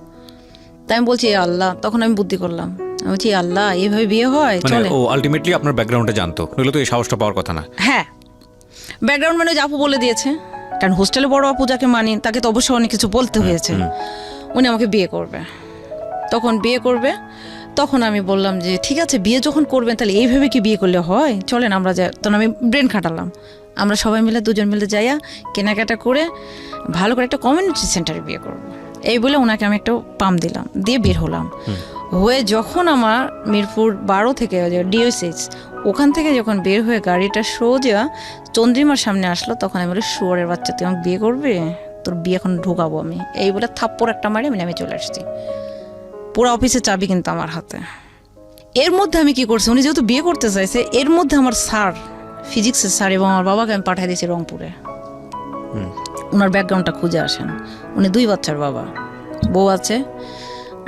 তাই আমি বলছি আল্লাহ, তখন আমি বুদ্ধি করলাম, আমি বলছি আল্লাহ এইভাবে বিয়ে হয়? চলে। ও আলটিমেটলি আপনার ব্যাকগ্রাউন্ডটা জানতো, নইলে তো এই সাহসটা পাওয়ার কথা না। হ্যাঁ, ব্যাকগ্রাউন্ড মানে আপু বলে দিয়েছে, কারণ হোস্টেলে বড় আপু যাকে মানি তাকে তো অবশ্যই অনেক কিছু বলতে হয়েছে। উনি আমাকে বিয়ে করবে, তখন আমি বললাম যে ঠিক আছে, বিয়ে যখন করবেন তাহলে এইভাবে কি বিয়ে করলে হয়, চলেন আমরা যাই। তখন আমি ব্রেন খাটালাম, আমরা সবাই মিলে 2জন মিলে যাইয়া কেনাকাটা করে ভালো করে একটা কমিউনিটি সেন্টারে বিয়ে করবো, এই বলে ওনাকে আমি একটা পাম দিলাম, দিয়ে বের হলাম। হয়ে যখন আমার মিরপুর 12 থেকে ডিওসিস ওখান থেকে যখন বের হয়ে গাড়িটা সোজা চন্দ্রিমার সামনে আসলো, তখন আমি বলি শুয়োরের বাচ্চা তুই আমাকে বিয়ে করবে, তোর বিয়ে এখন ঢোকাবো আমি, এই বলে থাপ্পড় একটা মারি আমি চলে আসছি। পুরো অফিসের চাবি কিন্তু আমার হাতে। এর মধ্যে আমি কি করছি, উনি যেহেতু বিয়ে করতে চাইছে, এর মধ্যে আমার স্যার, ফিজিক্সের স্যার এবং আমার বাবাকে আমি পাঠিয়ে দিয়েছি রংপুরে। ওনার ব্যাকগ্রাউন্ডটা খুঁজে আসেন। উনি 2 বাচ্চার বাবা, বউ আছে,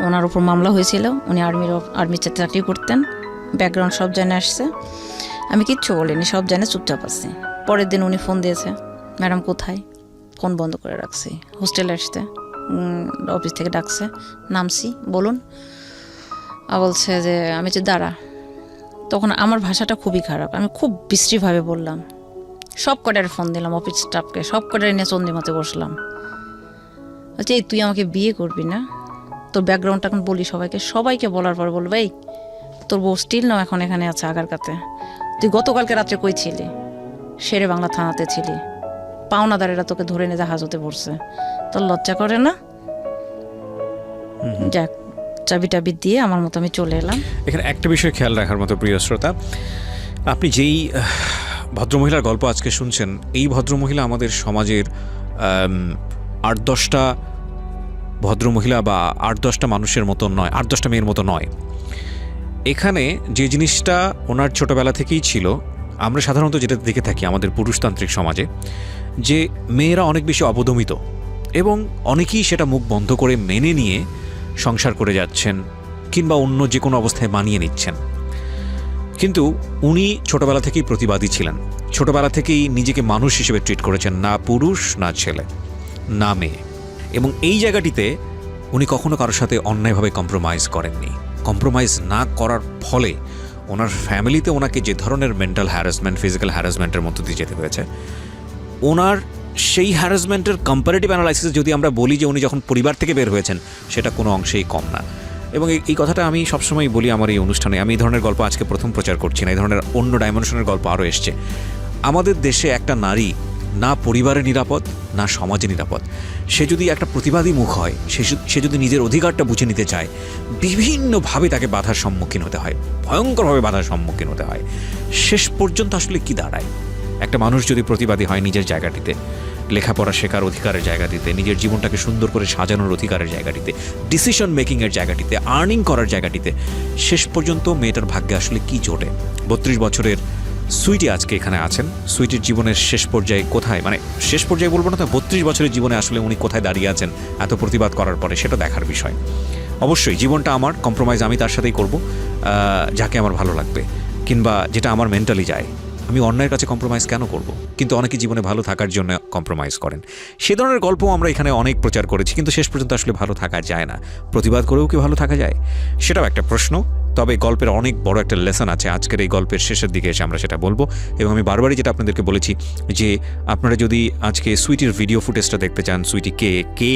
ওনার উপর মামলা হয়েছিল, উনি আর্মিতে চাকরি করতেন, ব্যাকগ্রাউন্ড সব জেনে আসছে। আমি কিচ্ছু বলিনি, সব জেনে চুপচাপ আসছি। পরের দিন উনি ফোন দিয়েছে, ম্যাডাম কোথায়? ফোন বন্ধ করে রাখছি, হোস্টেলে আসতে অফিস থেকে ডাকছে, নামছি, বলুন। বলছে যে আমি যে দাঁড়া। তখন আমার ভাষাটা খুবই খারাপ, আমি খুব বিশ্রীভাবে বললাম, সব কটারে ফোন দিলাম অফিস স্টাফকে, সব কটারে নিয়ে চন্দ্রিমাতে বসলাম। বলছে এই তুই আমাকে বিয়ে করবি না? তোর ব্যাকগ্রাউন্ডটা এখন বলি সবাইকে বলার পর বলবে এই তোর বউ স্টিল নাও এখন এখানে আছে আগারকাতে, তুই গতকালকে রাত্রে কই ছিলি? শেরে বাংলা থানাতে ছিলি, পাওনাদারেরা তোকে ধরে নিয়ে জাহাজতে পড়ছে, তোর লজ্জা করে না? যাক, চাবি দিয়ে আমার মতো আমি চলে এলাম। এখানে একটা বিষয় খেয়াল রাখার মতো প্রিয় শ্রোতা, আপনি যেই ভদ্রমহিলার গল্প আজকে শুনছেন, এই ভদ্রমহিলা আমাদের সমাজের 8-10টা ভদ্রমহিলা বা 8-10টা মানুষের মতো নয়, 8-10টা মেয়ের মতো নয়। এখানে যে জিনিসটা ওনার ছোটবেলা থেকেই ছিল, আমরা সাধারণত যেটা দেখে থাকি আমাদের পুরুষতান্ত্রিক সমাজে, যে মেয়েরা অনেক বেশি অবদমিত এবং অনেকেই সেটা মুখ বন্ধ করে মেনে নিয়ে সংসার করে যাচ্ছেন কিংবা অন্য যে কোনো অবস্থায় মানিয়ে নিচ্ছেন। কিন্তু উনি ছোটবেলা থেকেই প্রতিবাদী ছিলেন, ছোটবেলা থেকেই নিজেকে মানুষ হিসেবে ট্রিট করেছেন, না পুরুষ না ছেলে না মেয়ে। এবং এই জায়গাটিতে উনি কখনো কারোর সাথে অন্যায়ভাবে কম্প্রোমাইজ করেননি। কম্প্রোমাইজ না করার ফলে ওনার ফ্যামিলিতে ওনাকে যে ধরনের মেন্টাল হ্যারাসমেন্ট, ফিজিক্যাল হ্যারাসমেন্টের মধ্য দিয়ে যেতে হয়েছে, ওনার সেই হ্যারাসমেন্টের কম্পারেটিভ অ্যানালাইসিস যদি আমরা বলি যে উনি যখন পরিবার থেকে বের হয়েছেন, সেটা কোনো অংশেই কম না। এবং এই কথাটা আমি সবসময় বলি আমার এই অনুষ্ঠানে। আমি এই ধরনের গল্প আজকে প্রথম প্রচার করছি না, এই ধরনের অন্য ডাইমেনশনের গল্প আরও এসছে। আমাদের দেশে একটা নারী না পরিবারে নিরাপদ না সমাজে নিরাপদ। সে যদি একটা প্রতিবাদী মুখ হয়, সে যদি নিজের অধিকারটা বুঝে নিতে চায়, বিভিন্নভাবে তাকে বাধার সম্মুখীন হতে হয়, ভয়ঙ্করভাবে বাধার সম্মুখীন হতে হয়। শেষ পর্যন্ত আসলে কি দাঁড়ায়? একটা মানুষ যদি প্রতিবাদী হয় নিজের জায়গাটিতে, লেখাপড়া শেখার অধিকারের জায়গাটিতে, নিজের জীবনটাকে সুন্দর করে সাজানোর অধিকারের জায়গাটিতে, ডিসিশন মেকিংয়ের জায়গাটিতে, আর্নিং করার জায়গাটিতে, শেষ পর্যন্ত মেয়েটার ভাগ্যে আসলে কি জোটে? 32 বছরের সুইটি আজকে এখানে আছেন। সুইটির জীবনের শেষ পর্যায়ে কোথায়, মানে শেষ পর্যায়ে বলবো না তো, 32 বছরের জীবনে আসলে উনি কোথায় দাঁড়িয়ে আছেন এত প্রতিবাদ করার পরে, সেটা দেখার বিষয়। অবশ্যই জীবনটা আমার, কম্প্রোমাইজ আমি তার সাথেই করব যাকে আমার ভালো লাগবে, কিংবা যেটা আমার মেন্টালি যায়। আমি অন্যের কাছে কম্প্রোমাইজ কেন করব? কিন্তু অনেকে জীবনে ভালো থাকার জন্য কম্প্রোমাইজ করেন। সে ধরনের গল্প আমরা এখানে অনেক প্রচার করেছি, কিন্তু শেষ পর্যন্ত আসলে ভালো থাকা যায় না। প্রতিবাদ করেও কি ভালো থাকা যায়? সেটাও একটা প্রশ্ন। তবে গল্পের অনেক বড় একটা লেসন আছে। আজকের এই গল্পের শেষের দিকে এসে আমরা সেটা বলবো। এবং আমি বারবারই যেটা আপনাদেরকে বলেছি যে আপনারা যদি আজকে সুইটির ভিডিও ফুটেজটা দেখতে চান, সুইটি কে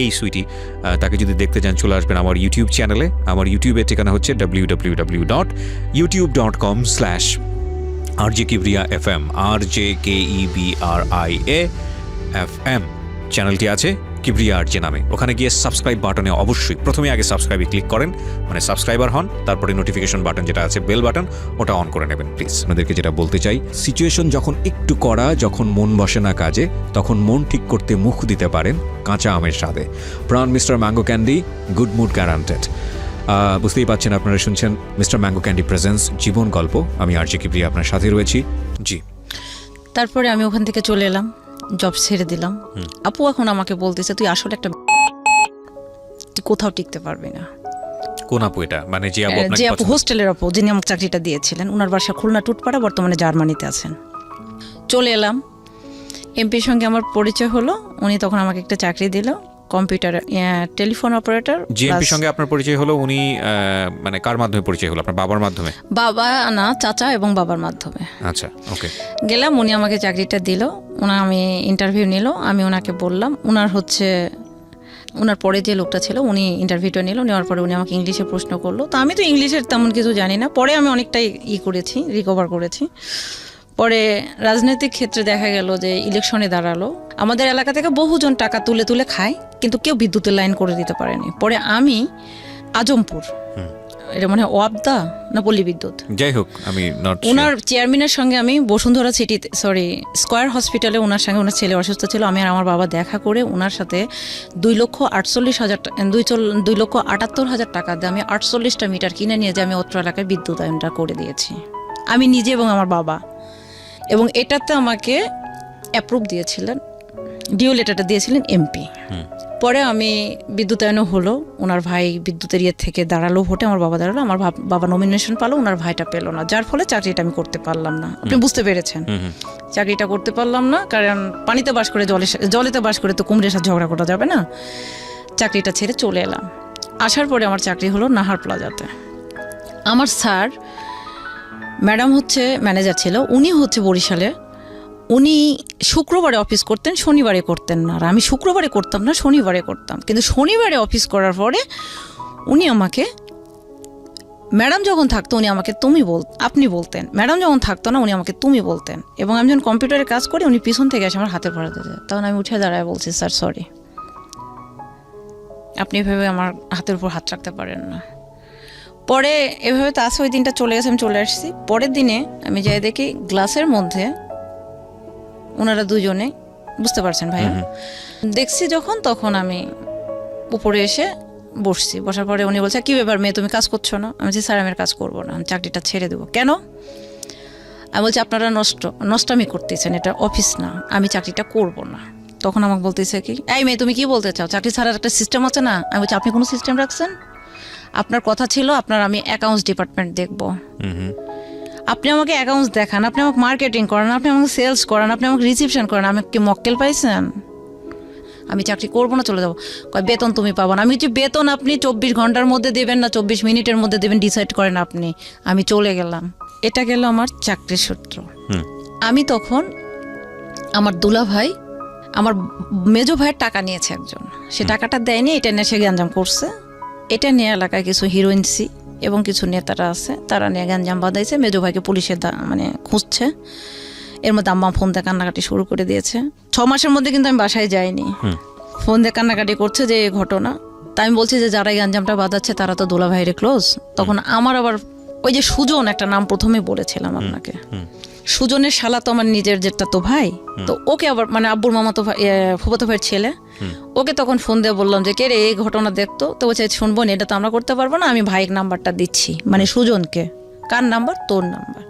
এই সুইটি, তাকে যদি দেখতে চান, চলে আসবেন আমার ইউটিউব চ্যানেলে। আমার ইউটিউবের ঠিকানা হচ্ছে www.youtube.com/RJKibriya FM, RJKEBRIA FM চ্যানেলটি আছে কিবরিয়া আরজে নামে। ওখানে গিয়ে সাবস্ক্রাইব বাটনে অবশ্যই প্রথমে আগে সাবস্ক্রাইবে ক্লিক করেন, মানে সাবস্ক্রাইবার হন, তারপরে নোটিফিকেশন বাটন যেটা আছে, বেল বাটন, ওটা অন করে নেবেন প্লিজ। আপনাদেরকে যেটা বলতে চাই, সিচুয়েশন যখন একটু কড়া, যখন মন বসে না কাজে, তখন মন ঠিক করতে মুখ দিতে পারেন কাঁচা আমের স্বাদে। Pran mister mango candy, good mood guaranteed. বুঝতেই পাচ্ছেন, আপনারা শুনছেন মিস্টার ম্যাঙ্গো ক্যান্ডি প্রেজেন্স জীবন গল্প। আমি আরজে কিবরিয়া আপনার সাথে রয়েছি। জি। তারপরে আমি ওখান থেকে চলে এলাম, জব ছেড়ে দিলাম। আপু এখন আমাকে বলতেছে, তুই আসলে একটা, তুই কোথাও টিকতে পারবি না। কোন আপু এটা? মানে যে আপু আপনাকে যে আপু হোস্টেলের আপু, যিনি আমাকে চাকরিটা দিয়েছিলেন, ওনার বাসা খুলনা টুটপাড়া, বর্তমানে জার্মানিতে আছেন। চলে এলাম, এমপির সঙ্গে আমার পরিচয় হলো। উনি তখন আমাকে একটা চাকরি দিল, কম্পিউটার টেলিফোন অপারেটর। জিএমপির সঙ্গে আপনার পরিচয় হলো, উনি মানে কার মাধ্যমে পরিচয় হলো? আপনার বাবার মাধ্যমে? বাবা না, চাচা এবং বাবার মাধ্যমে। আচ্ছা, ওকে। গেলাম, উনি আমাকে চাকরিটা দিল। আমি ইন্টারভিউ নিল, আমি ওনাকে বললাম, ওনার পরে যে লোকটা ছিল উনি ইন্টারভিউটা নিল, নেওয়ার পরে উনি আমাকে ইংলিশে প্রশ্ন করলো। তো আমি তো ইংলিশের তেমন কিছু জানি না, পরে আমি অনেকটাই করেছি, রিকভার করেছি। পরে রাজনৈতিক ক্ষেত্রে দেখা গেল যে ইলেকশনে দাঁড়ালো, আমাদের এলাকা থেকে বহুজন টাকা তুলে তুলে খায়, কিন্তু কেউ বিদ্যুতের লাইন করে দিতে পারেনি। পরে আমি আজমপুর, এটা মানে ওয়াবদা না পল্লী বিদ্যুৎ, যাই হোক, আমি ওনার চেয়ারম্যানের সঙ্গে আমি বসুন্ধরা সিটিতে, স্কয়ার হসপিটালে ওনার সঙ্গে, ওনার ছেলে অসুস্থ ছিল, আমি আর আমার বাবা দেখা করে ওনার সাথে 2,78,000 টাকা দিয়ে আমি 48টা মিটার কিনে নিয়ে যে আমি অত্র এলাকায় বিদ্যুতায়নটা করে দিয়েছি, আমি নিজে এবং আমার বাবা। এবং এটাতে আমাকে অ্যাপ্রুভ দিয়েছিলেন, ডিও লেটারটা দিয়েছিলেন এমপি। পরে আমি বিদ্যুতায়নও হলো, ওনার ভাই বিদ্যুতের ইয়ে থেকে দাঁড়ালো ভোটে, আমার বাবা দাঁড়ালো, আমার বাবা নমিনেশন পালো, ওনার ভাইটা পেলো না, যার ফলে চাকরিটা আমি করতে পারলাম না। আপনি বুঝতে পেরেছেন, চাকরিটা করতে পারলাম না, কারণ পানিতে বাস করে জলেতে বাস করে তো কুমড়ের সাথে ঝগড়া করা যাবে না। চাকরিটা ছেড়ে চলে এলাম। আসার পরে আমার চাকরি হলো নাহার প্লাজাতে। আমার স্যার, ম্যাডাম হচ্ছে ম্যানেজার ছিল, উনি হচ্ছে বরিশালে, উনি শুক্রবারে অফিস করতেন, শনিবারে করতেন না। আর আমি শুক্রবারে করতাম না, শনিবারে করতাম। কিন্তু শনিবারে অফিস করার পরে উনি আমাকে, ম্যাডাম যখন থাকতো উনি আমাকে আপনি বলতেন, ম্যাডাম যখন থাকতো না উনি আমাকে তুমি বলতেন। এবং আমি যখন কম্পিউটারে কাজ করি, উনি পিছন থেকে এসে আমার হাতের পড়া দিতেন। তখন আমি উঠে দাঁড়ায় বলছি, স্যার সরি, আপনি এভাবে আমার হাতের উপর হাত রাখতে পারেন না। পরে এভাবে তো আসে, ওই দিনটা চলে গেছে, আমি চলে আসছি। পরের দিনে আমি যাই দেখি গ্লাসের মধ্যে ওনারা দুজনে, বুঝতে পারছেন ভাইয়া, দেখছি যখন, তখন আমি উপরে এসে বসছি। বসার পরে উনি বলছে, কি ব্যাপার মেয়ে, তুমি কাজ করছো না? আমি বলছি, স্যার আমি কাজ করবো না, আমি চাকরিটা ছেড়ে দেবো। কেন? আমি বলছি, আপনারা নষ্টমি করতেছেন, এটা অফিস না, আমি চাকরিটা করবো না। তখন আমাকে বলতেছে কি, এই মেয়ে তুমি কি বলতে চাও, চাকরি ছাড়ার একটা সিস্টেম আছে না? আমি বলছি, আপনি কোনো সিস্টেম রাখছেন? আপনার কথা ছিল আপনার আমি অ্যাকাউন্টস ডিপার্টমেন্ট দেখবো। আপনি আমাকে অ্যাকাউন্টস দেখান, আপনি আমাকে মার্কেটিং করান, আপনি আমাকে সেলস করান, আপনি আমাকে রিসিপশন করান, আমি কি মক্কেল পাইছেন? আমি চাকরি করবো না, চলে যাবো। কয় বেতন তুমি পাবো না। আমি যে বেতন আপনি 24 ঘন্টার মধ্যে দেবেন না 24 মিনিটের মধ্যে দেবেন ডিসাইড করেন আপনি। আমি চলে গেলাম। এটা গেল আমার চাকরির সূত্র। আমি তখন আমার দুলা ভাই, আমার মেজো ভাইয়ের টাকা নিয়েছে একজন, সে টাকাটা দেয়নি, এটা নিয়ে সে গ্যাঞ্জাম করছে। এটা নিয়ে এলাকায় কিছু হিরোইনসি এবং কিছু নেতারা আছে, তারা নিয়ে গ্যাঞ্জাম বাঁধাইছে। মেজো ভাইকে পুলিশের মানে খুঁজছে। এর মধ্যে আম্মা ফোন দিয়ে কান্নাকাটি শুরু করে দিয়েছে। 6 মাসের মধ্যে কিন্তু আমি বাসায় যাইনি। ফোন দিয়ে কান্নাকাটি করছে যে এই ঘটনা। তাই আমি বলছি যে যারা এই গ্যাঞ্জামটা বাঁধাচ্ছে তারা তো দোলা ভাইয়ের ক্লোজ। তখন আমার আবার ওই যে সুজন, একটা নাম প্রথমে বলেছিলাম আপনাকে, সুজনের শালা তো আমার নিজের যেটা তো ভাই, তো ওকে আবার মানে আব্বুর মামা তো ফুফাতো ভাইয়ের ছেলে, ওকে তখন ফোন দিয়ে বললাম যে কে রে এই ঘটনা দেখতো। তো বলছে শুনবো না, এটা তো আমরা করতে পারবো না, আমি ভাইয়ের নাম্বারটা দিচ্ছি, মানে সুজনকে। কার নাম্বার? তোর নাম্বার।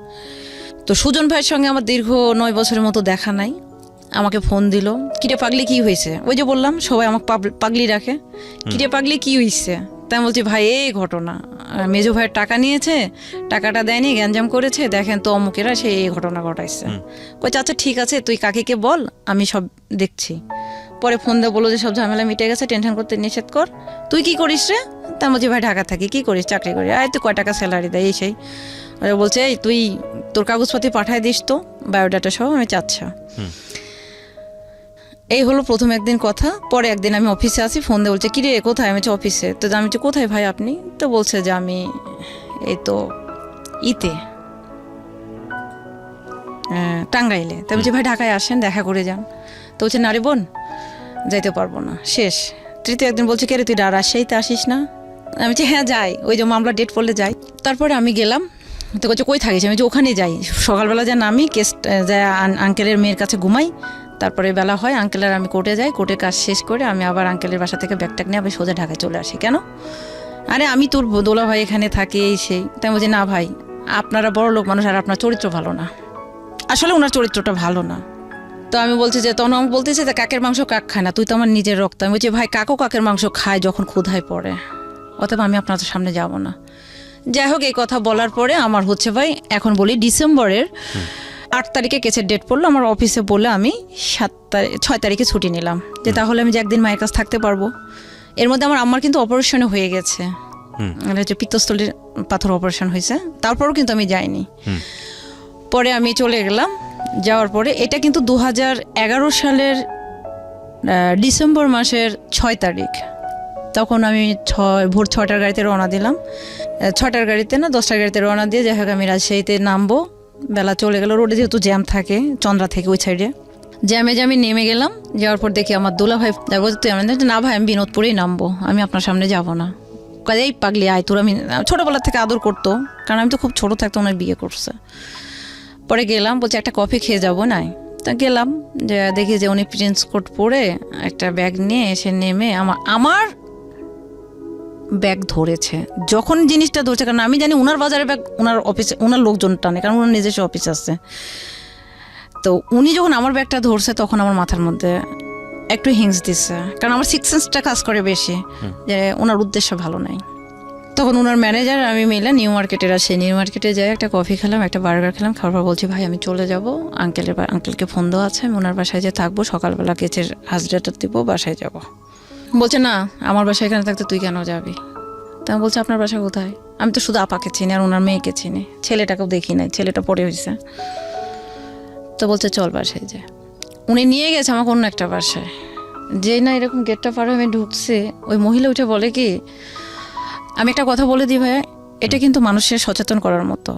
তো সুজন ভাইয়ের সঙ্গে আমার দীর্ঘ 9 বছরের মতো দেখা নাই। আমাকে ফোন দিল, কিরে পাগলি কি হয়েছে? ওই যে বললাম সবাই আমাকে পাগলি রাখে, কিরে পাগলি কি হয়েছে? তাই আমি বলছি ভাই এই ঘটনা, মেজো ভাইয়ের টাকা নিয়েছে, টাকাটা দেয়নি, গ্যাঞ্জাম করেছে, দেখেন তো অমুকেরা সে এই ঘটনা ঘটাইছে। কই আচ্ছা ঠিক আছে, তুই কাকিকে বল, আমি সব দেখছি। পরে ফোন দিয়ে বললো যে সব ঝামেলা মিটে গেছে, টেনশন করতে নিষেধ কর। তুই কি করিস রে? তাই বলছি ভাই ঢাকা থাকি। কি করিস? চাকরি করি। আয় তুই কয় টাকা স্যালারি দেয়? এই সেই বলছে এই তুই তোর কাগজপাতি পাঠায় দিস তো, বায়োডাটা সহ। আমি আচ্ছা। এই হলো প্রথম একদিন কথা। পরে একদিন আমি অফিসে আসি, ফোন দিয়ে বলছে কিরে কোথায়? আমি হচ্ছে অফিসে। তো আমি হচ্ছে কোথায় ভাই আপনি? তো বলছে যে আমি এই তো ইতে টাঙ্গাইলে। তো বলছি ভাই ঢাকায় আসেন, দেখা করে যান। তো বলছে না রে বোন, যাইতে পারবো না, শেষ। তৃতীয় একদিন বলছে কে রে তুই রাজশাহীতে আসিস না? আমি বলছি হ্যাঁ যাই, ওই যে মামলা ডেট পড়লে যাই। তারপরে আমি গেলাম। তো বলছে কই থাকিস? আমি যে ওখানে যাই, সকালবেলা যা নামি কেস যায় আঙ্কেলের মেয়ের কাছে ঘুমাই, তারপরে বেলা হয় আঙ্কেলের আমি কোর্টে যাই, কোর্টের কাজ শেষ করে আমি আবার আঙ্কেলের বাসা থেকে ব্যাগট্যাগ নিয়ে আবার সোজা ঢাকায় চলে আসি। কেন? আরে আমি তোর দোলা ভাই এখানে থাকে এই সেই। তাই বলছি না ভাই, আপনারা বড় লোক মানুষ আর আপনার চরিত্র ভালো না। আসলে ওনার চরিত্রটা ভালো না। তো আমি বলছি যে তখন আমি বলতেছি যে কাকের মাংস কাক খায় না, তুই তো আমার নিজের রক্ত। আমি বলছি ভাই কাকও কাকের মাংস খায় যখন ক্ষুধায় পড়ে, অতএব আমি আপনাদের সামনে যাব না। যাই হোক, এই কথা বলার পরে আমার হচ্ছে ভাই এখন বলি ডিসেম্বরের 8 তারিখে কেসের ডেট পড়লো। আমার অফিসে বলে আমি 6 তারিখে ছুটি নিলাম, যে তাহলে আমি যে একদিন মায়ের কাছে থাকতে পারবো। এর মধ্যে আমার আম্মার কিন্তু অপারেশনে হয়ে গেছে, হচ্ছে পিত্তস্থলীর পাথর অপারেশন হয়েছে, তারপরও কিন্তু আমি যাইনি। পরে আমি চলে গেলাম। যাওয়ার পরে এটা কিন্তু 2011 সালের ডিসেম্বর মাসের 6 তারিখ। তখন আমি ভোর 6টার গাড়িতে রওনা দিলাম। 6টার গাড়িতে না 10টার গাড়িতে রওনা দিয়ে যাই হোক আমি রাজশাহীতে নামবো। বেলা চলে গেল, রোডে যেহেতু জ্যাম থাকে চন্দ্রা থেকে ওই সাইডে, জ্যামে নেমে গেলাম। যাওয়ার পর দেখি আমার দুলা ভাই বলতে তুই আমি না ভাই আমি বিনোদপুরেই নামবো, আমি আপনার সামনে যাব না। কাজে এই পাগলি আয় তোর। আমি ছোটোবেলা থেকে আদর করতো, কারণ আমি তো খুব ছোটো থাকতে ওনার বিয়ে করছে। পরে গেলাম, বলছে একটা কফি খেয়ে যাবো নাই? তা গেলাম, যে দেখি যে উনি প্রিন্স কোট পরে একটা ব্যাগ নিয়ে এসে নেমে আমার ব্যাগ ধরেছে। যখন জিনিসটা ধরছে, কারণ আমি জানি ওনার বাজারে ব্যাগ ওনার অফিসে ওনার লোকজন টানে, কারণ ওনার নিজস্ব অফিস আছে। তো উনি যখন আমার ব্যাগটা ধরছে তখন আমার মাথার মধ্যে একটু হিংস দিচ্ছে, কারণ আমার সিক্স সেন্সটা কাজ করে বেশি, যে ওনার উদ্দেশ্য ভালো নাই। তখন ওনার ম্যানেজার আমি মিলে নিউ মার্কেটের আসি, নিউ মার্কেটে যাই একটা কফি খেলাম, একটা বার্গার খেলাম। খাওয়ার পর বলছি ভাই আমি চলে যাব, আঙ্কেলকে ফোন দেওয়া আছে, আমি ওনার বাসায় যে থাকবো, সকালবেলা কেচের হাজরাটা দিব, বাসায় যাব। বলছে না আমার বাসায় এখানে থাকতে তুই কেন যাবি? তা আমি বলছি আপনার বাসা কোথায়? আমি তো শুধু আপাকে চিনি আর ওনার মেয়েকে চিনি, ছেলেটাকেও দেখি নাই, ছেলেটা পড়ে হয়েছে। তো বলছে চল বাসায় যে। উনি নিয়ে গেছে আমাকে অন্য একটা বাসায়। যেই না এরকম গেটটা পার হয়ে আমি ঢুকছে, ওই মহিলা উঠে বলে কি, আমি একটা কথা বলে দিই ভাইয়া, এটা কিন্তু মানুষের সচেতন করার মতো।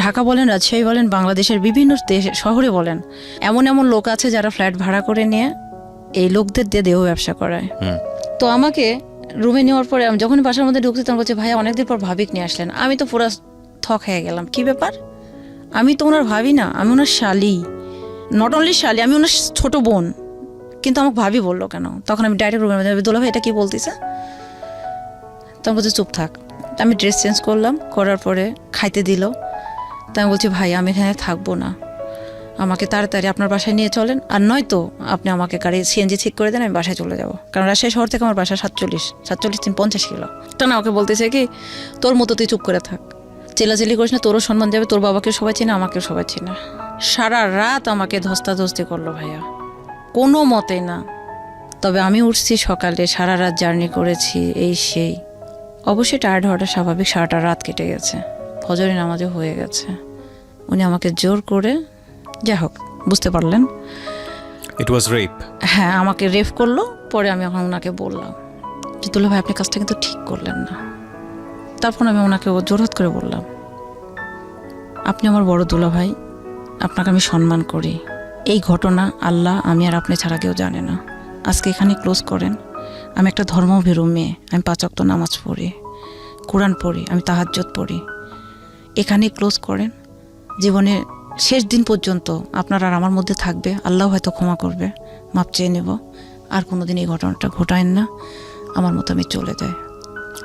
ঢাকা বলেন, রাজশাহী বলেন, বাংলাদেশের বিভিন্ন শহরে বলেন, এমন এমন লোক আছে যারা ফ্ল্যাট ভাড়া করে নিয়ে এই লোকদের দিয়ে দেহ ব্যবসা করায়। তো আমাকে রুমে নেওয়ার পরে আমি যখন বাসার মধ্যে ঢুকছি তখন বলছে ভাইয়া অনেকদিন পর ভাবিক নিয়ে আসলেন। আমি তো পুরো থক হয়ে গেলাম, কি ব্যাপার? আমি তো ওনার ভাবি না, আমি ওনার শালি, নট অনলি শালি, আমি ওনার ছোট বোন, কিন্তু আমাকে ভাবি বললো কেন? তখন আমি ডাইরেক্ট রুমের মধ্যে দোলা ভাই এটা কি বলতেছে? তখন বলছে চুপ থাক। আমি ড্রেস চেঞ্জ করলাম, করার পরে খাইতে দিল। তাই আমি বলছি ভাই আমি এখানে থাকবো না, আমাকে তাড়াতাড়ি আপনার বাসায় নিয়ে চলেন, আর নয়তো আপনি আমাকে গাড়ি সিএনজি ঠিক করে দেন, আমি বাসায় চলে যাব। কারণ রাজশাহী শহর থেকে আমার বাসা 47 50 কিলো। তা না ওকে বলতেছে কি তোর মতো তুই চুপ করে থাক, চেলাচেলি করিস না, তোরও সম্মান যাবে, তোর বাবাকে সবাই চেনে, আমাকেও সবাই চেনে। সারা রাত আমাকে ধস্তাধস্তি করলো ভাইয়া, কোনো মতেই না। তবে আমি উঠছি সকালে, সারা রাত জার্নি করেছি, এই সেই। অবশ্যই টায়ার্ড হওয়াটা স্বাভাবিক, সারাটা রাত কেটে গেছে, ফজরের নামাজও হয়ে গেছে। উনি আমাকে জোর করে, যাই হোক বুঝতে পারলেন, ইট ওয়াজ রেপ। হ্যাঁ আমাকে রেপ করলো। পরে আমি এখন ওনাকে বললাম যে দুলা ভাই আপনি কাজটা কিন্তু ঠিক করলেন না। তারপর আমি ওনাকে জোরহাত করে বললাম, আপনি আমার বড় দুলা ভাই, আপনাকে আমি সম্মান করি। এই ঘটনা আল্লাহ, আমি আর আপনি ছাড়া কেউ জানে না। আজকে এখানে ক্লোজ করেন। আমি একটা ধর্মভীরু মেয়ে, আমি 5 ওয়াক্ত নামাজ পড়ি, কোরআন পড়ি, আমি তাহাজ্জুদ পড়ি। এখানেই ক্লোজ করেন। জীবনে শেষ দিন পর্যন্ত আপনার আর আমার মধ্যে থাকবে, আল্লাহ হয়তো ক্ষমা করবে, মাপ চেয়ে নেব। আর কোনো দিন এই ঘটনাটা ঘটায়েন না, আমার মতো আমি চলে যাই।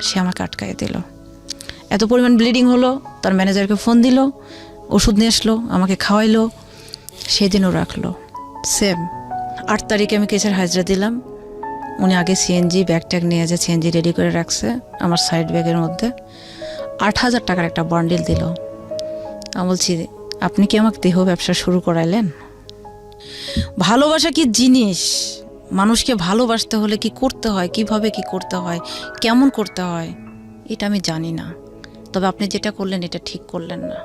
সে আমাকে আটকায় দিল। এত পরিমাণ ব্লিডিং হলো, তার ম্যানেজারকে ফোন দিল, ওষুধ নিয়ে আসলো, আমাকে খাওয়াইলো, সেদিনও রাখলো। সেম 8 তারিখে আমি কেসের হাজরা দিলাম। উনি আগে সিএনজি ব্যাগ ট্যাগ নিয়ে যে সিএনজি রেডি করে রাখছে আমার সাইড ব্যাগের মধ্যে। 8,000 টাকার একটা বান্ডিল দিল। আমি বলছি, আপনি কি আমাকে দেহ ব্যবসা শুরু করাইলেন? ভালোবাসা কি জিনিস, মানুষকে ভালোবাসতে হলে কি করতে হয়, কিভাবে কি করতে হয়, কেমন করতে হয়, এটা আমি জানি না। তবে আপনি যেটা করলেন এটা ঠিক করলেন না।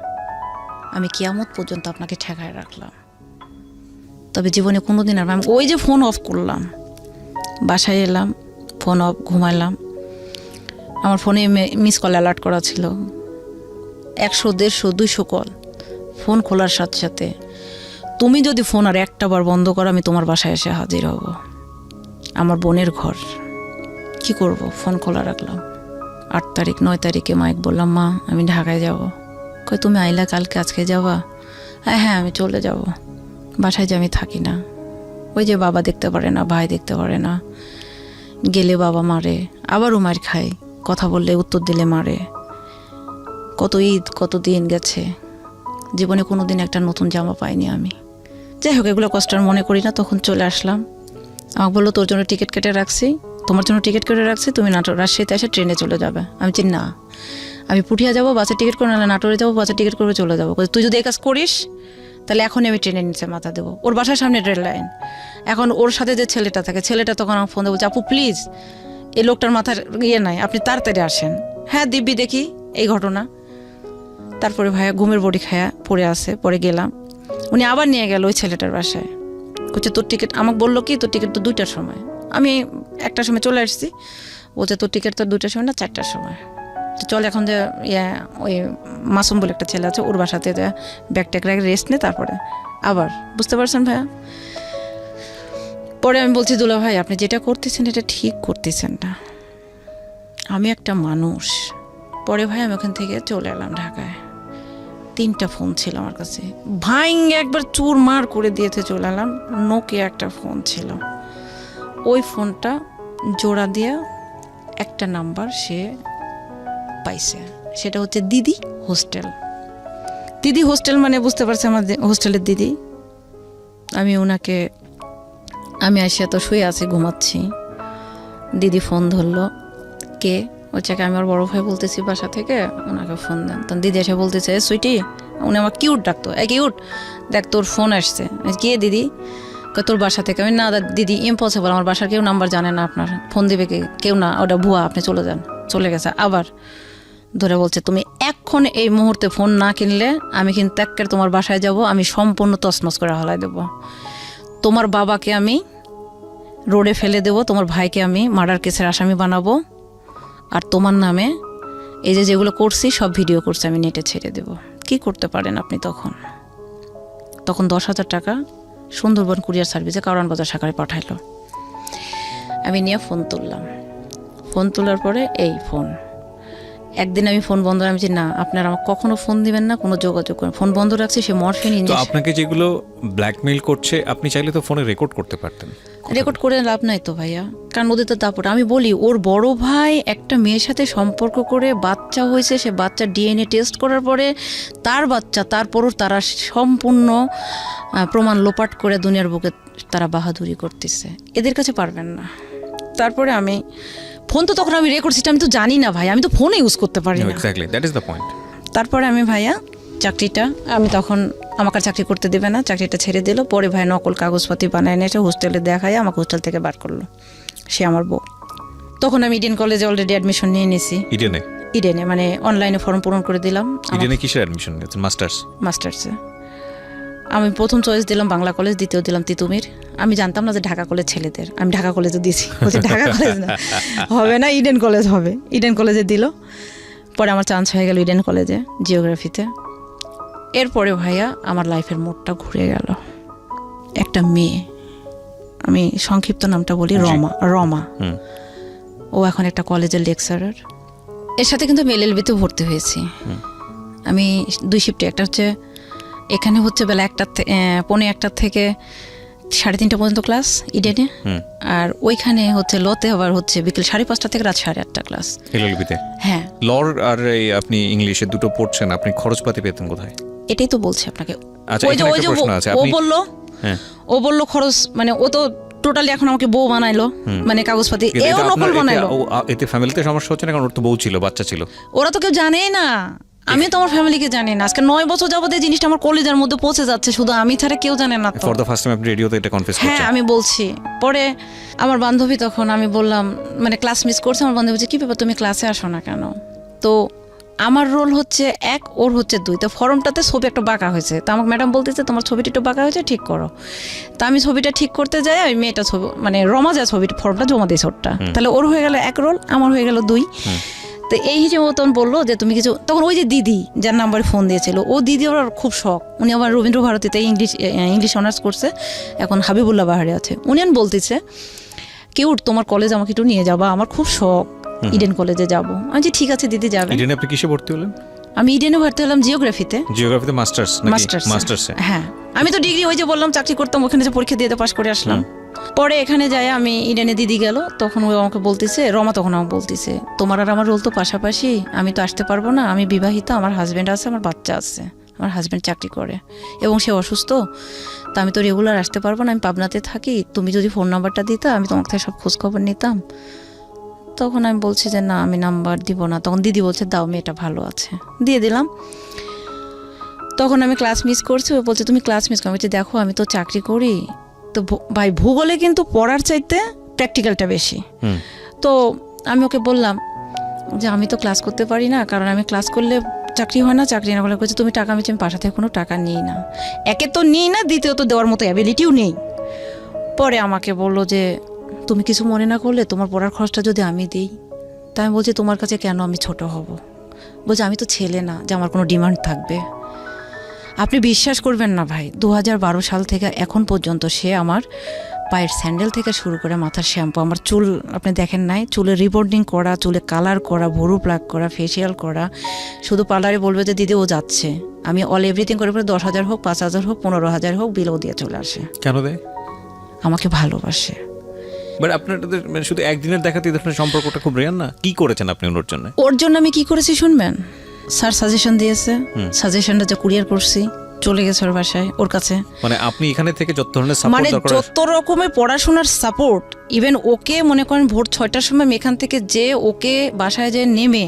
আমি কিয়ামত পর্যন্ত আপনাকে ঠেকায় রাখলাম। তবে জীবনে কোনো দিন আর আমি ওই যে ফোন অফ করলাম, বাসায় এলাম, ফোন অফ, ঘুমাইলাম। আমার ফোনে মিস কল অ্যালার্ট করা ছিল 100, 150, 200 কল। ফোন খোলার সাথে সাথে, তুমি যদি ফোন আর একটা বার বন্ধ করো আমি তোমার বাসায় এসে হাজির হব। আমার বোনের ঘর, কি করব, ফোন খোলা রাখলাম। 8 তারিখ 9 তারিখে মাইক বললাম, মা আমি ঢাকায় যাব। কই তুমি আইলা কালকে, আজকে যাবা? হ্যাঁ আমি চলে যাব। বাসায় যে আমি থাকি না, ওই যে বাবা দেখতে পারে না, ভাই দেখতে পারে না, গেলে বাবা মারে, আবারও মার খায়, কথা বললে উত্তর দিলে মারে। কত ঈদ, কত দিন গেছে, জীবনে কোনো দিন একটা নতুন জামা পাইনি আমি। যাই হোক এগুলো কষ্ট আর মনে করি না। তখন চলে আসলাম। আমাকে বললো, তোর জন্য টিকিট কেটে রাখছি, তোমার জন্য টিকিট কেটে রাখছি, তুমি রাজশাহীতে এসে ট্রেনে চলে যাবে। আমি চিনি না, আমি পুঠিয়া যাবো, বাসের টিকিট করে, নাহলে নাটোরে যাবো, বাসের টিকিট করে চলে যাবো। তুই যদি এই কাজ করিস তাহলে এখনই আমি ট্রেনের নিচে মাথা দেবো। ওর বাসার সামনে রেল লাইন। এখন ওর সাথে যে ছেলেটা থাকে, ছেলেটা তখন আমার ফোন দিয়ে বলছে, আপু প্লিজ এই লোকটার মাথার ইয়ে নাই, আপনি তাড়াতাড়ি আসেন। হ্যাঁ দিব্যি দেখি এই ঘটনা। তারপরে ভাইয়া ঘুমের বড়ি খায়া পড়ে আসে। পরে গেলাম, উনি আবার নিয়ে গেল ওই ছেলেটার বাসায়। বলছে তোর টিকিট, আমাকে বললো কি তোর টিকিট তো 2টার সময়। আমি 1টার সময় চলে আসছি। বলছে তোর টিকিট তো 2টার সময় না, 4টার সময়। তো চল এখন যে ওই মাসুম বলে একটা ছেলে আছে, ওর বাসাতে ব্যাগ ট্যাগ রেখে রেস্ট নে, তারপরে আবার। বুঝতে পারছেন ভাইয়া? পরে আমি বলছি, দুলা ভাই আপনি যেটা করতেছেন এটা ঠিক করতেছেন না, আমি একটা মানুষ। পরে ভাই আমি ওখান থেকে চলে এলাম ঢাকায়। 3টা ফোন ছিল আমার কাছে, ভাইঙ্গে একবার চুরমার করে দিয়েছে চলে এলাম। নোকিয়া একটা ফোন ছিল, ওই ফোনটা জোড়া দিয়ে একটা নাম্বার সে পাইছে, সেটা হচ্ছে দিদি হোস্টেল। দিদি হোস্টেল মানে বুঝতে পারছে আমার হোস্টেলের দিদি। আমি ওনাকে, আমি আসিয়া তো শুয়ে আছি, ঘুমাচ্ছি। দিদি ফোন ধরলো, কে? হচ্ছে আমি আমার বড় ভাই বলতেছি বাসা থেকে, ওনাকে ফোন দেন। তখন দিদি এসে বলতেছে, সুইটি, উনি আমার কিউট ডাকতো, কিউট দেখ তোর ফোন আসছে। কে দিদি? তোর বাসা থেকে। আমি না দিদি ইম্পসিবল, আমার বাসার কেউ নাম্বার জানে না, আপনার ফোন দেবে কেউ না, ওটা ভুয়া, আপনি চলে যান। চলে গেছে। আবার ধরে বলছে, তুমি এখন এই মুহূর্তে ফোন না কিনলে আমি কিন্তু একের তোমার বাসায় যাব, আমি সম্পূর্ণ তছনছ করে হলাই দেব। তোমার বাবাকে আমি রোডে ফেলে দেব, তোমার ভাইকে আমি মার্ডার কেসের আসামি বানাবো, আর তোমার নামে এই যে যেগুলো করছি সব ভিডিও করছি আমি নেটে ছেড়ে দেব। কি করতে পারেন আপনি? তখন 10,000 টাকা সুন্দরবন কুরিয়ার সার্ভিসে কারওয়ান বাজার শাখায় পাঠাইলো। আমি নিয়ে ফোন তুললাম। ফোন তোলার পরে এই ফোন, একদিন আমি ফোন বন্ধ, আমি যে না আপনারা আমাকে কখনো ফোন দিবেন না, কোনো যোগাযোগ করেন। ফোন বন্ধ রাখছি, সে মরফিন তো ইঞ্জেকশন। আপনাকে যেগুলো ব্ল্যাকমেইল করছে, আপনি চাইলে তো ফোনে রেকর্ড করতে পারতেন। রেকর্ড করে লাভ নাই তো ভাইয়া, কারণ ওদের তো দাপট। আমি বলি, ওর বড় ভাই একটা মেয়ের সাথে সম্পর্ক করে বাচ্চা হয়েছে, সে বাচ্চা ডিএনএ টেস্ট করার পরে তার বাচ্চা, তারপরও তারা সম্পূর্ণ প্রমাণ লোপাট করে দুনিয়ার বুকে তারা বাহাদুরি করতেছে। এদের কাছে পারবেন না। তারপরে আমি ফোন তো তখন আমি রেকর্ড সিস্টেম আমি তো জানি না ভাই, আমি তো ফোনে ইউজ করতে পারি না। Exactly, that is the point. তারপরে আমি ভাইয়া চাকরিটা আমি তখন আমাকে আর চাকরি করতে দেবে না, চাকরিটা ছেড়ে দিল। পরে ভাই নকল কাগজপাতি বানায় এনে হোস্টেলে দেখায় আমাকে হোস্টেল থেকে বার করলো, সে আমার বউ। তখন আমি ইডেন কলেজে অলরেডি অ্যাডমিশন নিয়ে নিয়েছি। ইডেনে মানে অনলাইনে ফর্ম পূরণ করে দিলাম। ইডেনে কিসের অ্যাডমিশন নিয়েছেন? মাস্টার্সে। আমি প্রথম চয়েস দিলাম বাংলা কলেজ, দ্বিতীয় দিলাম তিতুমির। আমি জানতাম না যে ঢাকা কলেজ ছেলেদের, আমি ঢাকা কলেজে দিয়েছি। বলছি ঢাকা কলেজ না, হবে না, ইডেন কলেজ হবে। ইডেন কলেজে দিল। পরে আমার চান্স হয়ে গেল ইডেন কলেজে জিওগ্রাফিতে। এরপরে ভাইয়া আমার লাইফের মোড়টা ঘুরে গেল। একটা মেয়ে, আমি সংক্ষিপ্ত নামটা বলি, রমা। ও এখন একটা কলেজের লেকচারার। এর সাথে কিন্তু আমি এলএলবিতে ভর্তি হয়েছি। আমি 2 শিফটে, একটা হচ্ছে এখানে হচ্ছে বেলা 1:15 থেকে 3:30 পর্যন্ত ক্লাস ইডেনে, আর ওইখানে হচ্ছে লতে আবার হচ্ছে বিকেল 5:30 থেকে রাত 8:30 ক্লাস এলএলবিতে। হ্যাঁ, লর আর এই আপনি ইংলিশে দুটো পড়ছেন, আপনি খরচপাতি পেতেন কোথায়? এটাই তো বলছি আপনাকে। আচ্ছা, ওই যে এখানে একটা প্রশ্ন আছে। ও বললো, হ্যাঁ, ও বললো খরচ, মানে ও তো টোটালি এখন আমাকে বউ বানাইলো, মানে কাগজপাতি এও নকল বানাইলো। এতে ফ্যামিলিতে সমস্যা হচ্ছে না, কারণ ওর তো বউ ছিল, বাচ্চা ছিল। ওরা তো কেউ জানেই না, আমি তো আমার ফ্যামিলিকে জানি না। আজকে 9 বছর যাবত এই জিনিসটা আমার কলেজের মধ্যে পৌঁছে যাচ্ছে, শুধু আমি ছাড়া কেউ জানে না তো। ফর দ্য ফার্স্ট টাইম আপনি রেডিওতে এটা কনফেস করছেন? হ্যাঁ, আমি বলছি। পরে আমার বান্ধবী, তখন আমি বললাম, মানে ক্লাস মিস করছে, আমার বান্ধবী বলছে কি ব্যাপার তুমি ক্লাসে আসো না কেন? তো আমার রোল হচ্ছে 1, ওর হচ্ছে 2। তো ফর্মটাতে ছবি একটা বাঁকা হয়েছে, তো আমাকে ম্যাডাম বলতেছে তোমার ছবিটা একটু বাঁকা হয়েছে, ঠিক করো। তা আমি ছবিটা ঠিক করতে যাই, আমি মেয়েটা ছবি মানে রমা যায় ছবিটা ফর্মটা জমা দিয়েছে ওরটা, তাহলে ওর হয়ে গেল 1 রোল, আমার হয়ে গেল 2। তো এই হিসেবে ও তখন বললো যে তুমি কিছু, তখন ওই যে দিদি যার নাম্বারে ফোন দিয়েছিল, ও দিদি ওর খুব শখ, উনি আবার রবীন্দ্র ভারতীতে ইংলিশ অনার্স করছে, এখন হাবিবুল্লাহ বাহারে আছে। উনি বলতেছে কেউ তোমার কলেজ আমাকে একটু নিয়ে যাবা, আমার খুব শখ ইডেন কলেজে যাবো। আমি যে ঠিক আছে দিদি যাবে। ইডেনে আপনি কিসে ভর্তি হলেন? আমি ইডেনে ভর্তি হলাম জিওগ্রাফিতে। জিওগ্রাফিতে মাস্টার্স? মাস্টার্সে। হ্যাঁ, আমি তো ডিগ্রি ওই যে বললাম চাকরি করতাম, ওখানে যে পরীক্ষা দিয়ে পাশ করে আসলাম। পরে এখানে যাই আমি, ইডেনে দিদি গেল, তখন ও আমাকে বলতেছে, রমা তখন আমাকে বলতেছে তোমার আর আমার রোল তো পাশাপাশি, আমি তো আসতে পারবো না, আমি বিবাহিতা, আমার হাজব্যান্ড আছে, আমার বাচ্চা আছে, আমার হাজব্যান্ড চাকরি করে এবং সে অসুস্থ, তা আমি তো রেগুলার আসতে পারবো না, আমি পাবনাতে থাকি, তুমি যদি ফোন নাম্বারটা দিতা আমি তোমার থেকে সব খোঁজখবর নিতাম। তখন আমি বলছি যে না, আমি নাম্বার দিব না। তখন দিদি বলছে দাও, মেয়েটা ভালো আছে, দিয়ে দিলাম। তখন আমি ক্লাস মিস করছি, ও বলছে তুমি ক্লাস মিস করো। আমি বলছি দেখো আমি তো চাকরি করি, তো ভাই ভূগোলে কিন্তু পড়ার চাইতে প্র্যাকটিক্যালটা বেশি। তো আমি ওকে বললাম যে আমি তো ক্লাস করতে পারি না, কারণ আমি ক্লাস করলে চাকরি হয় না, চাকরি না করলে বলছে তুমি টাকা আমি বাসা থেকে কোনো টাকা নিই না, একে তো নিই না, দ্বিতীয়ত দেওয়ার মতো অ্যাবিলিটিও নেই। পরে আমাকে বললো যে তুমি কিছু মনে না করলে তোমার পড়ার খরচটা যদি আমি দিই। তাই আমি বলছি তোমার কাছে কেন আমি ছোট হব? বলছে আমি তো ছেলে না যে আমার কোনো ডিমান্ড থাকবে। আপনি বিশ্বাস করবেন না ভাই, 2012 সাল থেকে এখন পর্যন্ত সে আমার পায়ের স্যান্ডেল থেকে শুরু করে মাথার শ্যাম্পু, আমার চুল আপনি দেখেন নাই, চুলে রিবন্ডিং করা, চুলে কালার করা, ভুরু প্লাক করা, ফেসিয়াল করা, শুধু পার্লারে বলবে যে দিদি ও যাচ্ছে, আমি অল এভরিথিং করে 10,000 হোক, 5,000 হোক, 15,000 হোক, বিলও দিয়ে চলে আসে। কেন দেয়? আমাকে ভালোবাসে। বাট আপনাদের মানে শুধু একদিনের দেখাতে এই ধরনের সম্পর্কটা খুব রেয়ার না? কি করেছেন আপনি ওর জন্য? ওর জন্য আমি কি করেছি শুনবেন? স্যার সাজেশন দিয়েছে, সাজেশনটা যে কুরিয়ার করছি, চলে গেছে ওর বাসায়, ওর কাছে। মানে আপনি এখানে থেকে যত ধরনের সাপোর্ট মানে দরকার, যত রকমের পড়াশোনার সাপোর্ট, ইভেন ওকে মনে করেন ভোর 6টার সময় এখান থেকে যে ওকে বাসায় যে নেমে